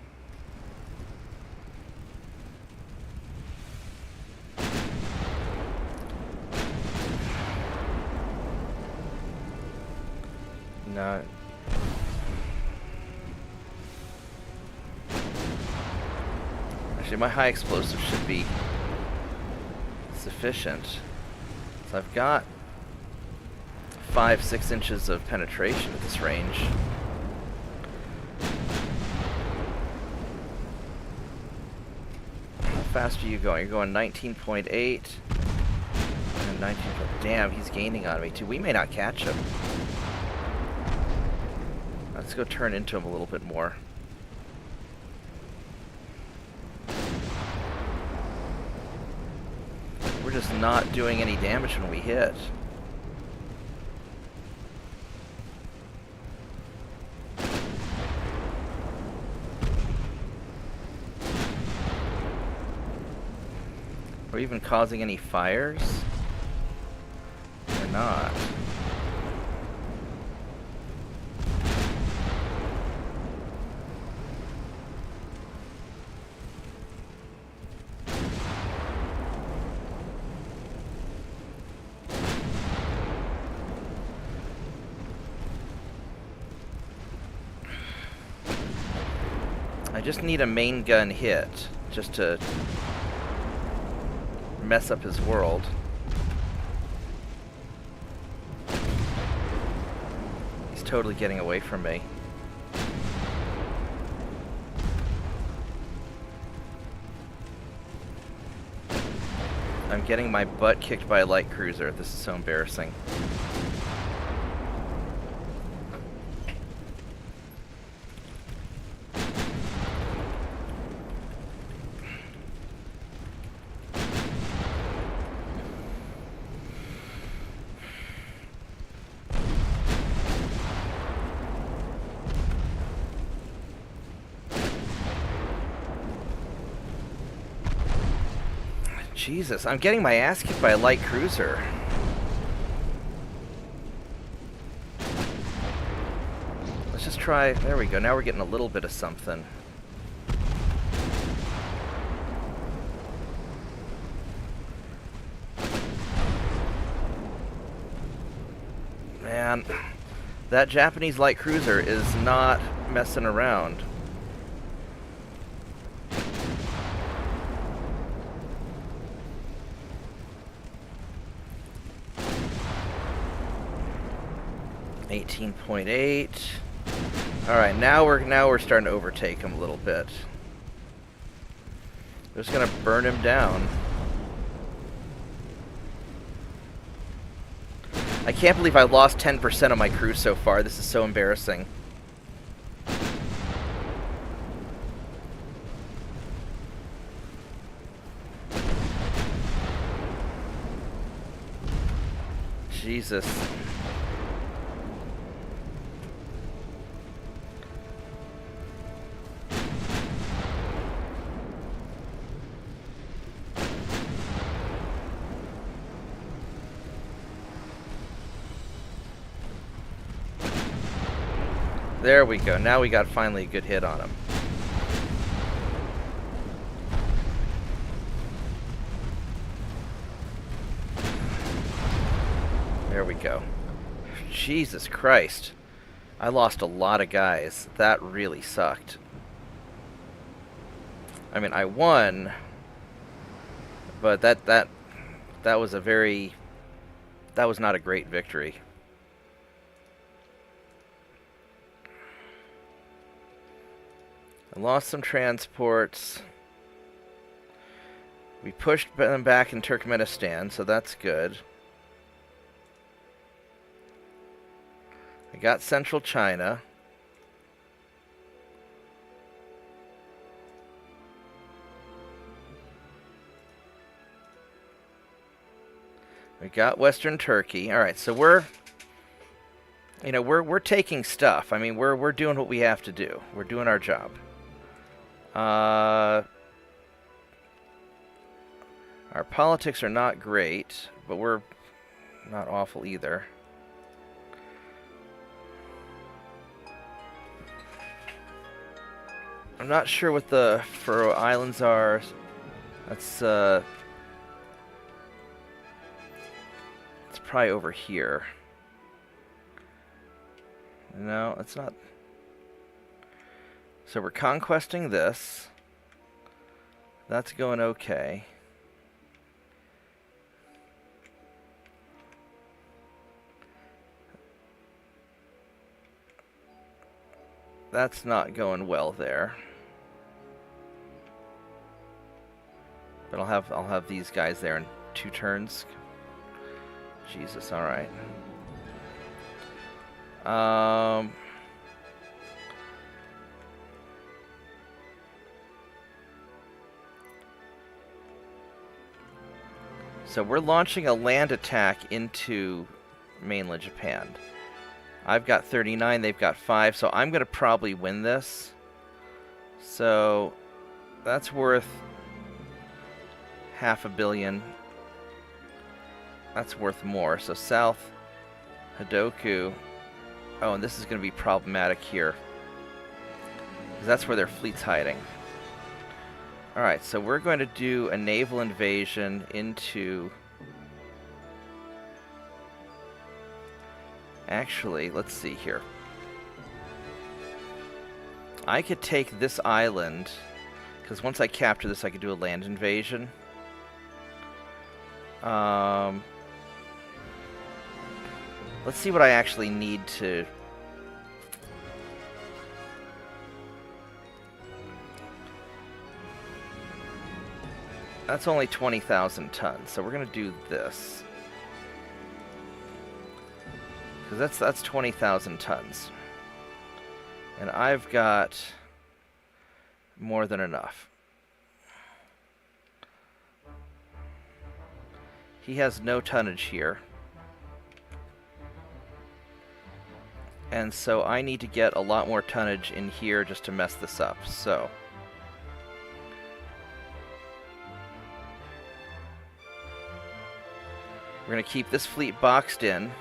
No. Actually, my high explosive should be sufficient. So I've got 5-6 inches of penetration at this range. How fast are you going? You're going 19.8 and 19. Damn, he's gaining on me too. We may not catch him. Let's go turn into him a little bit more. We're just not doing any damage when we hit. Are we even causing any fires? We're not. I just need a main gun hit just to mess up his world. He's totally getting away from me. I'm getting my butt kicked by a light cruiser. This is so embarrassing. Jesus, I'm getting my ass kicked by a light cruiser. Let's just try. There we go. Now we're getting a little bit of something. Man, that Japanese light cruiser is not messing around. .8. All right, now we're starting to overtake him a little bit. We're just gonna burn him down. I can't believe I lost 10% of my crew so far. This is so embarrassing. Jesus. There we go. Now we got finally a good hit on him. There we go. Jesus Christ. I lost a lot of guys. That really sucked. I mean, I won, but that was that was not a great victory. I lost some transports. We pushed them back in Turkmenistan, so that's good. I got central China. We got Western Turkey. All right, so we're taking stuff. I mean, we're doing what we have to do. We're doing our job. Our politics are not great, but we're not awful either. I'm not sure what the Faroe Islands are. That's it's probably over here. No, it's not. So we're conquesting this. That's going okay. That's not going well there. But I'll have these guys there in 2 turns. Jesus, all right. So we're launching a land attack into mainland Japan. I've got 39, they've got 5, so I'm going to probably win this. So that's worth $500 million. That's worth more. So South Hadoku. Oh, and this is going to be problematic here, because that's where their fleet's hiding. Alright, so we're going to do a naval invasion into... Actually, let's see here. I could take this island, because once I capture this, I could do a land invasion. Let's see what I actually need to... That's only 20,000 tons, so we're going to do this. Because that's 20,000 tons. And I've got more than enough. He has no tonnage here. And so I need to get a lot more tonnage in here just to mess this up. So we're going to keep this fleet boxed in.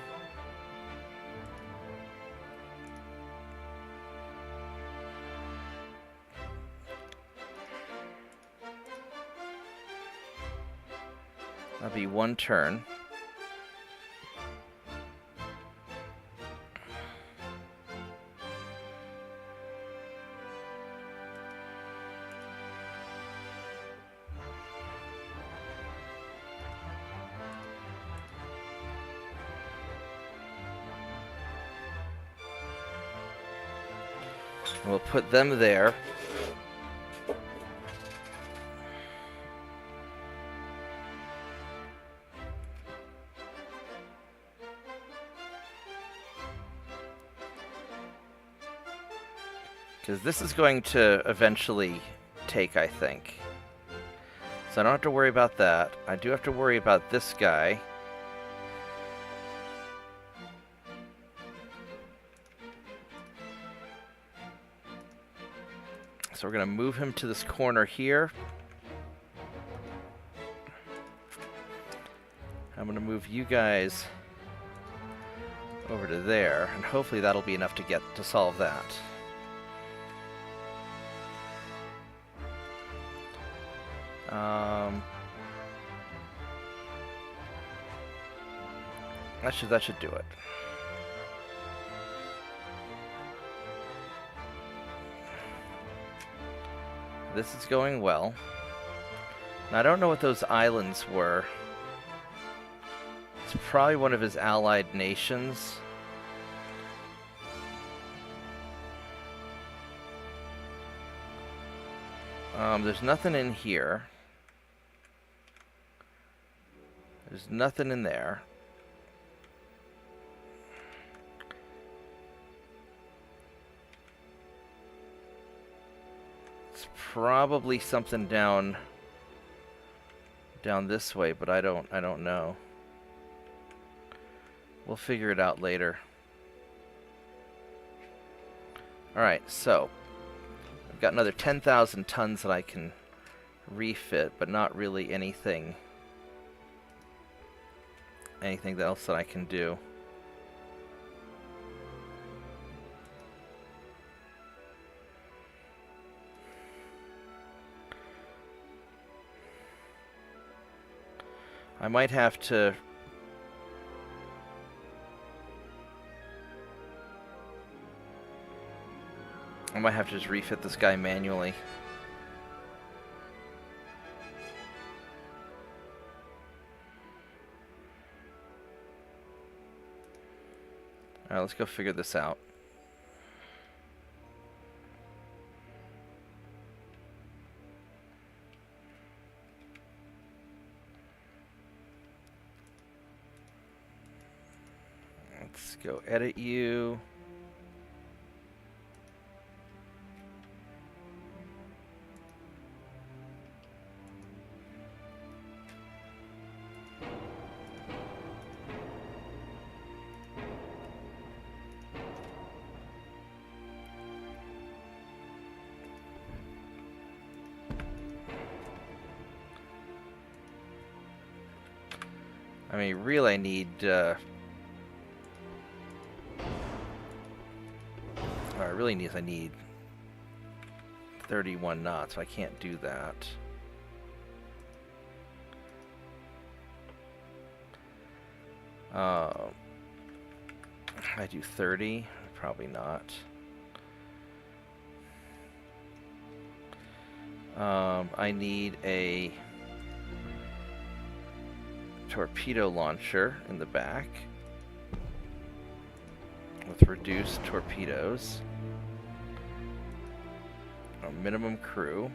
That'll be 1 turn. We'll put them there. Because this is going to eventually take, I think. So I don't have to worry about that. I do have to worry about this guy. So we're going to move him to this corner here. I'm going to move you guys over to there, and hopefully that'll be enough to solve that. That should do it. This is going well. Now, I don't know what those islands were. It's probably one of his allied nations. There's nothing in here. There's nothing in there. It's probably something down this way, but I don't know. We'll figure it out later. Alright, so I've got another 10,000 tons that I can refit, but not really anything else that I can do. I might have to just refit this guy manually. Alright, let's go figure this out. Let's go edit you. I mean, really I need, what I really need is I need 31 knots, so I can't do that. I do 30? Probably not. I need a torpedo launcher in the back with reduced torpedoes. A minimum crew.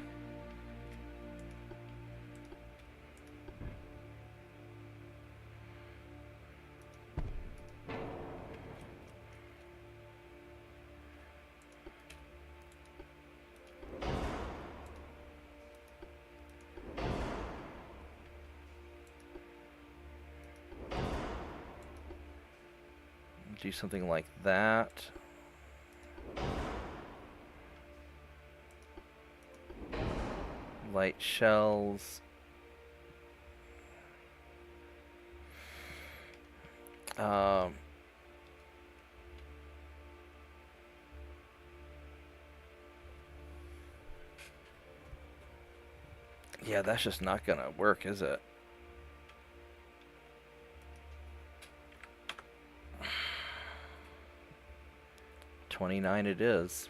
Do something like that. Light shells. Yeah, that's just not gonna work, is it? $29 it is.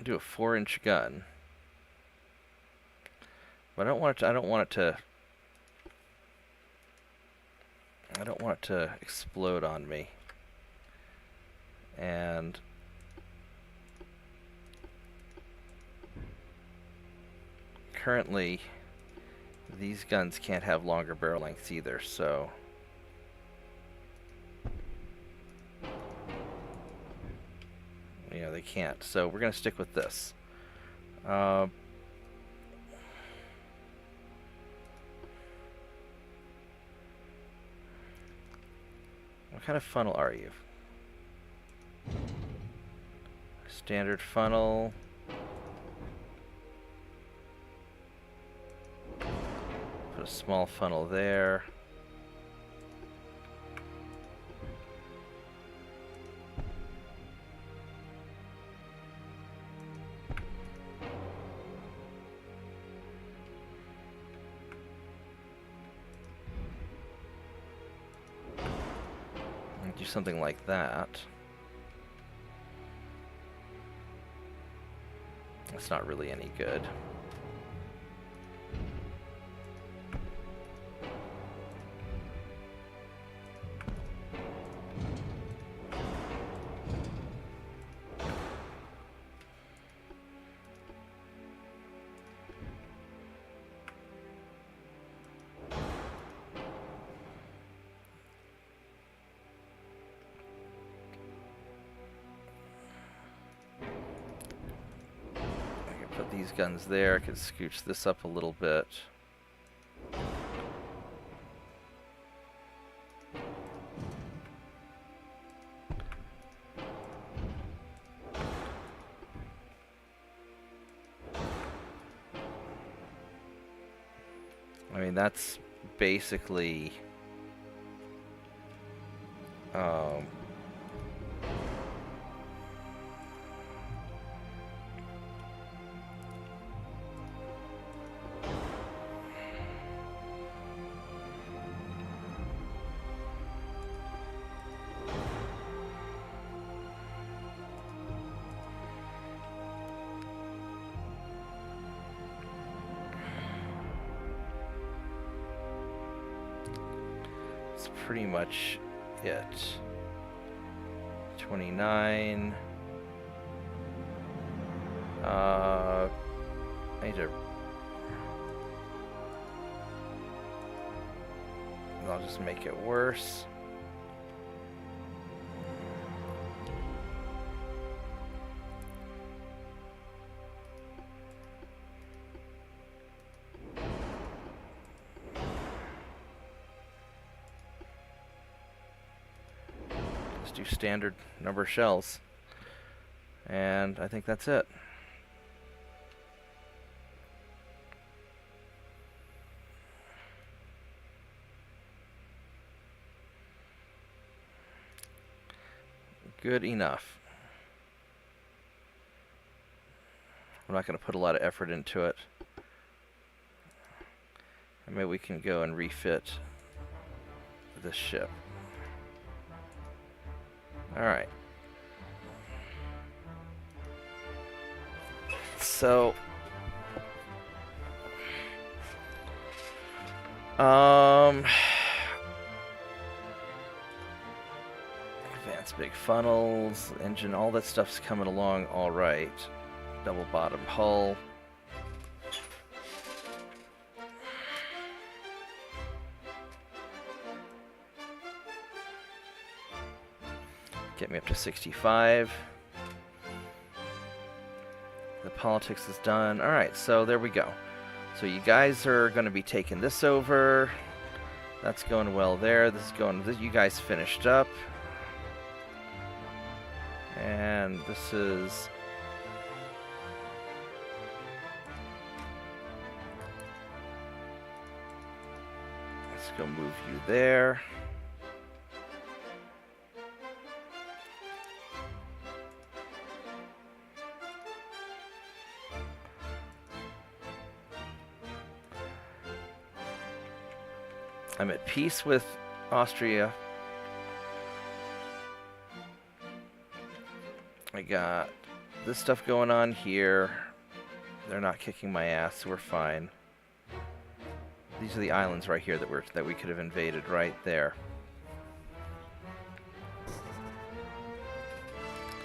Do a 4-inch gun. But I don't want it to explode on me. And currently these guns can't have longer barrel lengths either, so yeah, they can't. So we're gonna stick with this. What kind of funnel are you? Standard funnel. Put a small funnel there. Do something like that. That's not really any good. These guns there. I could scooch this up a little bit. I mean, that's basically pretty much it. 29. I need to... I'll just make it worse. Just do standard number of shells. And I think that's it. Good enough. I'm not going to put a lot of effort into it. And maybe we can go and refit this ship. Alright. So... advanced big funnels, engine, all that stuff's coming along alright. Double bottom hull. Get me up to 65. The politics is done. Alright, so there we go. So you guys are going to be taking this over. That's going well there. This is going... You guys finished up. And this is... Let's go move you there. I'm at peace with Austria. I got this stuff going on here. They're not kicking my ass, so we're fine. These are the islands right here that we could have invaded right there.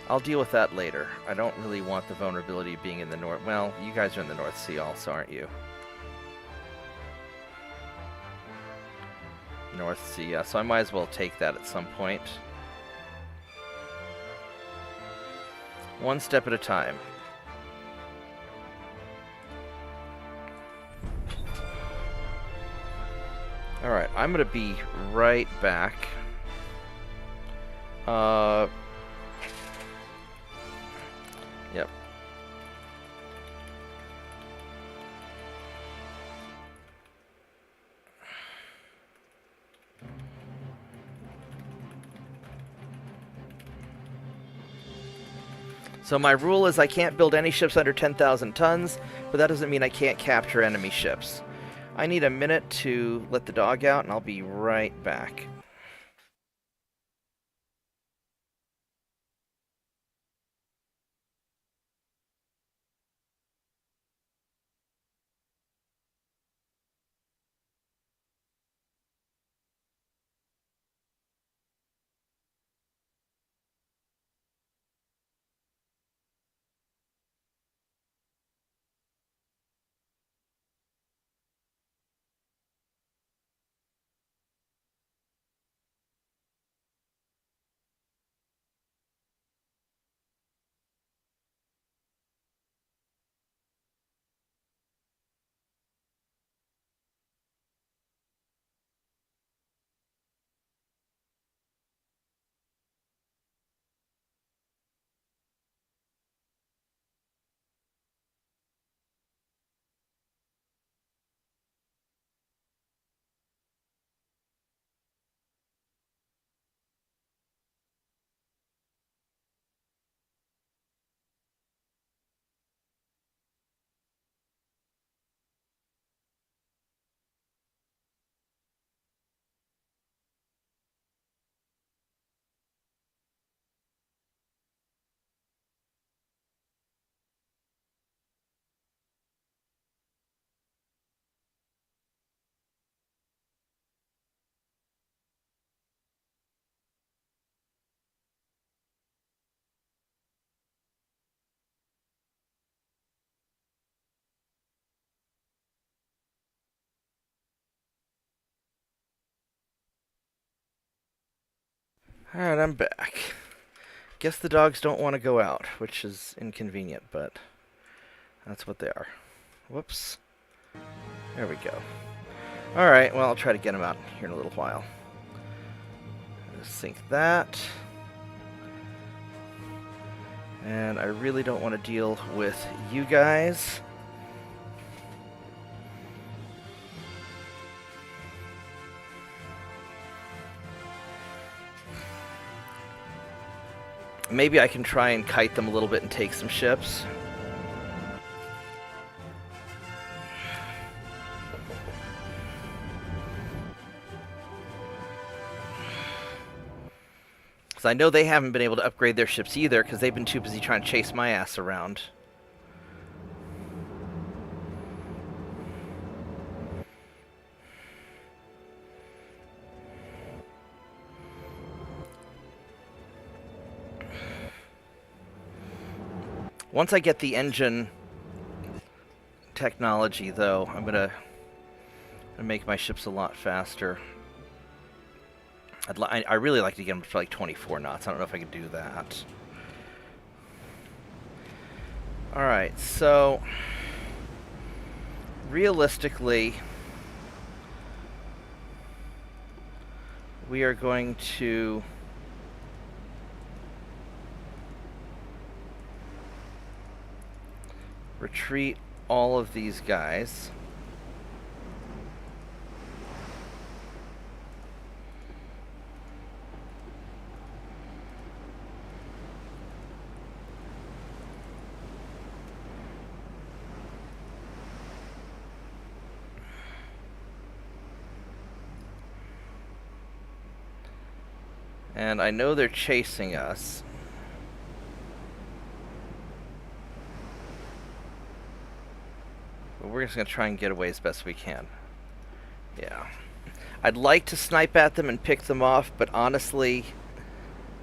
I'll deal with that later. I don't really want the vulnerability being in the north. Well, you guys are in the North Sea also, aren't you? North Sea, yeah, so I might as well take that at some point. One step at a time. Alright, I'm gonna be right back. Yep. So my rule is I can't build any ships under 10,000 tons, but that doesn't mean I can't capture enemy ships. I need a minute to let the dog out, and I'll be right back. Alright, I'm back. Guess the dogs don't want to go out, which is inconvenient, but that's what they are. Whoops. There we go. Alright, well, I'll try to get them out here in a little while. Just sync that. And I really don't want to deal with you guys. Maybe I can try and kite them a little bit and take some ships. Because I know they haven't been able to upgrade their ships either, because they've been too busy trying to chase my ass around. Once I get the engine technology, though, I'm gonna make my ships a lot faster. I really like to get them to like 24 knots. I don't know if I can do that. Alright, so realistically, we are going to retreat all of these guys. And I know they're chasing us. But we're just going to try and get away as best we can. Yeah. I'd like to snipe at them and pick them off, but honestly,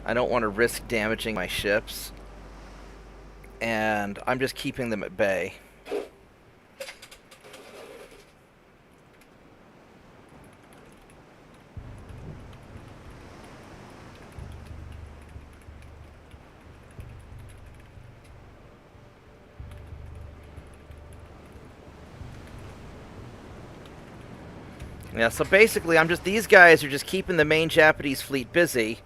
I don't want to risk damaging my ships. And I'm just keeping them at bay. Yeah, so basically these guys are just keeping the main Japanese fleet busy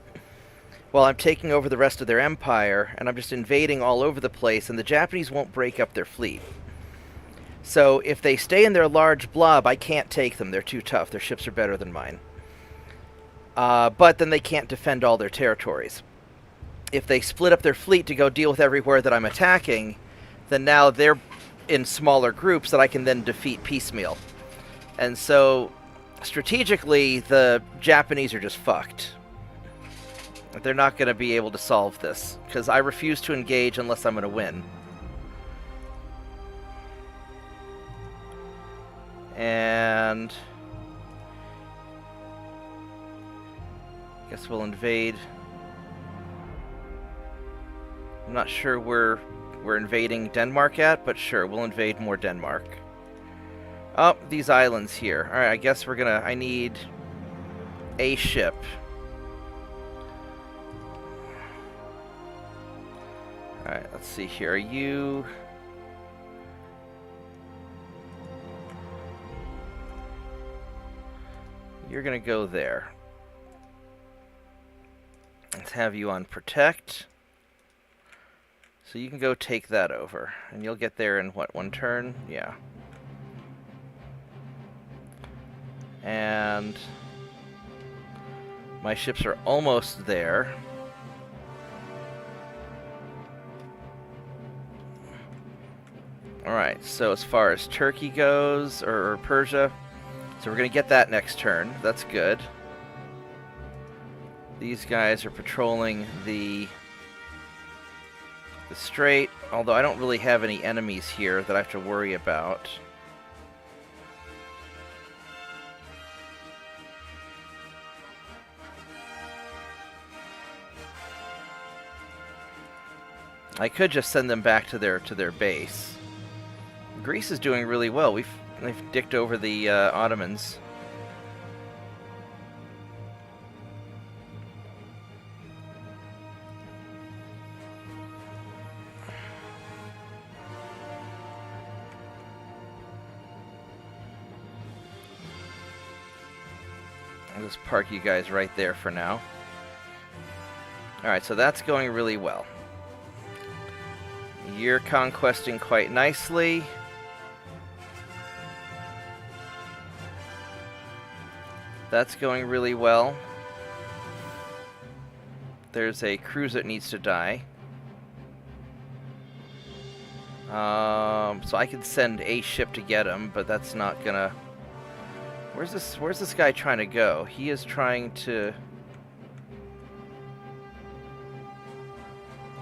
while I'm taking over the rest of their empire, and I'm just invading all over the place, and the Japanese won't break up their fleet. So if they stay in their large blob, I can't take them. They're too tough. Their ships are better than mine. But then they can't defend all their territories. If they split up their fleet to go deal with everywhere that I'm attacking, then now they're in smaller groups that I can then defeat piecemeal. And so strategically, the Japanese are just fucked. They're not going to be able to solve this, because I refuse to engage unless I'm going to win. And I guess we'll invade. I'm not sure where we're invading Denmark at, but sure, we'll invade more Denmark. Oh, these islands here. Alright, I guess we're gonna... I need a ship. Alright, let's see here. Are you... You're gonna go there. Let's have you on Protect. So you can go take that over. And you'll get there in, what, one turn? Yeah. And my ships are almost there. Alright, so as far as Turkey goes, or Persia, so we're going to get that next turn. That's good. These guys are patrolling the strait, although I don't really have any enemies here that I have to worry about. I could just send them back to their base. Greece is doing really well. They've dicked over the Ottomans. I'll just park you guys right there for now. Alright, so that's going really well. You're conquesting quite nicely. That's going really well. There's a cruiser that needs to die. So I could send a ship to get him, but that's not gonna... Where's this guy trying to go? He is trying to...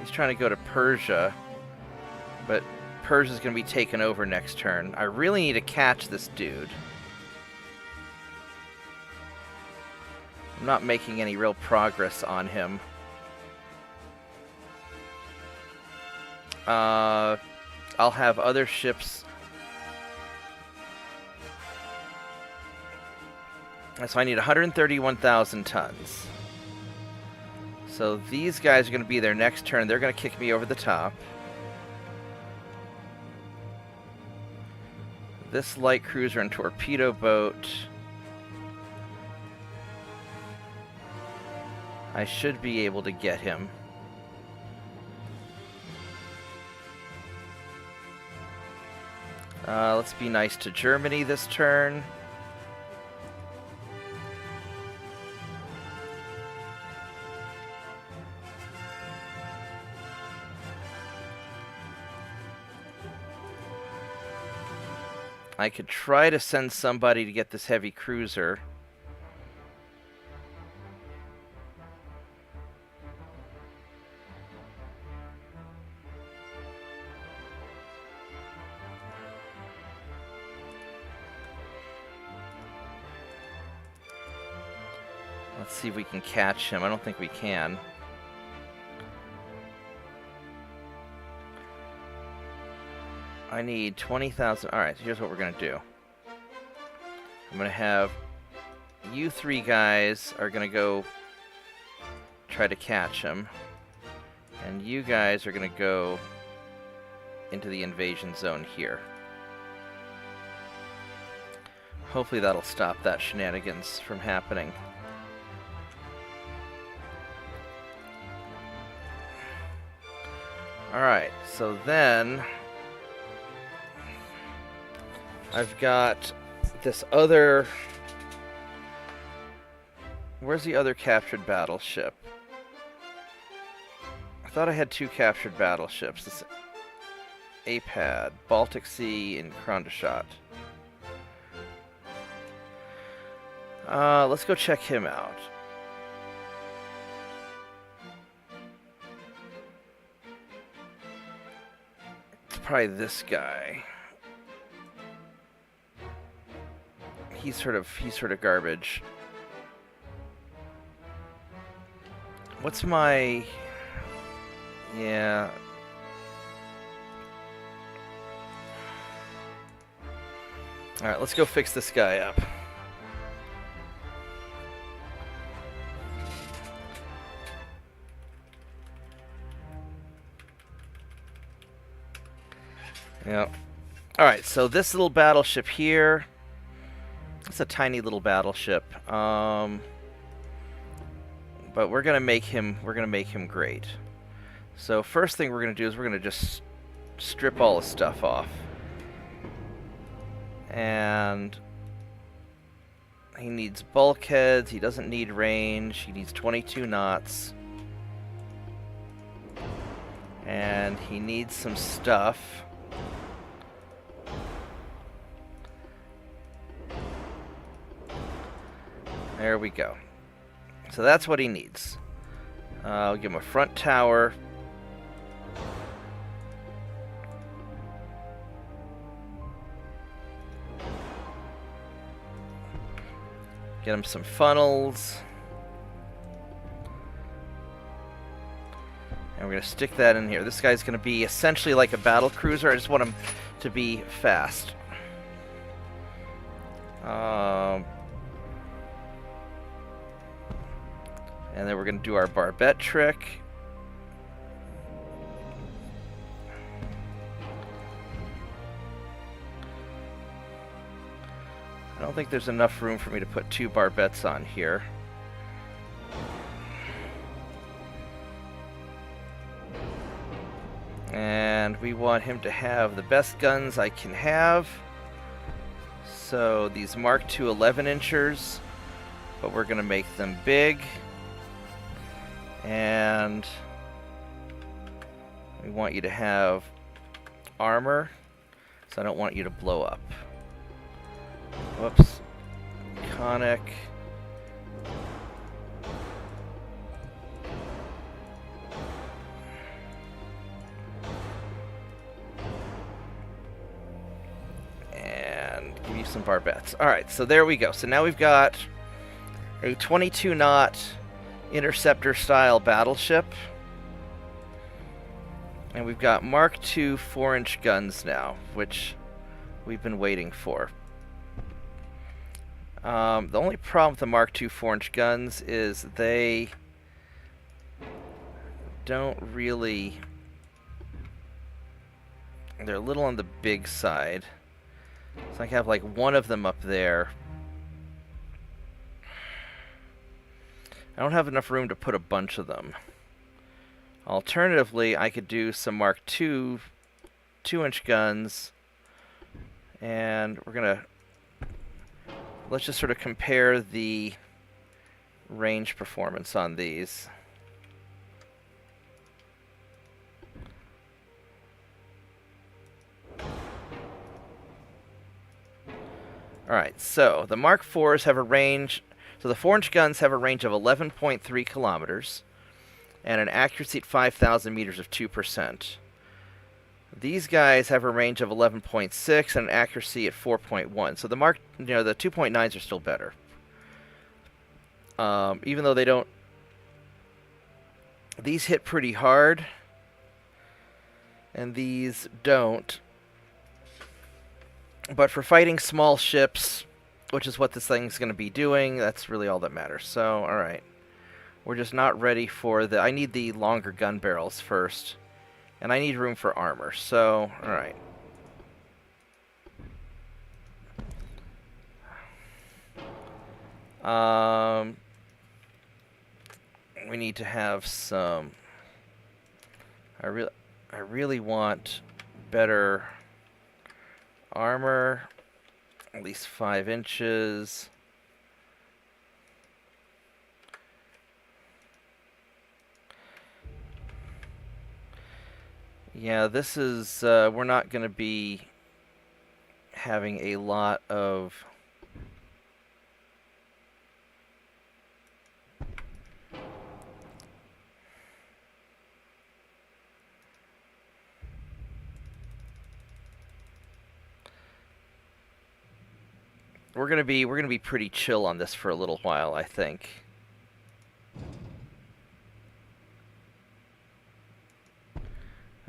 He's trying to go to Persia, but Persia's gonna be taken over next turn. I really need to catch this dude. I'm not making any real progress on him. I'll have other ships. So I need 131,000 tons. So these guys are going to be there next turn. They're going to kick me over the top. This light cruiser and torpedo boat. I should be able to get him. Let's be nice to Germany this turn. I could try to send somebody to get this heavy cruiser. Let's see if we can catch him. I don't think we can. I need 20,000. Alright, so here's what we're going to do. I'm going to have you three guys are going to go try to catch him. And you guys are going to go into the invasion zone here. Hopefully that'll stop that shenanigans from happening. Alright, so then I've got this other... Where's the other captured battleship? I thought I had two captured battleships. This APAD, Baltic Sea, and Kronstadt. Let's go check him out. It's probably this guy. He's sort of garbage. What's my... Yeah. Alright, let's go fix this guy up. Yeah. Alright, so this little battleship here... It's a tiny little battleship. But we're gonna make him great. So first thing we're gonna do is we're gonna just strip all the stuff off. And he needs bulkheads, he doesn't need range, he needs 22 knots. And he needs some stuff. There we go. So that's what he needs. I'll give him a front tower. Get him some funnels. And we're going to stick that in here. This guy's going to be essentially like a battle cruiser. I just want him to be fast. And then we're going to do our barbette trick. I don't think there's enough room for me to put 2 barbettes on here. And we want him to have the best guns I can have. So these Mark II 11-inchers, but we're going to make them big. And we want you to have armor, so I don't want you to blow up. Whoops. Conic. And give you some barbettes. Alright, so there we go. So now we've got a 22-knot interceptor-style battleship. And we've got Mark II 4-inch guns now, which we've been waiting for. The only problem with the Mark II 4-inch guns is they don't really... They're a little on the big side. So I have like one of them up there. I don't have enough room to put a bunch of them. Alternatively, I could do some Mark II 2-inch guns, and we're gonna... Let's just sort of compare the range performance on these. Alright, so the Mark IVs have a range... So the 4-inch guns have a range of 11.3 kilometers and an accuracy at 5,000 meters of 2%. These guys have a range of 11.6 and an accuracy at 4.1. So the the 2.9s are still better. Even though they don't... These hit pretty hard, and these don't. But for fighting small ships, which is what this thing's going to be doing, that's really all that matters. So, alright. We're just not ready for the... I need the longer gun barrels first. And I need room for armor, so, alright. We need to have some... I really want better armor. At least 5 inches. Yeah, this is, we're not going to be having a lot of... We're gonna be pretty chill on this for a little while, I think.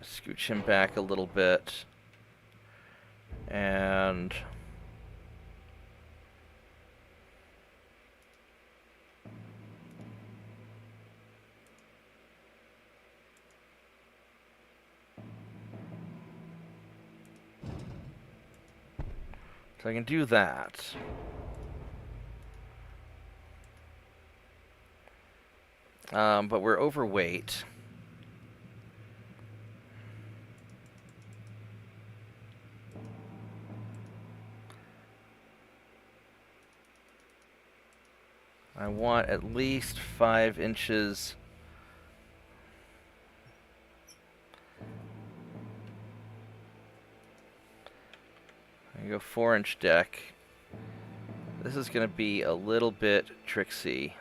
Scooch him back a little bit. And... so I can do that. But we're overweight. I want at least 5 inches. I go 4-inch deck. This is going to be a little bit tricksy.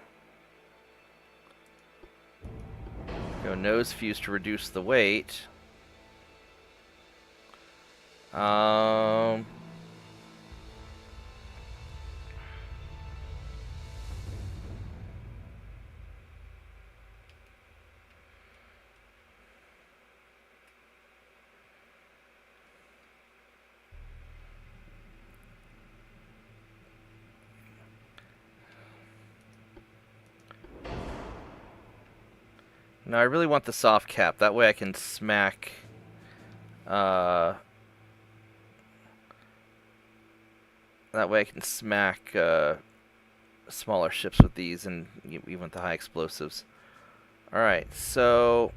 Go nose fuse to reduce the weight. No, I really want the soft cap. That way I can smack... That way I can smack smaller ships with these, and even with the high explosives. Alright, so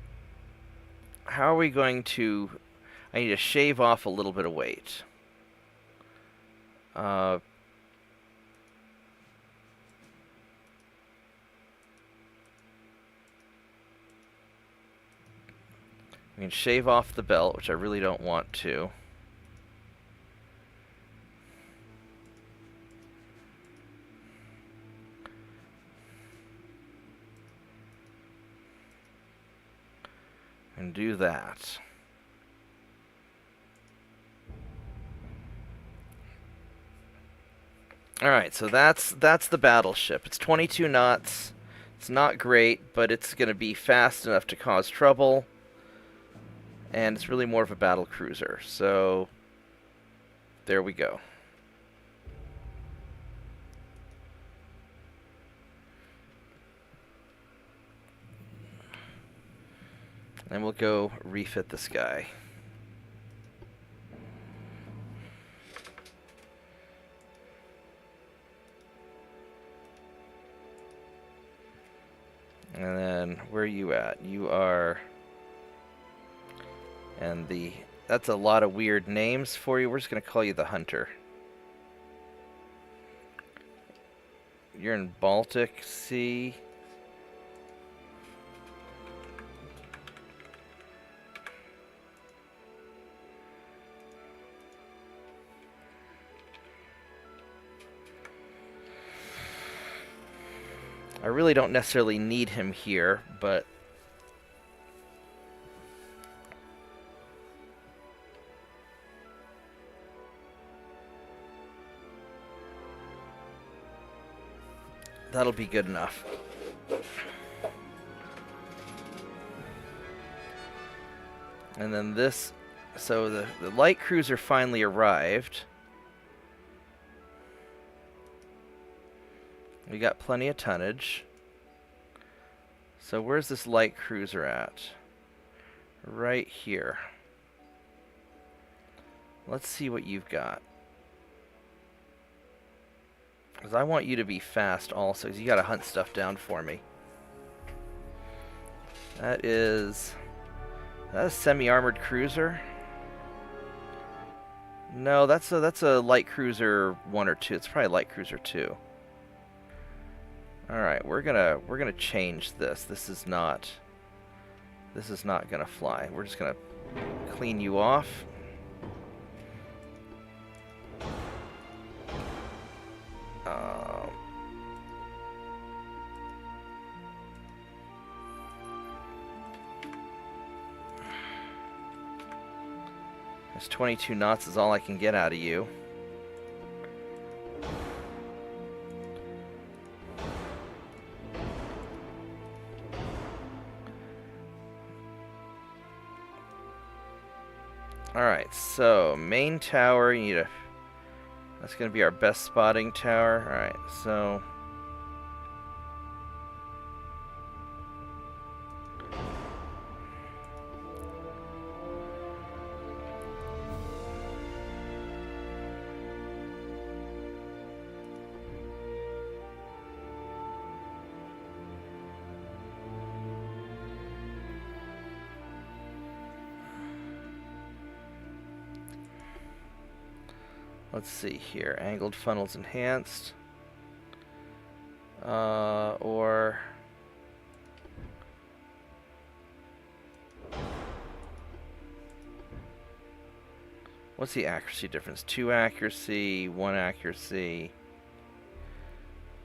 how are we going to... I need to shave off a little bit of weight. We can shave off the belt, which I really don't want to. And do that. Alright, so that's the battleship. It's 22 knots. It's not great, but it's going to be fast enough to cause trouble. And it's really more of a battle cruiser. So, there we go. And we'll go refit this guy. And then, where are you at? You are... And that's a lot of weird names for you. We're just going to call you the Hunter. You're in Baltic Sea. I really don't necessarily need him here, but... that'll be good enough. And then this... So the light cruiser finally arrived. We got plenty of tonnage. So where's this light cruiser at? Right here. Let's see what you've got. Because I want you to be fast also, because you got to hunt stuff down for me. That is a semi-armored cruiser? No, that's a light cruiser 1 or 2. It's probably light cruiser 2. All right, we're gonna change this. This is not gonna fly. We're just gonna clean you off. This 22 knots is all I can get out of you. Alright, so main tower, you need a... That's going to be our best spotting tower. Alright, so... Let's see here. Angled funnels enhanced. Or... What's the accuracy difference? 2 accuracy, 1 accuracy,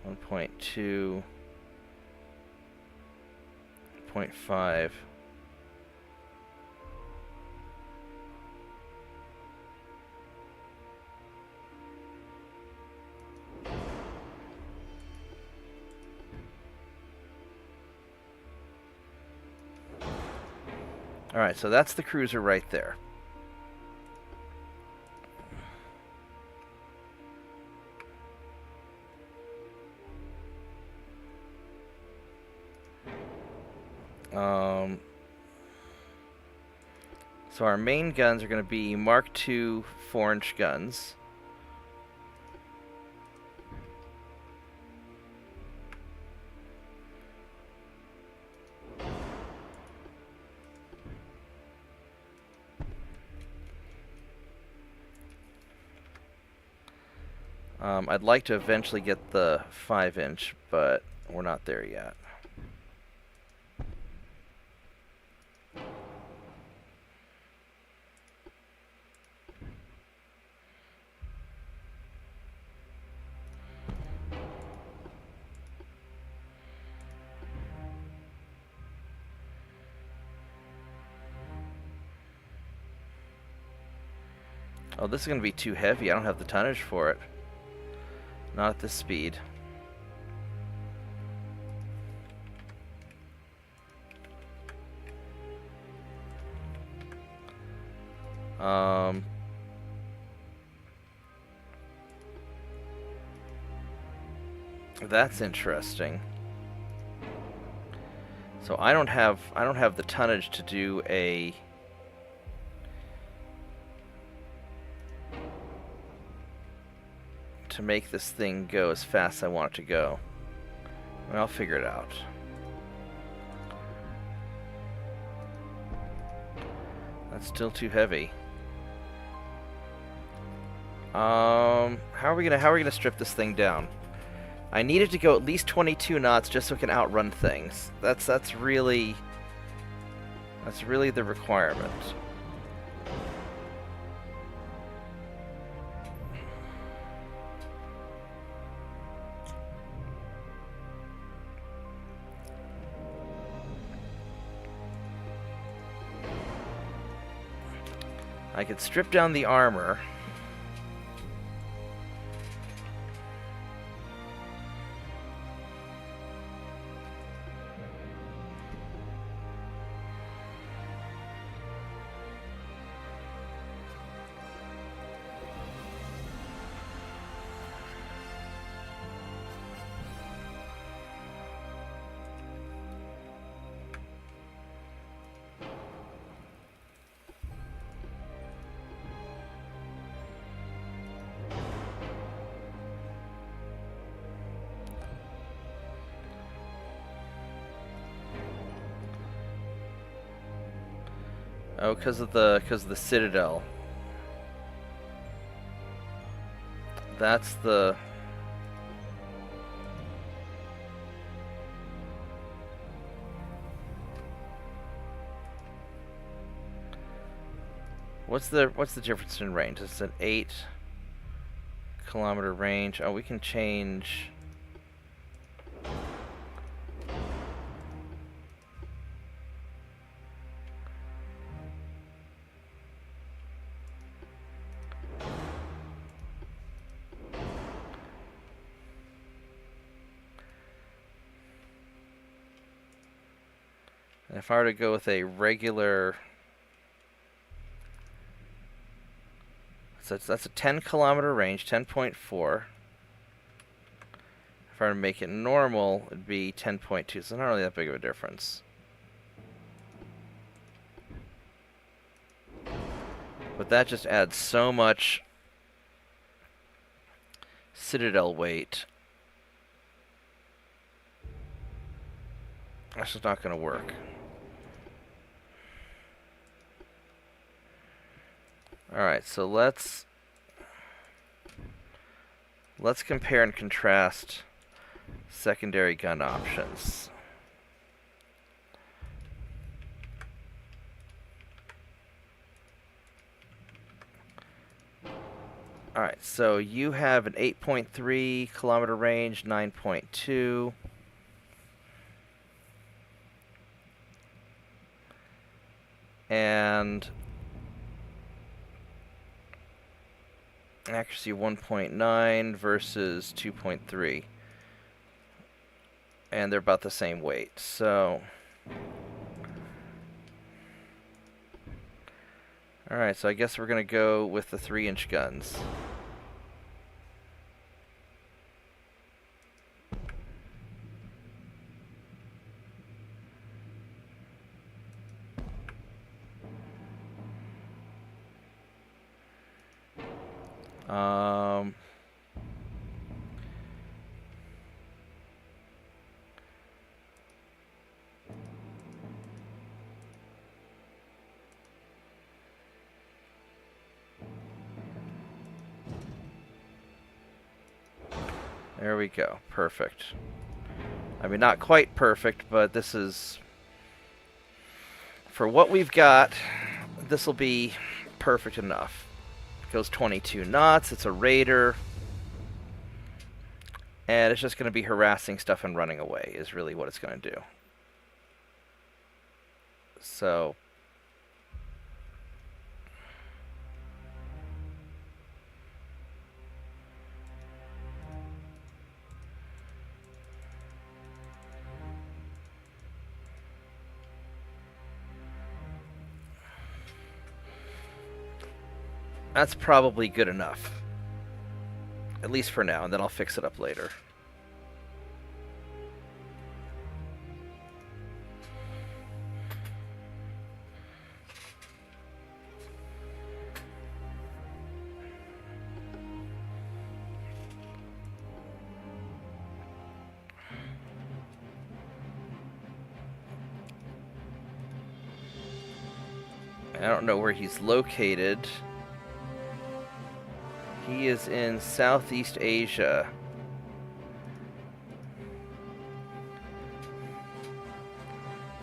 1.2, 0.5. Alright, so that's the cruiser right there. So our main guns are going to be Mark II 4-inch guns. I'd like to eventually get the 5-inch, but we're not there yet. Oh, this is going to be too heavy. I don't have the tonnage for it. Not at this speed. That's interesting. So I don't have the tonnage to do a to make this thing go as fast as I want it to go. Well, I'll figure it out. That's still too heavy. How are we gonna strip this thing down? I need it to go at least 22 knots just so it can outrun things. That's really the requirement. I could strip down the armor. Oh, because of the citadel. That's the... What's the difference in range? It's an 8-kilometer range. Oh, we can change. And if I were to go with a regular... So that's a 10-kilometer range, 10.4. If I were to make it normal, it'd be 10.2, so not really that big of a difference. But that just adds so much citadel weight. That's just not going to work. Alright, so let's compare and contrast secondary gun options. Alright, so you have an 8.3 kilometer range, 9.2. And accuracy 1.9 versus 2.3. And they're about the same weight, so... Alright, so I guess we're going to go with the 3-inch guns. There we go. Perfect. I mean, not quite perfect, but this is... For what we've got, this will be perfect enough. It goes 22 knots. It's a raider. And it's just going to be harassing stuff and running away is really what it's going to do. So... That's probably good enough. At least for now, and then I'll fix it up later. I don't know where he's located. He is in Southeast Asia.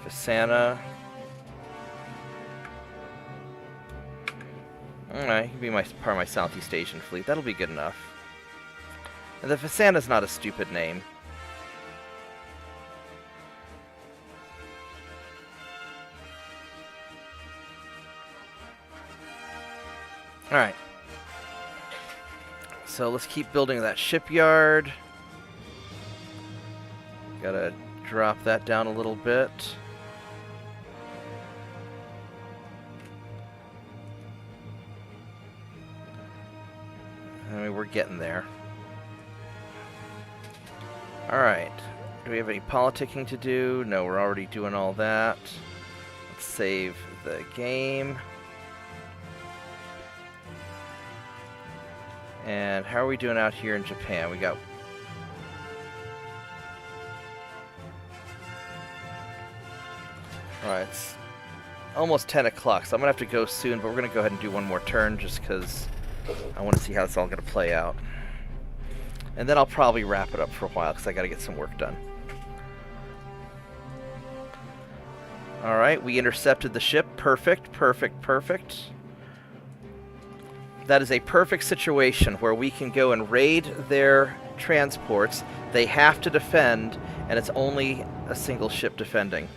Fasana. Alright, he can be part of my Southeast Asian fleet. That'll be good enough. And the Fasana's not a stupid name. Alright. So let's keep building that shipyard. Gotta drop that down a little bit. I mean, we're getting there. Alright. Do we have any politicking to do? No, we're already doing all that. Let's save the game. And how are we doing out here in Japan? We got... Alright, it's almost 10 o'clock, so I'm going to have to go soon, but we're going to go ahead and do one more turn just because I want to see how it's all going to play out. And then I'll probably wrap it up for a while because I got to get some work done. Alright, we intercepted the ship. Perfect, perfect, perfect. That is a perfect situation where we can go and raid their transports. They have to defend, and it's only a single ship defending.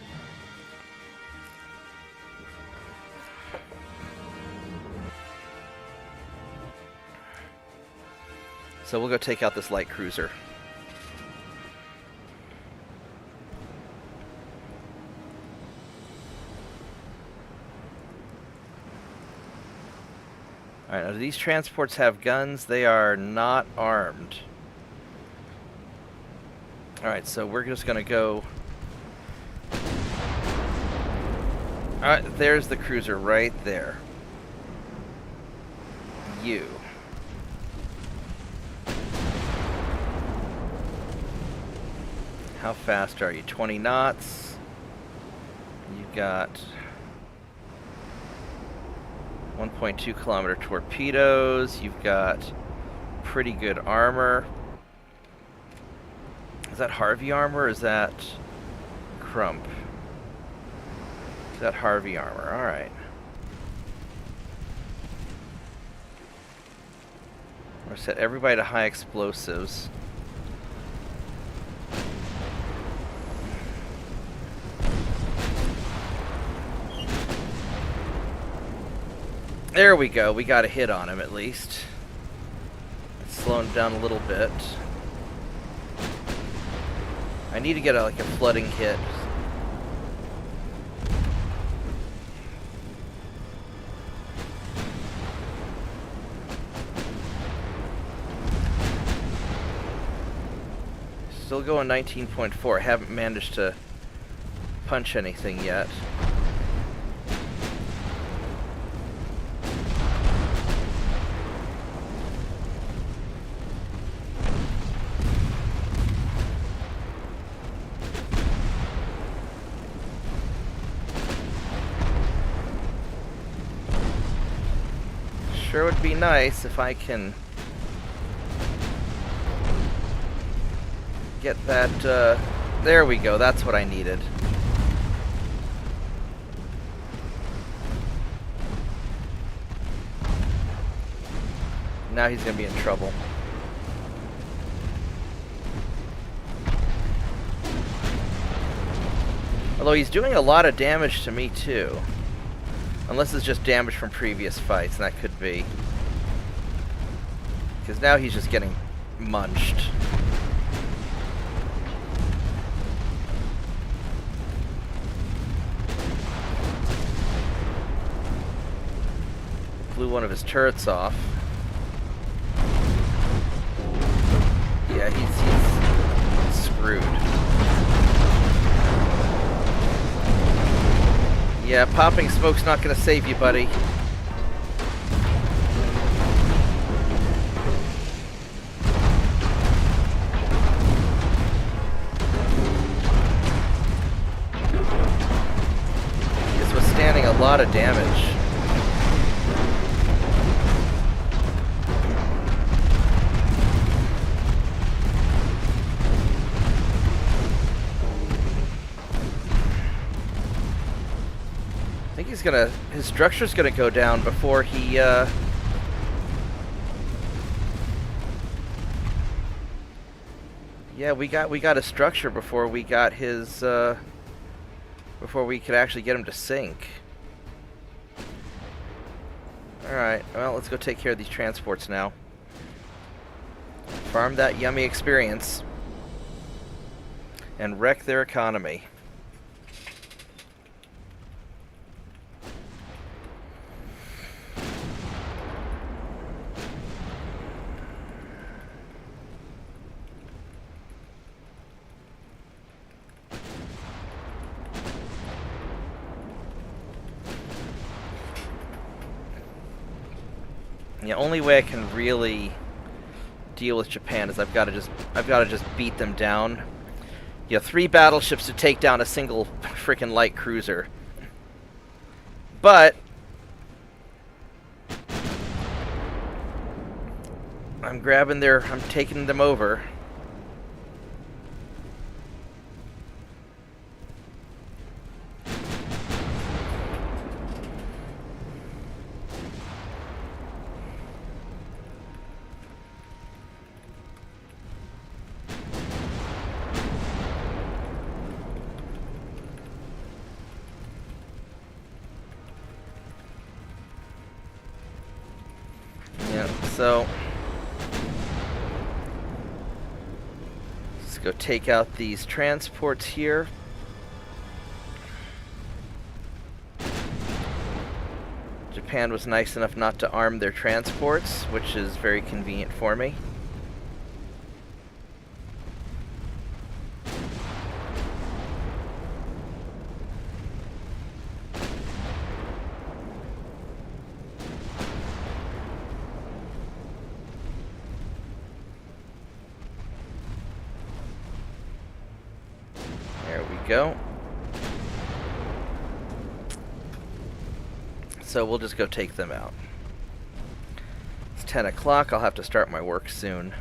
So we'll go take out this light cruiser. Alright, now do these transports have guns? They are not armed. Alright, so we're just gonna go... Alright, there's the cruiser right there. You. How fast are you? 20 knots. You've got 1.2 kilometer torpedoes. You've got pretty good armor. Is that Harvey armor or is that Crump? Is that Harvey armor? Alright. We're gonna set everybody to high explosives. There we go. We got a hit on him at least. Let's slow him down a little bit. I need to get like a flooding hit. Still going 19.4. I haven't managed to punch anything yet. Sure would be nice if I can That, there we go. That's what I needed. Now he's gonna be in trouble. Although he's doing a lot of damage to me too. Unless it's just damage from previous fights, and that could be. Because now he's just getting munched. Blew one of his turrets off. Yeah, he's screwed. Yeah, popping smoke's not gonna save you, buddy. He's withstanding a lot of damage. I think he's gonna, his structure's gonna go down before he, yeah, we got a structure before we got his, before we could actually get him to sink. Alright, well, let's go take care of these transports now. Farm that yummy experience. And wreck their economy. The only way I can really deal with Japan is I've got to just beat them down. You know, 3 battleships to take down a single freaking light cruiser. But I'm taking them over. So let's go take out these transports here. Japan was nice enough not to arm their transports, which is very convenient for me. Go. So we'll just go take them out. It's 10 o'clock. I'll have to start my work soon.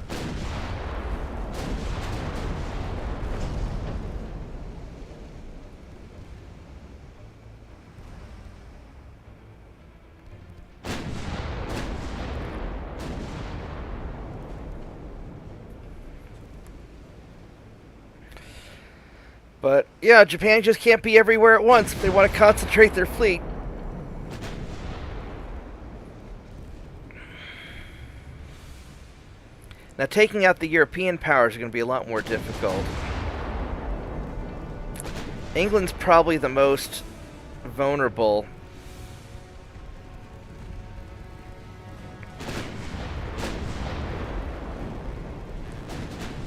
But, yeah, Japan just can't be everywhere at once if they want to concentrate their fleet. Now, taking out the European powers is going to be a lot more difficult. England's probably the most vulnerable.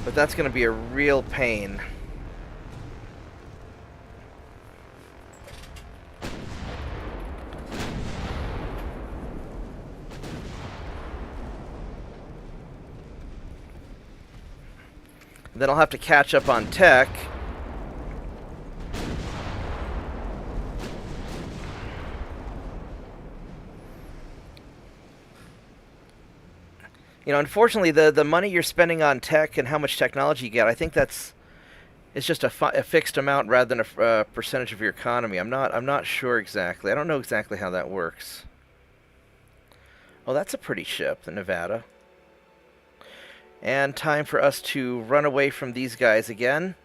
But that's going to be a real pain. Then I'll have to catch up on tech. You know, unfortunately, the money you're spending on tech and how much technology you get, I think that's it's just a fixed amount rather than a percentage of your economy. I'm not sure exactly. I don't know exactly how that works. Oh, that's a pretty ship, the Nevada. And time for us to run away from these guys again.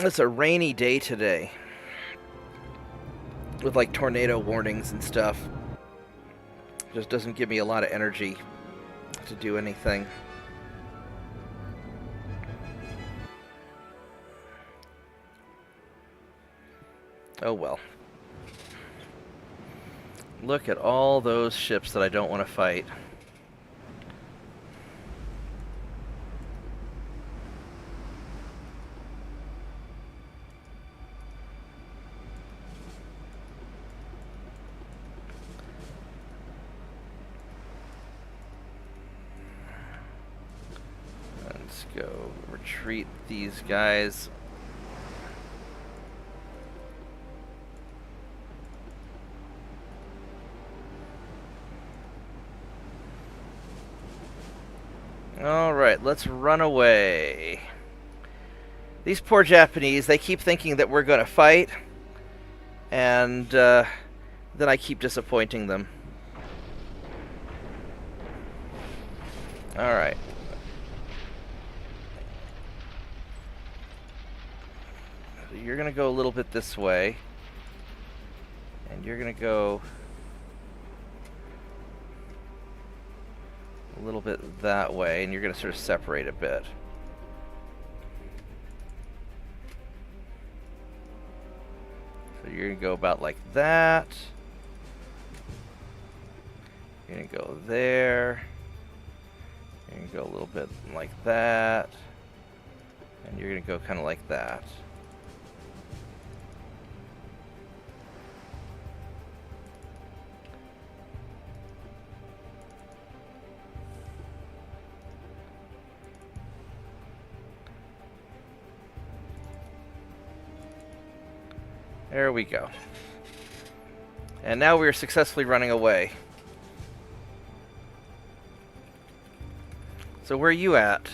It's a rainy day today, with like tornado warnings and stuff. Just doesn't give me a lot of energy to do anything. Oh well. Look at all those ships that I don't want to fight. Let's go retreat these guys. Alright, let's run away. These poor Japanese, they keep thinking that we're going to fight, and then I keep disappointing them. Alright. You're going to go a little bit this way, and you're going to go a little bit that way, and you're going to sort of separate a bit. So you're going to go about like that. You're going to go there. You're going to go a little bit like that. And you're going to go kind of like that. There we go. And now we are successfully running away. So where are you at?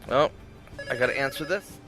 Oh, I gotta answer this.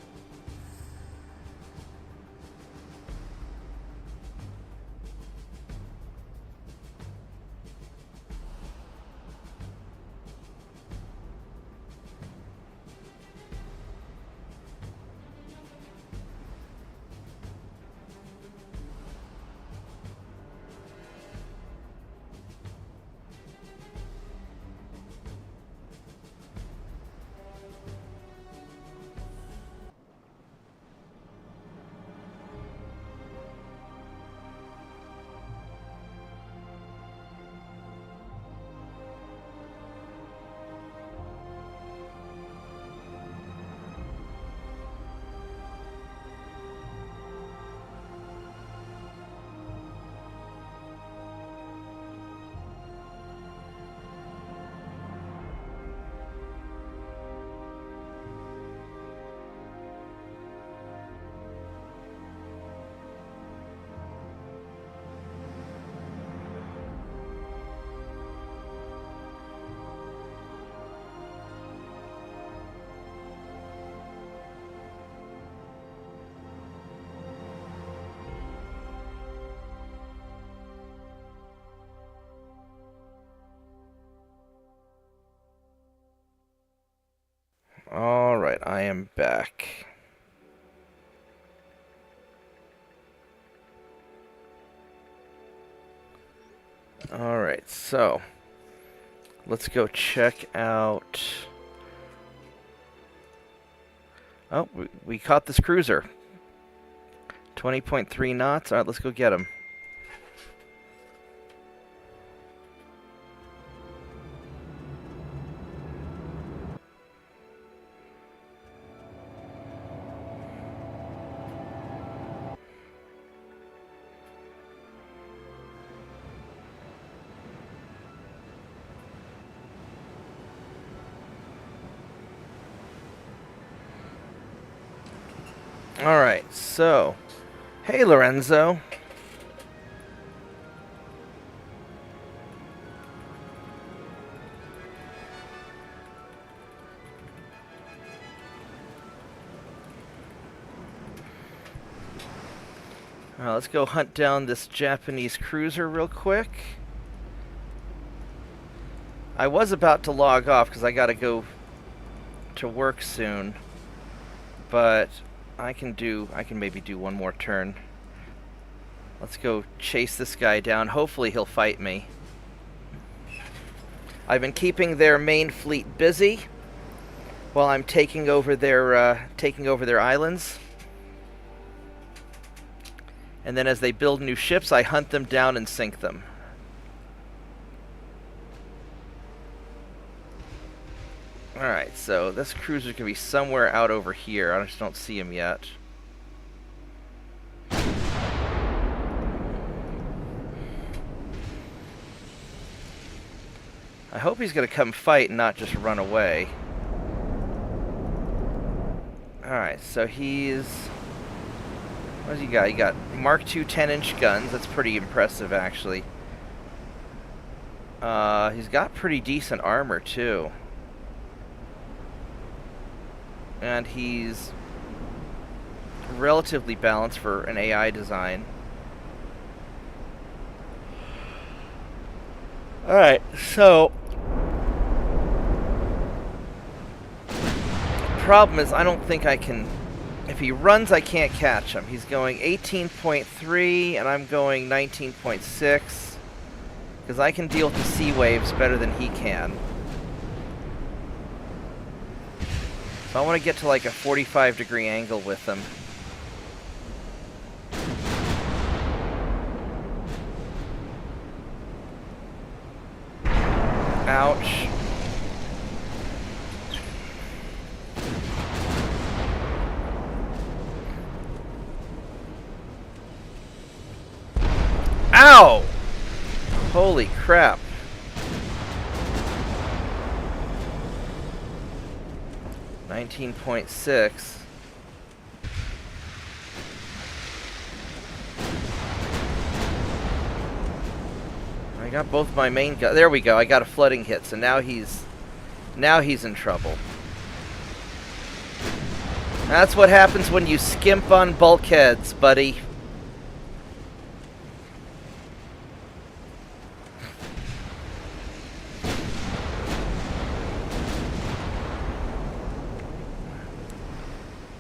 Alright, I am back. Alright, so let's go check out Oh, we caught this cruiser. 20.3 knots. Alright, let's go get him. Alright, so... Hey, Lorenzo. Let's go hunt down this Japanese cruiser real quick. I was about to log off because I gotta go to work soon. But I can maybe do one more turn. Let's go chase this guy down. Hopefully he'll fight me. I've been keeping their main fleet busy while I'm taking over their islands. And then as they build new ships, I hunt them down and sink them. Alright, so this cruiser's gonna be somewhere out over here. I just don't see him yet. I hope he's gonna come fight and not just run away. Alright, so he's... What does he got? He got Mark II 10-inch guns. That's pretty impressive, actually. He's got pretty decent armor, too. And he's relatively balanced for an AI design. Alright, so... problem is, I don't think I can... If he runs, I can't catch him. He's going 18.3, and I'm going 19.6. Because I can deal with the sea waves better than he can. So I want to get to like a 45-degree angle with him. Ouch. Ow! Holy crap. $19.6. I got both my main guns. There we go. I got a flooding hit. So now he's in trouble. That's what happens when you skimp on bulkheads, buddy.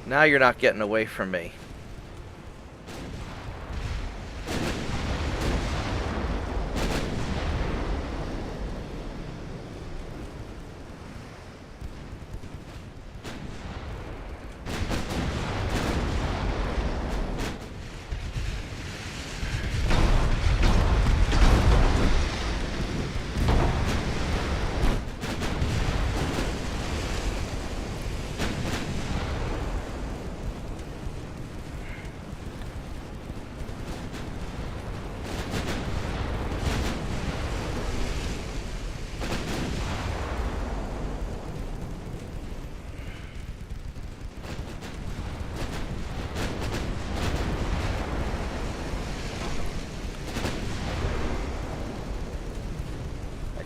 Now you're not getting away from me.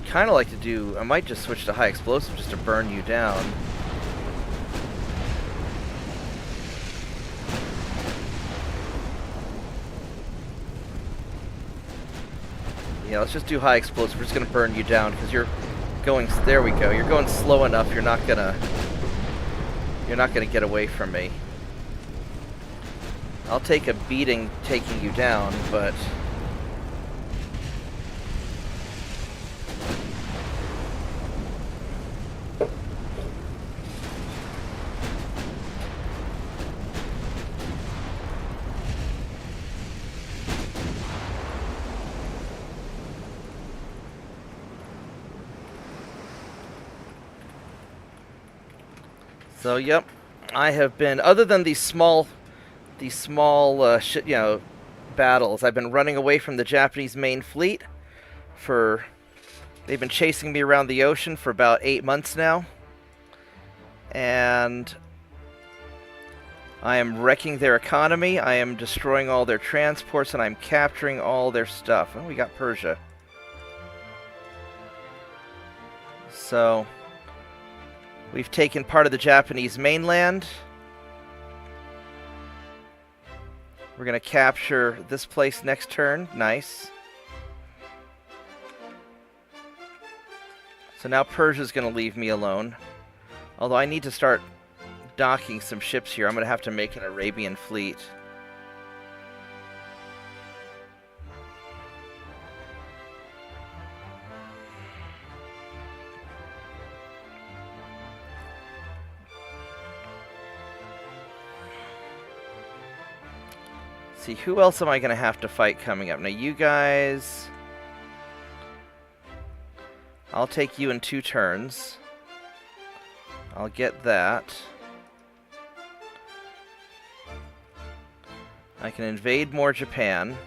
Kind of like to do, I might just switch to high explosive just to burn you down. Yeah, let's just do high explosive. We're just gonna burn you down because you're going, there we go. You're going slow enough. You're not gonna get away from me. I'll take a beating taking you down, but So, yep, I have been, other than these small battles, I've been running away from the Japanese main fleet for, they've been chasing me around the ocean for about 8 months now. And I am wrecking their economy, I am destroying all their transports, and I'm capturing all their stuff. Oh, we got Persia. So, we've taken part of the Japanese mainland. We're going to capture this place next turn. Nice. So now Persia's going to leave me alone. Although I need to start docking some ships here. I'm going to have to make an Arabian fleet. See, who else am I going to have to fight coming up? Now, you guys... I'll take you in 2 turns. I'll get that. I can invade more Japan.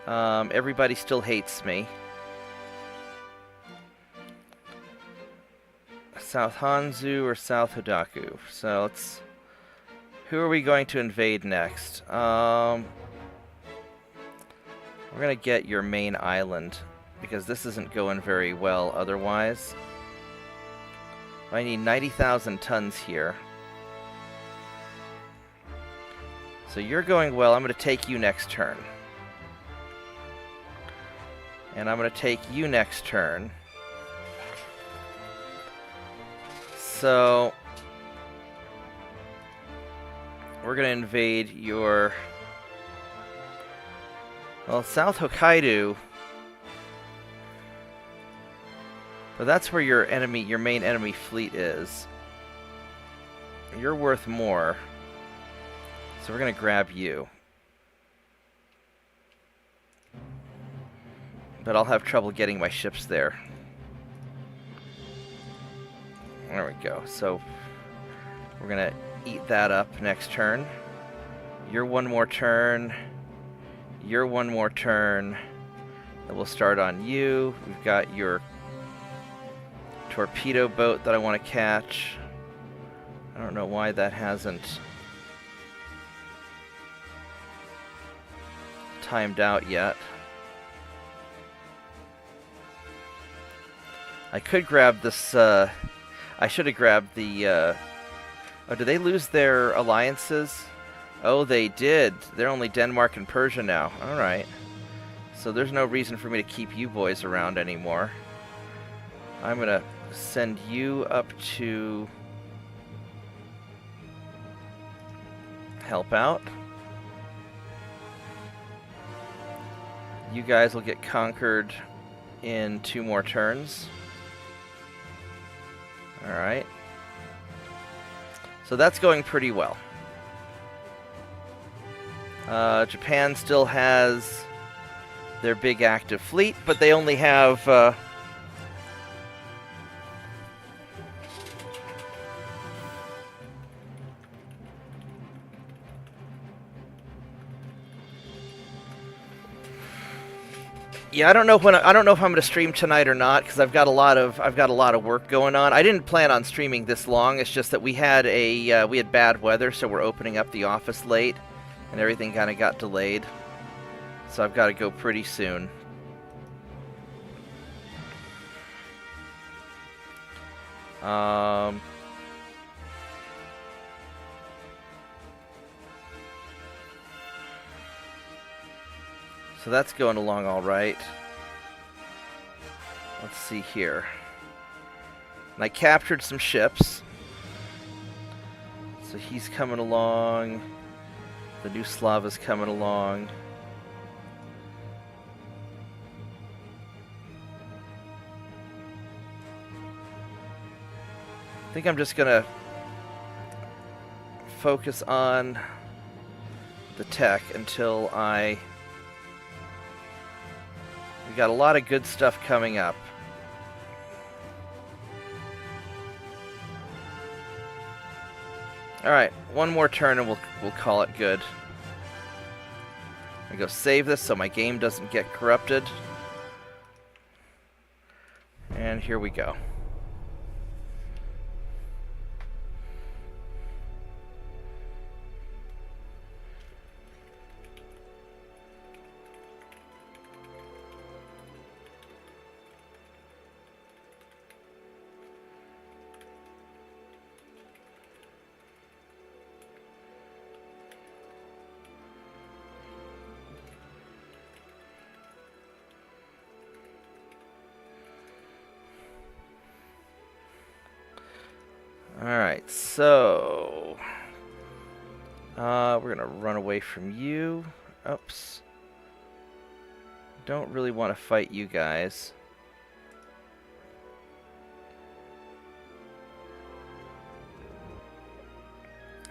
Everybody still hates me. South Hanzu or South Hodaku. So let's... Who are we going to invade next? We're going to get your main island, because this isn't going very well otherwise. I need 90,000 tons here. So you're going well. I'm going to take you next turn. And I'm going to take you next turn. So... we're going to invade your... well, South Hokkaido. But that's where your enemy, your main enemy fleet is. You're worth more. So we're going to grab you. But I'll have trouble getting my ships there. There we go. So we're going to eat that up next turn. You're 1 more turn. You're 1 more turn. Then we'll start on you. We've got your torpedo boat that I want to catch. I don't know why that hasn't timed out yet. I could grab this, I should have grabbed the, oh, did they lose their alliances? Oh, they did. They're only Denmark and Persia now. Alright. So there's no reason for me to keep you boys around anymore. I'm going to send you up to help out. You guys will get conquered in 2 more turns. Alright. So that's going pretty well. Japan still has their big active fleet, but they only have... yeah, I don't know if I'm going to stream tonight or not, because I've got a lot of work going on. I didn't plan on streaming this long. It's just that we had bad weather, so we're opening up the office late, and everything kind of got delayed. So I've got to go pretty soon. So that's going along all right. Let's see here. And I captured some ships. So he's coming along. The new Slava's coming along. I think I'm just gonna focus on the tech until we got a lot of good stuff coming up. Alright, one more turn and we'll call it good. I go save this so my game doesn't get corrupted. And here we go. Alright, so we're gonna run away from you. Oops. Don't really want to fight you guys.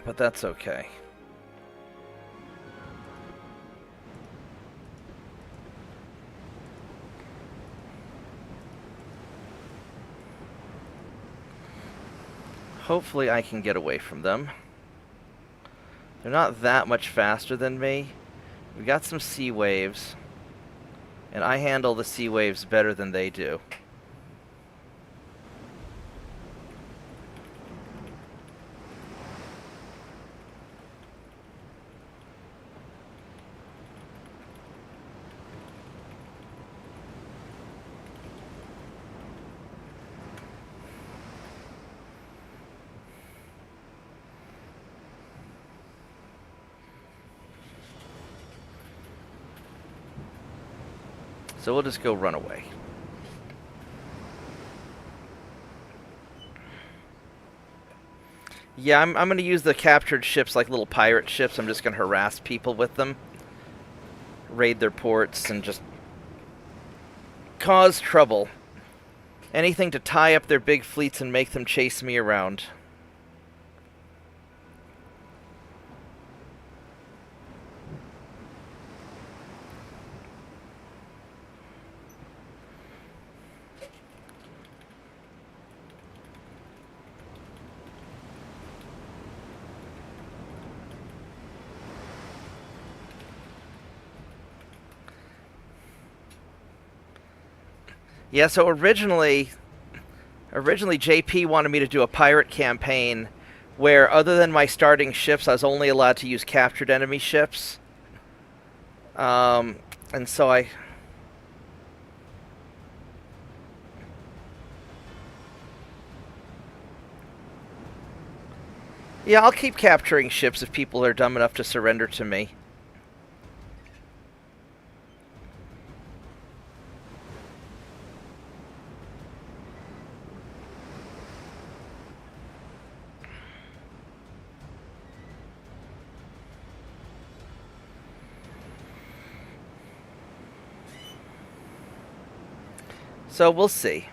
But that's okay. Hopefully I can get away from them. They're not that much faster than me. We got some sea waves. And I handle the sea waves better than they do. So we'll just go run away. Yeah, I'm going to use the captured ships like little pirate ships. I'm just going to harass people with them. Raid their ports and just cause trouble. Anything to tie up their big fleets and make them chase me around. Yeah, so originally JP wanted me to do a pirate campaign where, other than my starting ships, I was only allowed to use captured enemy ships. And so yeah, I'll keep capturing ships if people are dumb enough to surrender to me. So we'll see.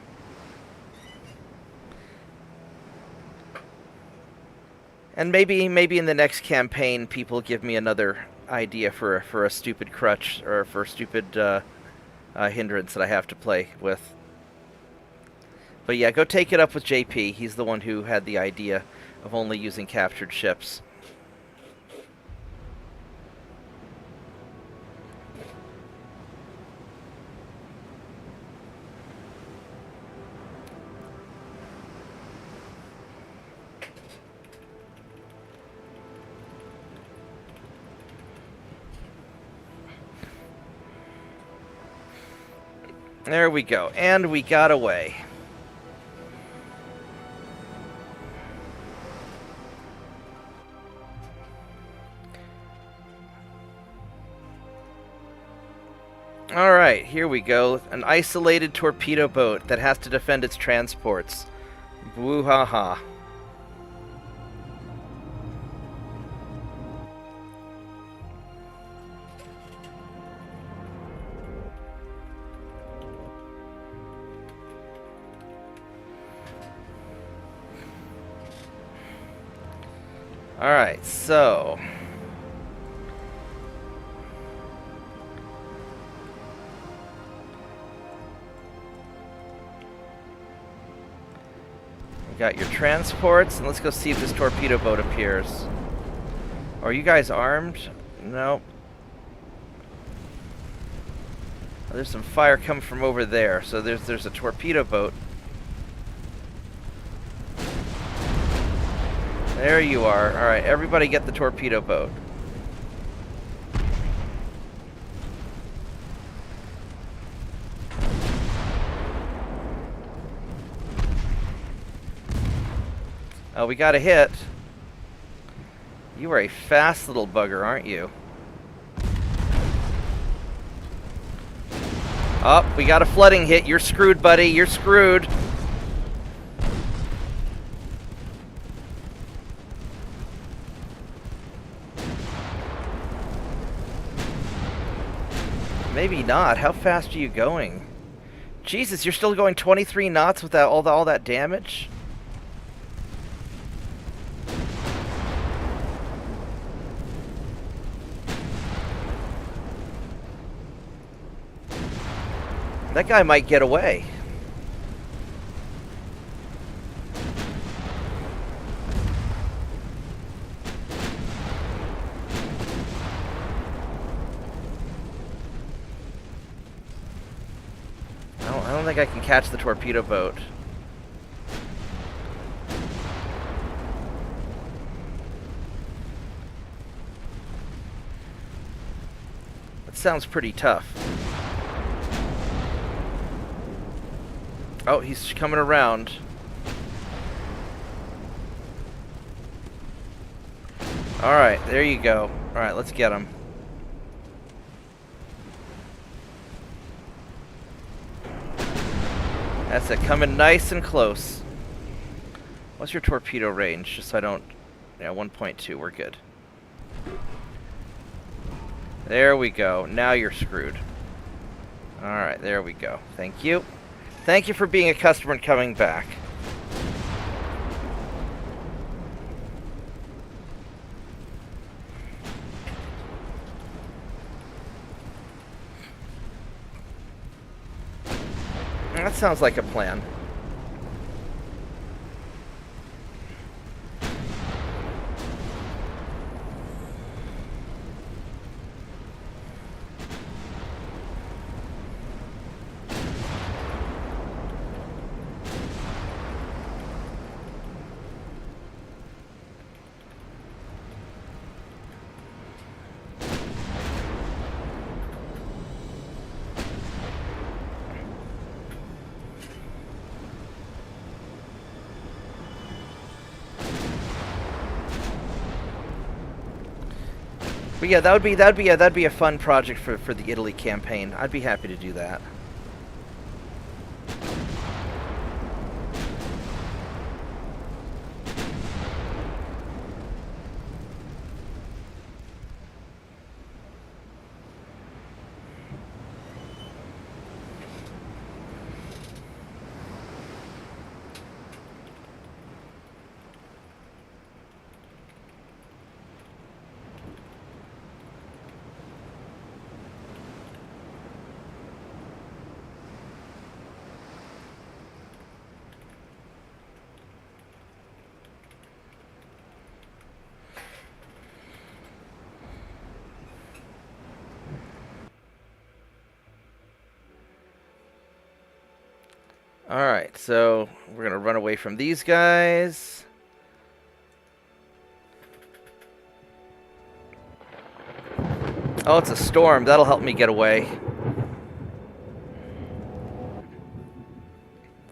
And maybe in the next campaign, people give me another idea for a stupid crutch or for a stupid hindrance that I have to play with. But yeah, go take it up with JP. He's the one who had the idea of only using captured ships. There we go. And we got away. Alright, here we go. An isolated torpedo boat that has to defend its transports. BUHAHA. Alright, so Got your transports, and let's go see if this torpedo boat appears. Are you guys armed? No. There's some fire coming from over there, so there's a torpedo boat. There you are. Alright, everybody get the torpedo boat. Oh, we got a hit. You are a fast little bugger, aren't you? Oh, we got a flooding hit. You're screwed, buddy. You're screwed. Maybe not. How fast are you going? Jesus, you're still going 23 knots without all that damage? That guy might get away. I don't think I can catch the torpedo boat. That sounds pretty tough. Oh, he's coming around. Alright, there you go. Alright, let's get him. That's it, coming nice and close. What's your torpedo range? Just so I don't... Yeah, 1.2, we're good. There we go. Now you're screwed. Alright, there we go. Thank you. Thank you for being a customer and coming back. That sounds like a plan. But yeah, that'd be a fun project for the Italy campaign. I'd be happy to do that. Alright, so we're going to run away from these guys. Oh, it's a storm. That'll help me get away.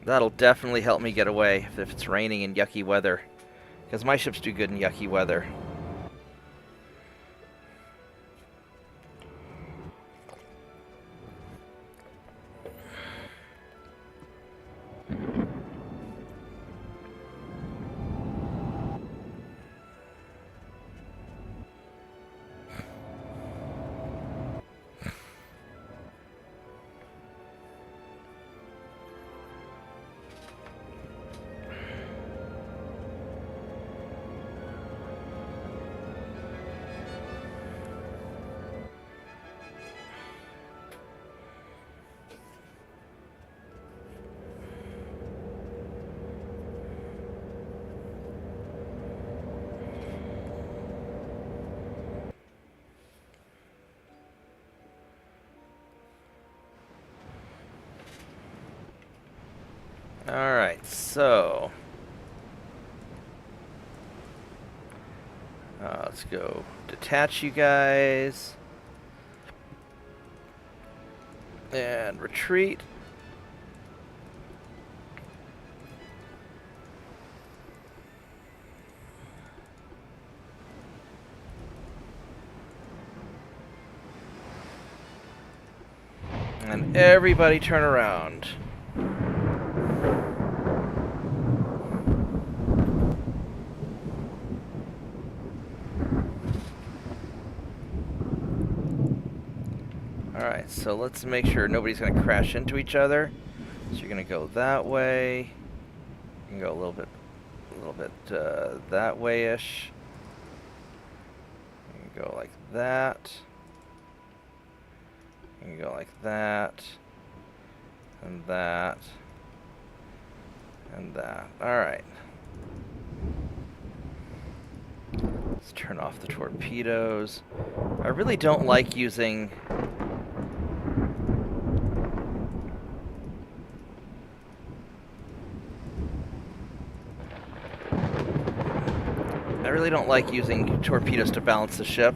That'll definitely help me get away if it's raining in yucky weather. Because my ships do good in yucky weather. Alright, so... let's go detach you guys. And retreat. And everybody turn around. Alright, so let's make sure nobody's going to crash into each other. So you're going to go that way. You can go a little bit that way-ish. You can go like that. You can go like that. And that. And that. Alright. Let's turn off the torpedoes. I really don't like using... I really don't like using torpedoes to balance the ship.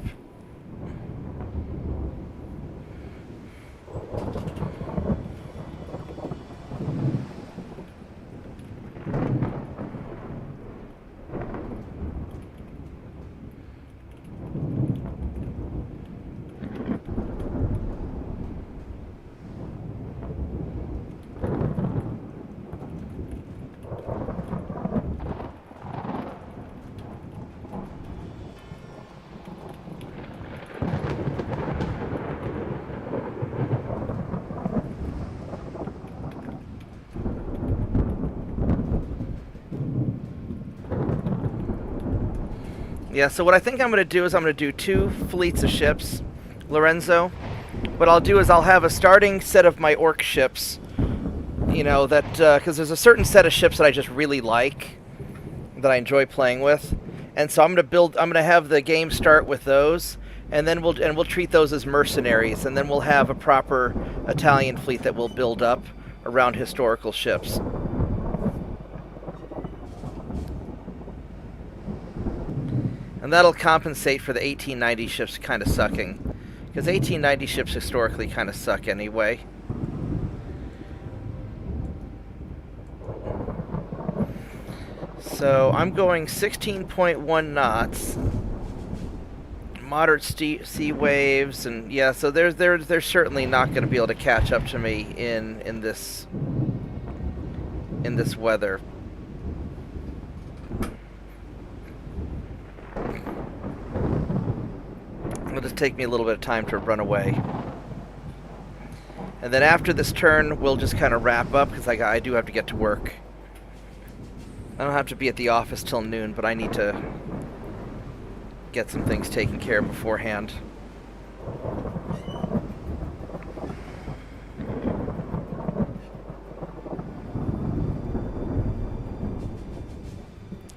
Yeah, so what I think I'm going to do is I'm going to do 2 fleets of ships, Lorenzo. What I'll do is I'll have a starting set of my orc ships, you know, that, because there's a certain set of ships that I just really like, that I enjoy playing with. And so I'm going to have the game start with those, and then we'll treat those as mercenaries, and then we'll have a proper Italian fleet that we'll build up around historical ships. And that'll compensate for the 1890 ships kind of sucking. Because 1890 ships historically kind of suck anyway. So I'm going 16.1 knots. Moderate sea waves, and yeah, so they're certainly not going to be able to catch up to me in this weather. It'll just take me a little bit of time to run away. And then after this turn, we'll just kind of wrap up, because I do have to get to work. I don't have to be at the office till noon, but I need to get some things taken care of beforehand.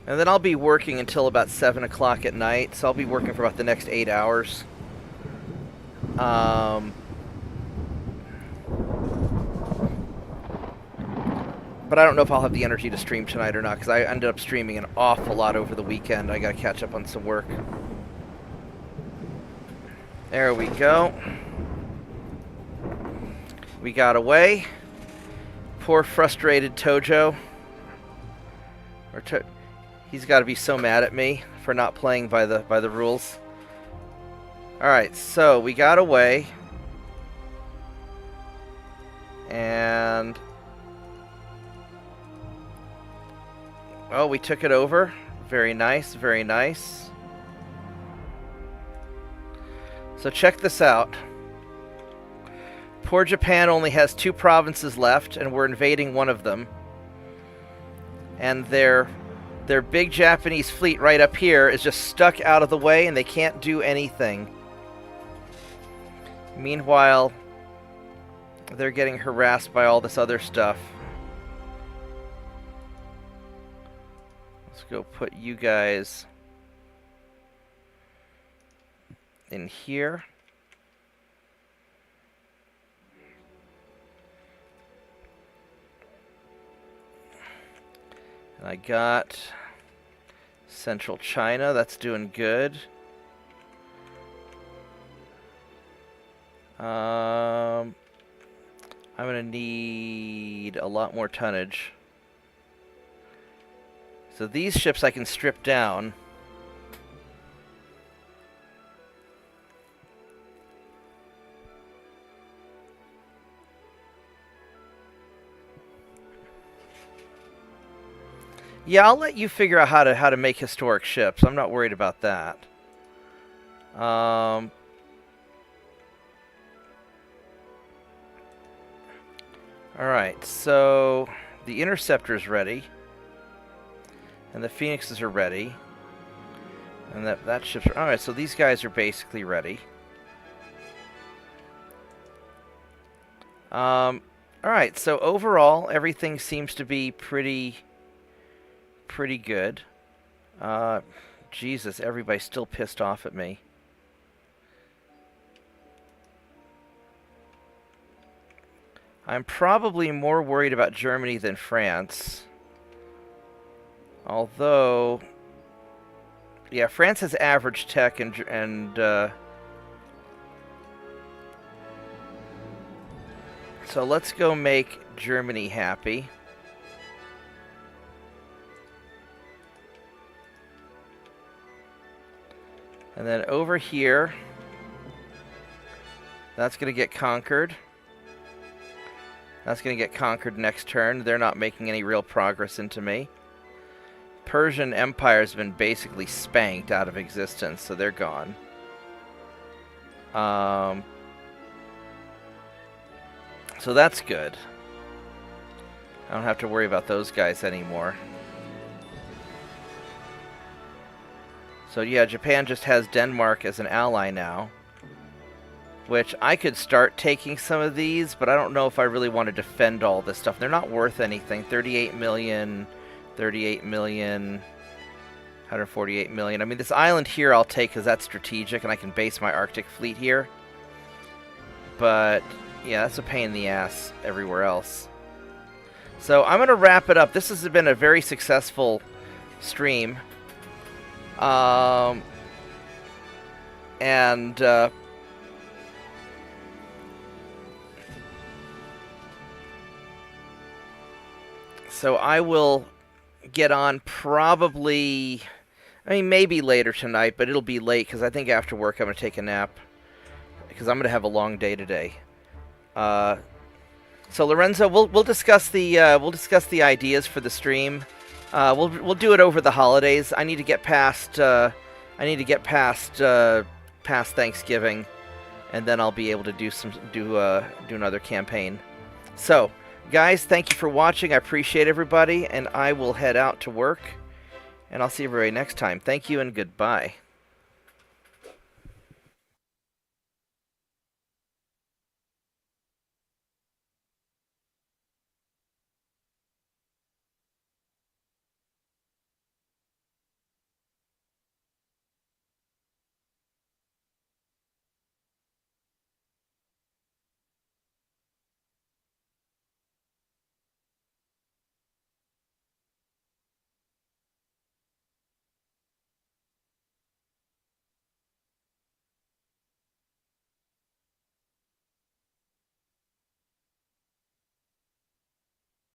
And then I'll be working until about 7 o'clock at night, so I'll be working for about the next 8 hours. But I don't know if I'll have the energy to stream tonight or not, because I ended up streaming an awful lot over the weekend. I gotta catch up on some work. There we go. We got away. Poor frustrated Tojo. He's got to be so mad at me for not playing by the rules. Alright, so we got away. And... oh, we took it over. Very nice, very nice. So check this out. Poor Japan only has 2 provinces left, and we're invading one of them. And their big Japanese fleet right up here is just stuck out of the way, and they can't do anything. Meanwhile, they're getting harassed by all this other stuff. Let's go put you guys in here. I got Central China. That's doing good. I'm going to need a lot more tonnage. So these ships I can strip down. Yeah, I'll let you figure out how to make historic ships. I'm not worried about that. All right, so the interceptor's ready, and the phoenixes are ready, and that ship's all right. So these guys are basically ready. All right, so overall everything seems to be pretty good. Jesus, everybody's still pissed off at me. I'm probably more worried about Germany than France. Although, yeah, France has average tech and so let's go make Germany happy. And then over here, that's going to get conquered. That's going to get conquered next turn. They're not making any real progress into me. Persian Empire has been basically spanked out of existence, so they're gone. So that's good. I don't have to worry about those guys anymore. So yeah, Japan just has Denmark as an ally now. Which I could start taking some of these, but I don't know if I really want to defend all this stuff. They're not worth anything. 38 million, 38 million, 148 million. I mean, this island here I'll take because that's strategic and I can base my Arctic fleet here. But, yeah, that's a pain in the ass everywhere else. So I'm going to wrap it up. This has been a very successful stream. So I will get on probably, I mean, maybe later tonight, but it'll be late because I think after work I'm going to take a nap because I'm going to have a long day today. So Lorenzo, we'll discuss the ideas for the stream. We'll do it over the holidays. I need to get past past Thanksgiving, and then I'll be able to do another campaign. So. Guys, thank you for watching. I appreciate everybody, and I will head out to work, and I'll see everybody next time. Thank you and goodbye.